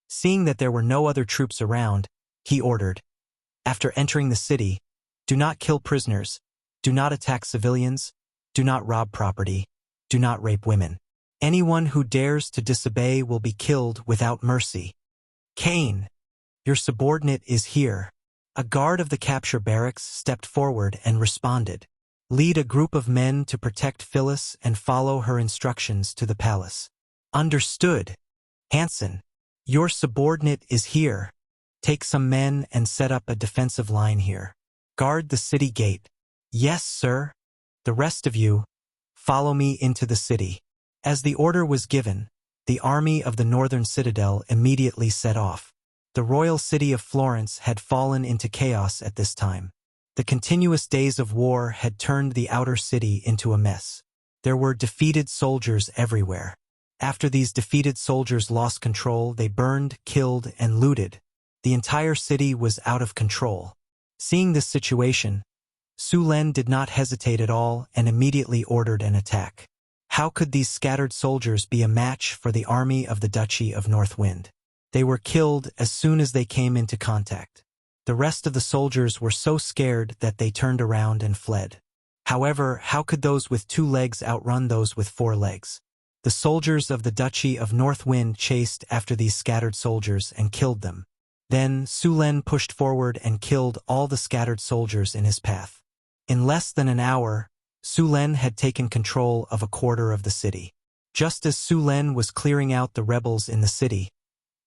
Seeing that there were no other troops around, he ordered, after entering the city, do not kill prisoners, do not attack civilians, do not rob property, do not rape women. Anyone who dares to disobey will be killed without mercy. Cain, your subordinate is here. A guard of the capture barracks stepped forward and responded. Lead a group of men to protect Phyllis and follow her instructions to the palace. Understood. Hanson, your subordinate is here. Take some men and set up a defensive line here. Guard the city gate. Yes, sir. The rest of you, follow me into the city. As the order was given, the army of the northern citadel immediately set off. The royal city of Florence had fallen into chaos at this time. The continuous days of war had turned the outer city into a mess. There were defeated soldiers everywhere. After these defeated soldiers lost control, they burned, killed, and looted. The entire city was out of control. Seeing this situation, Su Len did not hesitate at all and immediately ordered an attack. How could these scattered soldiers be a match for the army of the Duchy of Northwind? They were killed as soon as they came into contact. The rest of the soldiers were so scared that they turned around and fled. However, how could those with 2 legs outrun those with 4 legs? The soldiers of the Duchy of Northwind chased after these scattered soldiers and killed them. Then Su Len pushed forward and killed all the scattered soldiers in his path. In less than an hour, Su Len had taken control of a quarter of the city. Just as Su Len was clearing out the rebels in the city,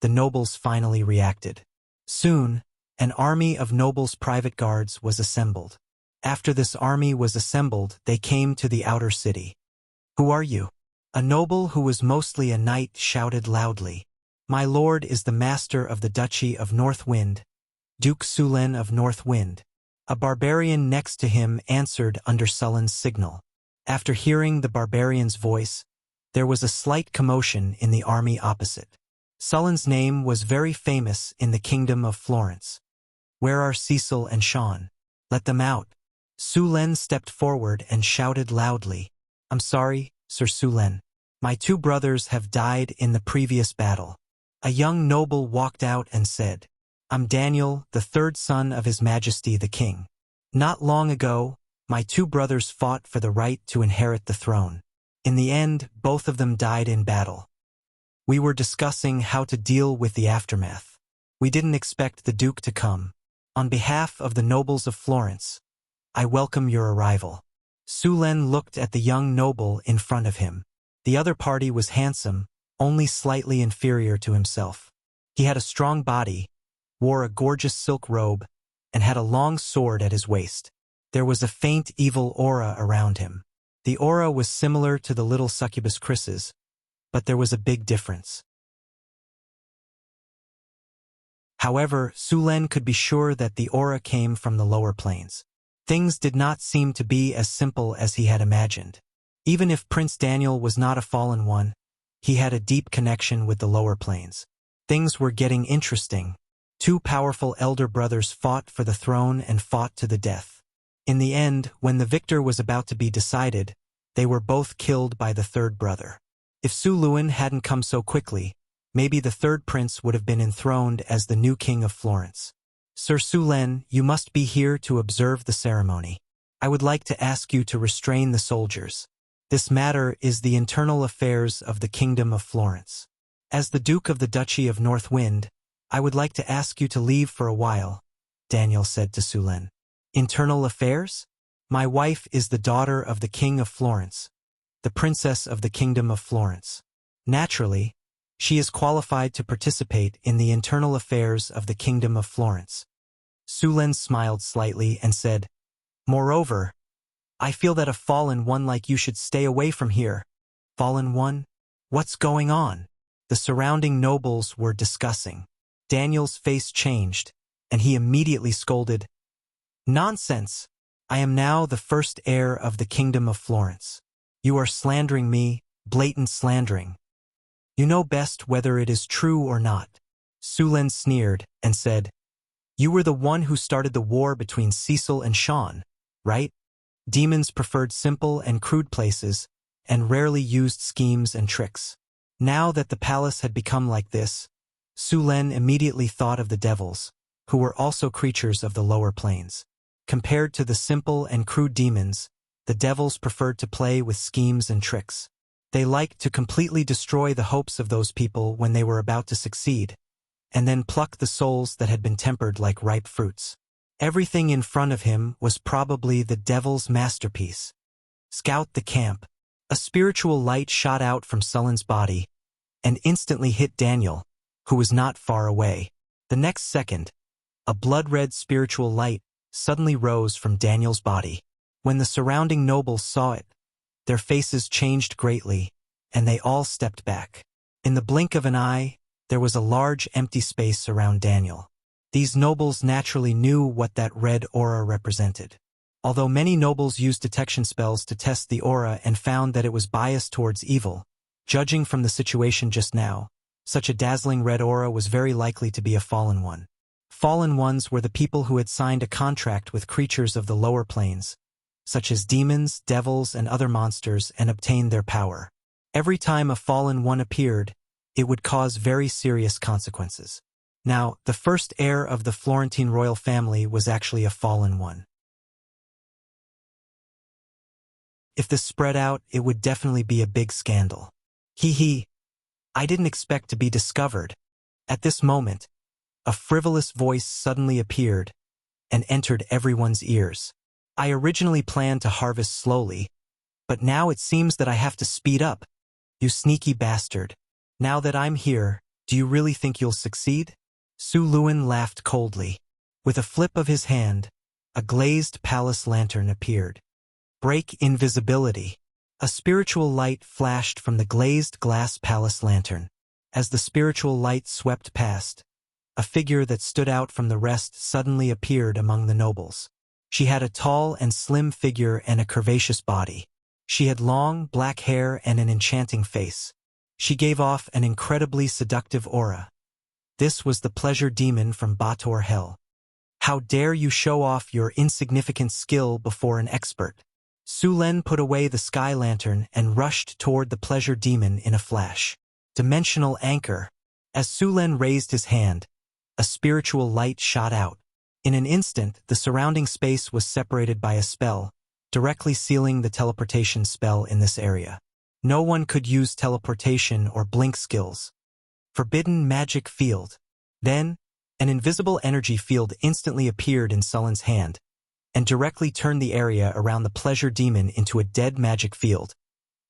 the nobles finally reacted. Soon, an army of nobles' private guards was assembled. After this army was assembled, they came to the outer city. Who are you? A noble who was mostly a knight shouted loudly. My lord is the master of the Duchy of Northwind, Duke Su Len of Northwind. A barbarian next to him answered under Sullen's signal. After hearing the barbarian's voice, there was a slight commotion in the army opposite. Sullen's name was very famous in the kingdom of Florence. Where are Cecil and Sean? Let them out. Su Len stepped forward and shouted loudly. I'm sorry, Sir Su Len. My 2 brothers have died in the previous battle. A young noble walked out and said, I'm Daniel, the 3rd son of His Majesty the King. Not long ago, my 2 brothers fought for the right to inherit the throne. In the end, both of them died in battle. We were discussing how to deal with the aftermath. We didn't expect the Duke to come. On behalf of the nobles of Florence, I welcome your arrival. Su Len looked at the young noble in front of him. The other party was handsome, only slightly inferior to himself. He had a strong body, wore a gorgeous silk robe, and had a long sword at his waist. There was a faint evil aura around him. The aura was similar to the little succubus Chris's, but there was a big difference. However, Su Len could be sure that the aura came from the lower planes. Things did not seem to be as simple as he had imagined. Even if Prince Daniel was not a fallen one, he had a deep connection with the lower planes. Things were getting interesting. 2 powerful elder brothers fought for the throne and fought to the death. In the end, when the victor was about to be decided, they were both killed by the 3rd brother. If Su Luen hadn't come so quickly, maybe the 3rd prince would have been enthroned as the new king of Florence. Sir Su Len, you must be here to observe the ceremony. I would like to ask you to restrain the soldiers. This matter is the internal affairs of the Kingdom of Florence. As the Duke of the Duchy of Northwind, I would like to ask you to leave for a while, Daniel said to Su Len. Internal affairs? My wife is the daughter of the King of Florence, the Princess of the Kingdom of Florence. Naturally, she is qualified to participate in the internal affairs of the Kingdom of Florence. Su Len smiled slightly and said, Moreover, I feel that a fallen one like you should stay away from here. Fallen one? What's going on? The surrounding nobles were discussing. Daniel's face changed, and he immediately scolded, Nonsense! I am now the first heir of the Kingdom of Florence. You are slandering me, blatant slandering. You know best whether it is true or not. Su Len sneered and said, You were the one who started the war between Cecil and Sean, right? Demons preferred simple and crude places, and rarely used schemes and tricks. Now that the palace had become like this, Su Len immediately thought of the devils, who were also creatures of the lower planes. Compared to the simple and crude demons, the devils preferred to play with schemes and tricks. They liked to completely destroy the hopes of those people when they were about to succeed, and then pluck the souls that had been tempered like ripe fruits. Everything in front of him was probably the devil's masterpiece. Scout the camp. A spiritual light shot out from Sullen's body and instantly hit Daniel, who was not far away. The next second, a blood-red spiritual light suddenly rose from Daniel's body. When the surrounding nobles saw it, their faces changed greatly, and they all stepped back. In the blink of an eye, there was a large empty space around Daniel. These nobles naturally knew what that red aura represented. Although many nobles used detection spells to test the aura and found that it was biased towards evil, judging from the situation just now, such a dazzling red aura was very likely to be a fallen one. Fallen ones were the people who had signed a contract with creatures of the lower planes, such as demons, devils, and other monsters, and obtained their power. Every time a fallen one appeared, it would cause very serious consequences. Now, the first heir of the Florentine royal family was actually a fallen one. If this spread out, it would definitely be a big scandal. I didn't expect to be discovered. At this moment, a frivolous voice suddenly appeared and entered everyone's ears. I originally planned to harvest slowly, but now it seems that I have to speed up. You sneaky bastard. Now that I'm here, do you really think you'll succeed? Su Luen laughed coldly. With a flip of his hand, a glazed palace lantern appeared. Break invisibility. A spiritual light flashed from the glazed glass palace lantern. As the spiritual light swept past, a figure that stood out from the rest suddenly appeared among the nobles. She had a tall and slim figure and a curvaceous body. She had long, black hair and an enchanting face. She gave off an incredibly seductive aura. This was the pleasure demon from Bator Hell. How dare you show off your insignificant skill before an expert? Su Len put away the sky lantern and rushed toward the pleasure demon in a flash. Dimensional anchor. As Su Len raised his hand, a spiritual light shot out. In an instant, the surrounding space was separated by a spell, directly sealing the teleportation spell in this area. No one could use teleportation or blink skills. Forbidden magic field. Then, an invisible energy field instantly appeared in Sullen's hand, and directly turned the area around the pleasure demon into a dead magic field,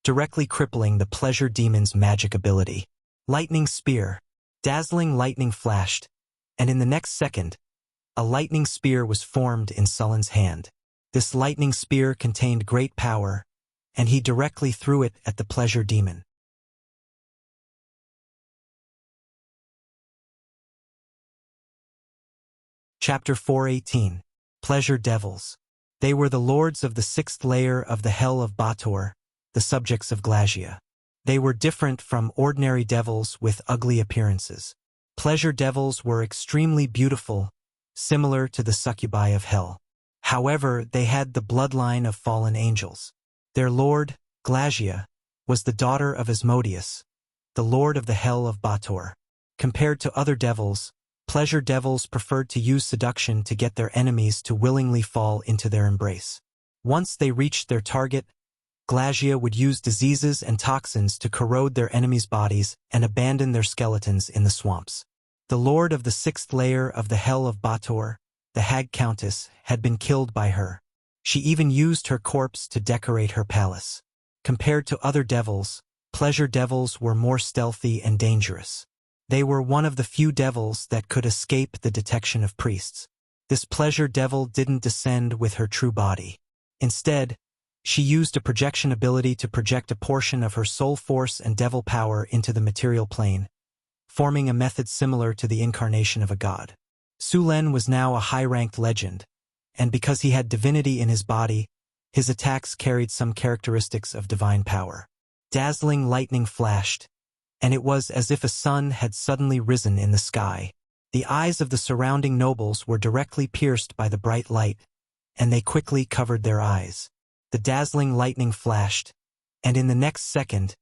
directly crippling the pleasure demon's magic ability. Lightning spear. Dazzling lightning flashed, and in the next second, a lightning spear was formed in Sullen's hand. This lightning spear contained great power, and he directly threw it at the pleasure demon. Chapter 418. Pleasure Devils. They were the lords of the sixth layer of the Hell of Bator, the subjects of Glagia. They were different from ordinary devils with ugly appearances. Pleasure devils were extremely beautiful, similar to the succubi of hell. However, they had the bloodline of fallen angels. Their lord, Glagia, was the daughter of Asmodeus, the lord of the Hell of Bator. Compared to other devils, pleasure devils preferred to use seduction to get their enemies to willingly fall into their embrace. Once they reached their target, Glagia would use diseases and toxins to corrode their enemies' bodies and abandon their skeletons in the swamps. The lord of the sixth layer of the Hell of Bator, the Hag Countess, had been killed by her. She even used her corpse to decorate her palace. Compared to other devils, pleasure devils were more stealthy and dangerous. They were one of the few devils that could escape the detection of priests. This pleasure devil didn't descend with her true body. Instead, she used a projection ability to project a portion of her soul force and devil power into the material plane, forming a method similar to the incarnation of a god. Su Len was now a high-ranked legend, and because he had divinity in his body, his attacks carried some characteristics of divine power. Dazzling lightning flashed, and it was as if a sun had suddenly risen in the sky. The eyes of the surrounding nobles were directly pierced by the bright light, and they quickly covered their eyes. The dazzling lightning flashed, and in the next second,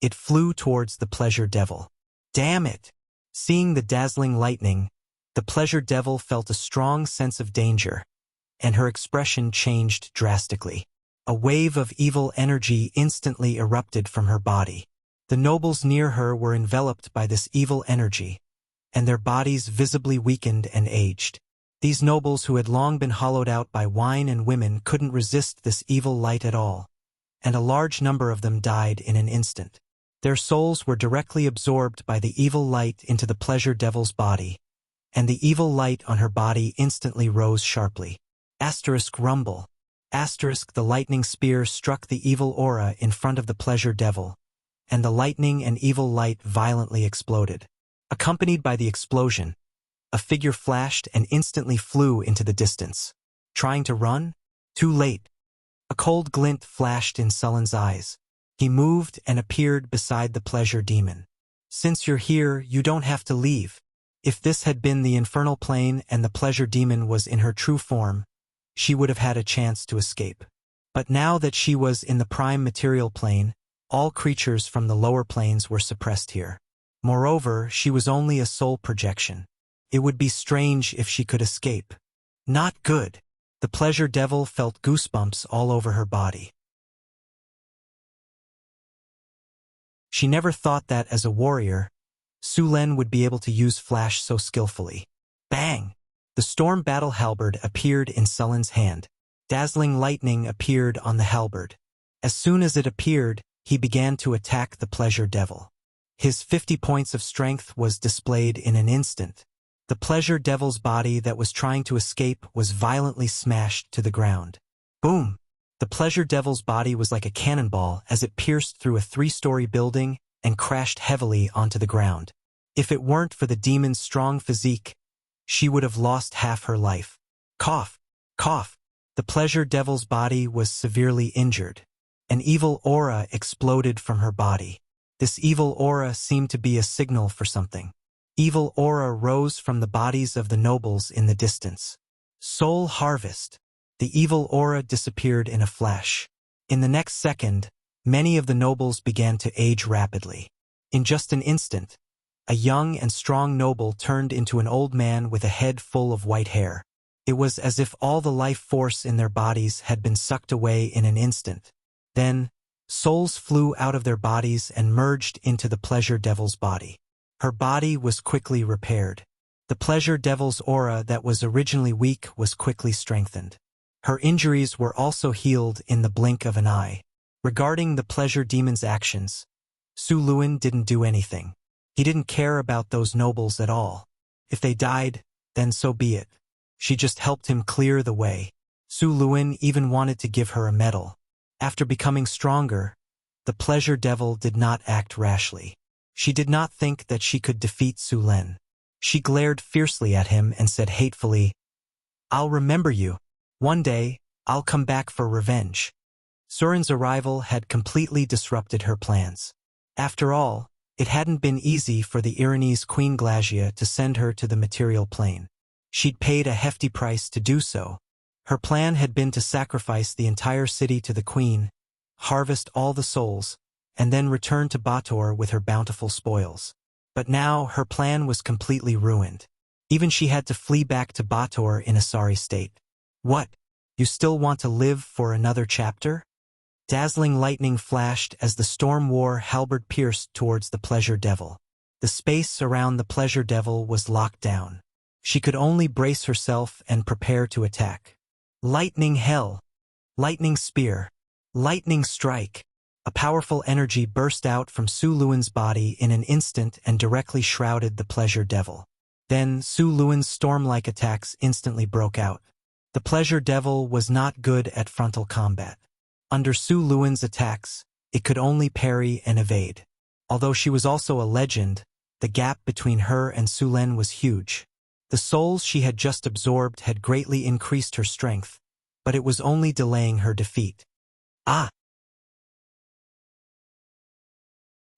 it flew towards the pleasure devil. Damn it! Seeing the dazzling lightning, the pleasure devil felt a strong sense of danger, and her expression changed drastically. A wave of evil energy instantly erupted from her body. The nobles near her were enveloped by this evil energy, and their bodies visibly weakened and aged. These nobles who had long been hollowed out by wine and women couldn't resist this evil light at all, and a large number of them died in an instant. Their souls were directly absorbed by the evil light into the pleasure devil's body, and the evil light on her body instantly rose sharply. Asterisk rumble. Asterisk the lightning spear struck the evil aura in front of the pleasure devil, and the lightning and evil light violently exploded. Accompanied by the explosion, a figure flashed and instantly flew into the distance. Trying to run? Too late. A cold glint flashed in Sullen's eyes. He moved and appeared beside the pleasure demon. Since you're here, you don't have to leave. If this had been the infernal plane and the pleasure demon was in her true form, she would have had a chance to escape. But now that she was in the prime material plane, all creatures from the lower planes were suppressed here. Moreover, she was only a soul projection. It would be strange if she could escape. Not good. The pleasure devil felt goosebumps all over her body. She never thought that as a warrior, Su Len would be able to use flash so skillfully. Bang! The storm battle halberd appeared in Sullen's hand. Dazzling lightning appeared on the halberd. As soon as it appeared, he began to attack the pleasure devil. His 50 points of strength was displayed in an instant. The pleasure devil's body that was trying to escape was violently smashed to the ground. Boom! The pleasure devil's body was like a cannonball as it pierced through a 3-story building and crashed heavily onto the ground. If it weren't for the demon's strong physique, she would have lost half her life. Cough! Cough! The pleasure devil's body was severely injured. An evil aura exploded from her body. This evil aura seemed to be a signal for something. Evil aura rose from the bodies of the nobles in the distance. Soul harvest. The evil aura disappeared in a flash. In the next second, many of the nobles began to age rapidly. In just an instant, a young and strong noble turned into an old man with a head full of white hair. It was as if all the life force in their bodies had been sucked away in an instant. Then, souls flew out of their bodies and merged into the pleasure devil's body. Her body was quickly repaired. The pleasure devil's aura that was originally weak was quickly strengthened. Her injuries were also healed in the blink of an eye. Regarding the pleasure demon's actions, Su Luen didn't do anything. He didn't care about those nobles at all. If they died, then so be it. She just helped him clear the way. Su Luen even wanted to give her a medal. After becoming stronger, the pleasure devil did not act rashly. She did not think that she could defeat Su Len. She glared fiercely at him and said hatefully, "I'll remember you. One day, I'll come back for revenge." Surin's arrival had completely disrupted her plans. After all, it hadn't been easy for the Iranese Queen Glacia to send her to the material plane. She'd paid a hefty price to do so. Her plan had been to sacrifice the entire city to the queen, harvest all the souls, and then return to Bator with her bountiful spoils. But now her plan was completely ruined. Even she had to flee back to Bator in a sorry state. What? You still want to live for another chapter? Dazzling lightning flashed as the storm war halberd pierced towards the pleasure devil. The space around the pleasure devil was locked down. She could only brace herself and prepare to attack. Lightning hell. Lightning spear. Lightning strike. A powerful energy burst out from Su Luen's body in an instant and directly shrouded the pleasure devil. Then Su Luen's storm-like attacks instantly broke out. The pleasure devil was not good at frontal combat. Under Su Luen's attacks, it could only parry and evade. Although she was also a legend, the gap between her and Su Len was huge. The souls she had just absorbed had greatly increased her strength, but it was only delaying her defeat. Ah!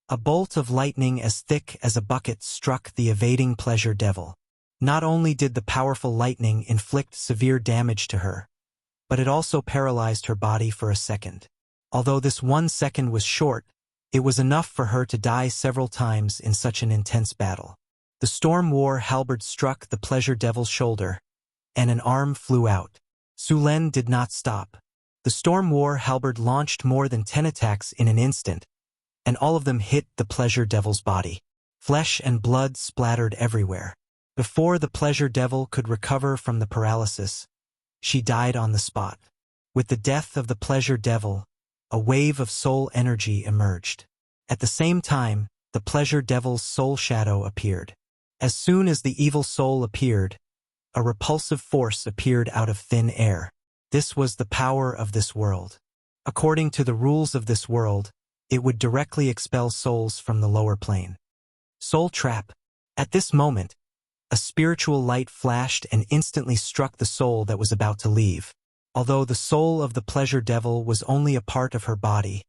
A bolt of lightning as thick as a bucket struck the evading pleasure devil. Not only did the powerful lightning inflict severe damage to her, but it also paralyzed her body for a second. Although this 1 second was short, it was enough for her to die several times in such an intense battle. The Storm War halberd struck the Pleasure Devil's shoulder, and an arm flew out. Su Len did not stop. The Storm War halberd launched more than 10 attacks in an instant, and all of them hit the Pleasure Devil's body. Flesh and blood splattered everywhere. Before the Pleasure Devil could recover from the paralysis, she died on the spot. With the death of the Pleasure Devil, a wave of soul energy emerged. At the same time, the Pleasure Devil's soul shadow appeared. As soon as the evil soul appeared, a repulsive force appeared out of thin air. This was the power of this world. According to the rules of this world, it would directly expel souls from the lower plane. Soul trap. At this moment, a spiritual light flashed and instantly struck the soul that was about to leave. Although the soul of the Pleasure Devil was only a part of her body,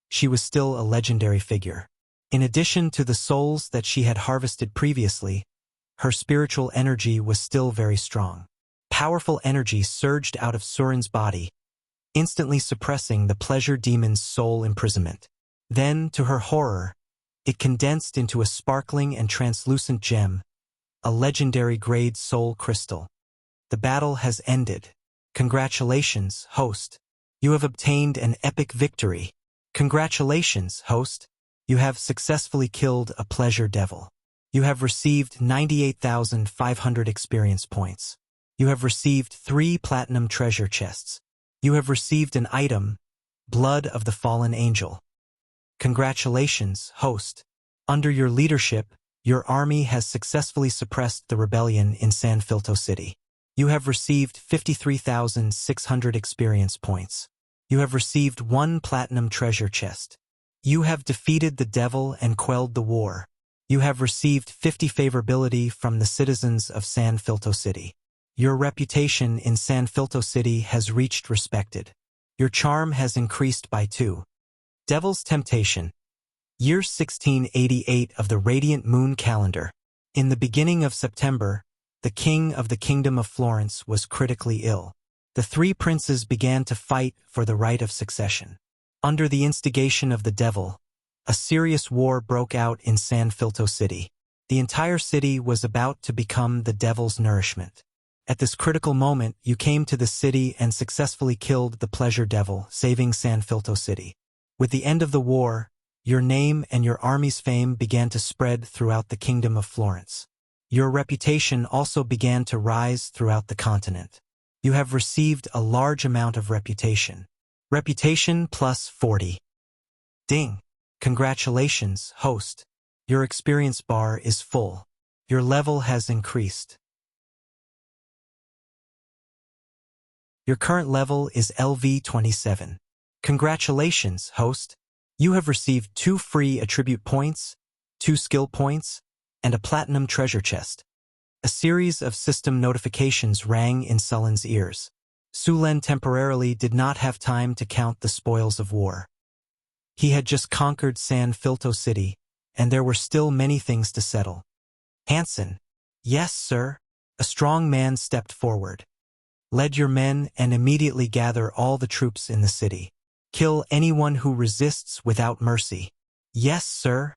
she was still a legendary figure. In addition to the souls that she had harvested previously, her spiritual energy was still very strong. Powerful energy surged out of Surin's body, instantly suppressing the Pleasure Demon's soul imprisonment. Then, to her horror, it condensed into a sparkling and translucent gem, a legendary grade soul crystal. The battle has ended. Congratulations, host. You have obtained an epic victory. Congratulations, host. You have successfully killed a Pleasure Devil. You have received 98,500 experience points. You have received 3 platinum treasure chests. You have received an item, Blood of the Fallen Angel. Congratulations, host. Under your leadership, your army has successfully suppressed the rebellion in San Filto City. You have received 53,600 experience points. You have received 1 platinum treasure chest. You have defeated the devil and quelled the war. You have received 50 favorability from the citizens of San Filto City. Your reputation in San Filto City has reached respected. Your charm has increased by 2. Devil's Temptation. Year 1688 of the Radiant Moon Calendar. In the beginning of September, the king of the Kingdom of Florence was critically ill. The 3 princes began to fight for the right of succession. Under the instigation of the devil, a serious war broke out in San Filto City. The entire city was about to become the devil's nourishment. At this critical moment, you came to the city and successfully killed the Pleasure Devil, saving San Filto City. With the end of the war, your name and your army's fame began to spread throughout the Kingdom of Florence. Your reputation also began to rise throughout the continent. You have received a large amount of reputation. Reputation plus 40. Ding! Congratulations, host. Your experience bar is full. Your level has increased. Your current level is LV27. Congratulations, host. You have received 2 free attribute points, 2 skill points, and a platinum treasure chest. A series of system notifications rang in Sullen's ears. Su Len temporarily did not have time to count the spoils of war. He had just conquered San Filto City, and there were still many things to settle. Hansen. Yes, sir. A strong man stepped forward. Lead your men and immediately gather all the troops in the city. Kill anyone who resists without mercy. Yes, sir.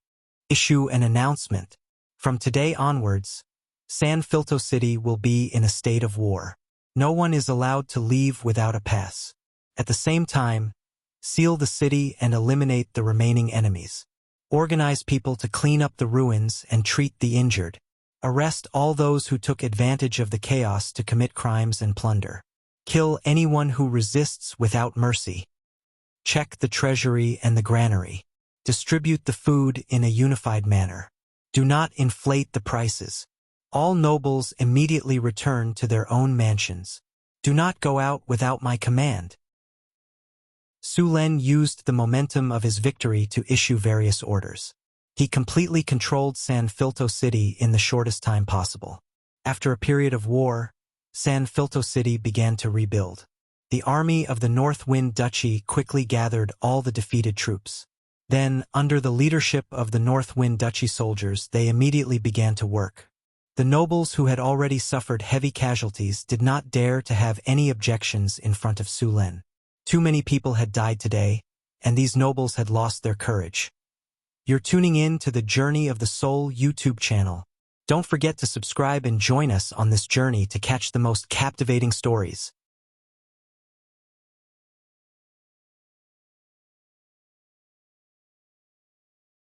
Issue an announcement. From today onwards, San Filto City will be in a state of war. No one is allowed to leave without a pass. At the same time, seal the city and eliminate the remaining enemies. Organize people to clean up the ruins and treat the injured. Arrest all those who took advantage of the chaos to commit crimes and plunder. Kill anyone who resists without mercy. Check the treasury and the granary. Distribute the food in a unified manner. Do not inflate the prices. All nobles immediately return to their own mansions. Do not go out without my command. Su Len used the momentum of his victory to issue various orders. He completely controlled San Filto City in the shortest time possible. After a period of war, San Filto City began to rebuild. The army of the North Wind Duchy quickly gathered all the defeated troops. Then, under the leadership of the North Wind Duchy soldiers, they immediately began to work. The nobles who had already suffered heavy casualties did not dare to have any objections in front of Su Lin. Too many people had died today, and these nobles had lost their courage. You're tuning in to the Journey of the Soul YouTube channel. Don't forget to subscribe and join us on this journey to catch the most captivating stories.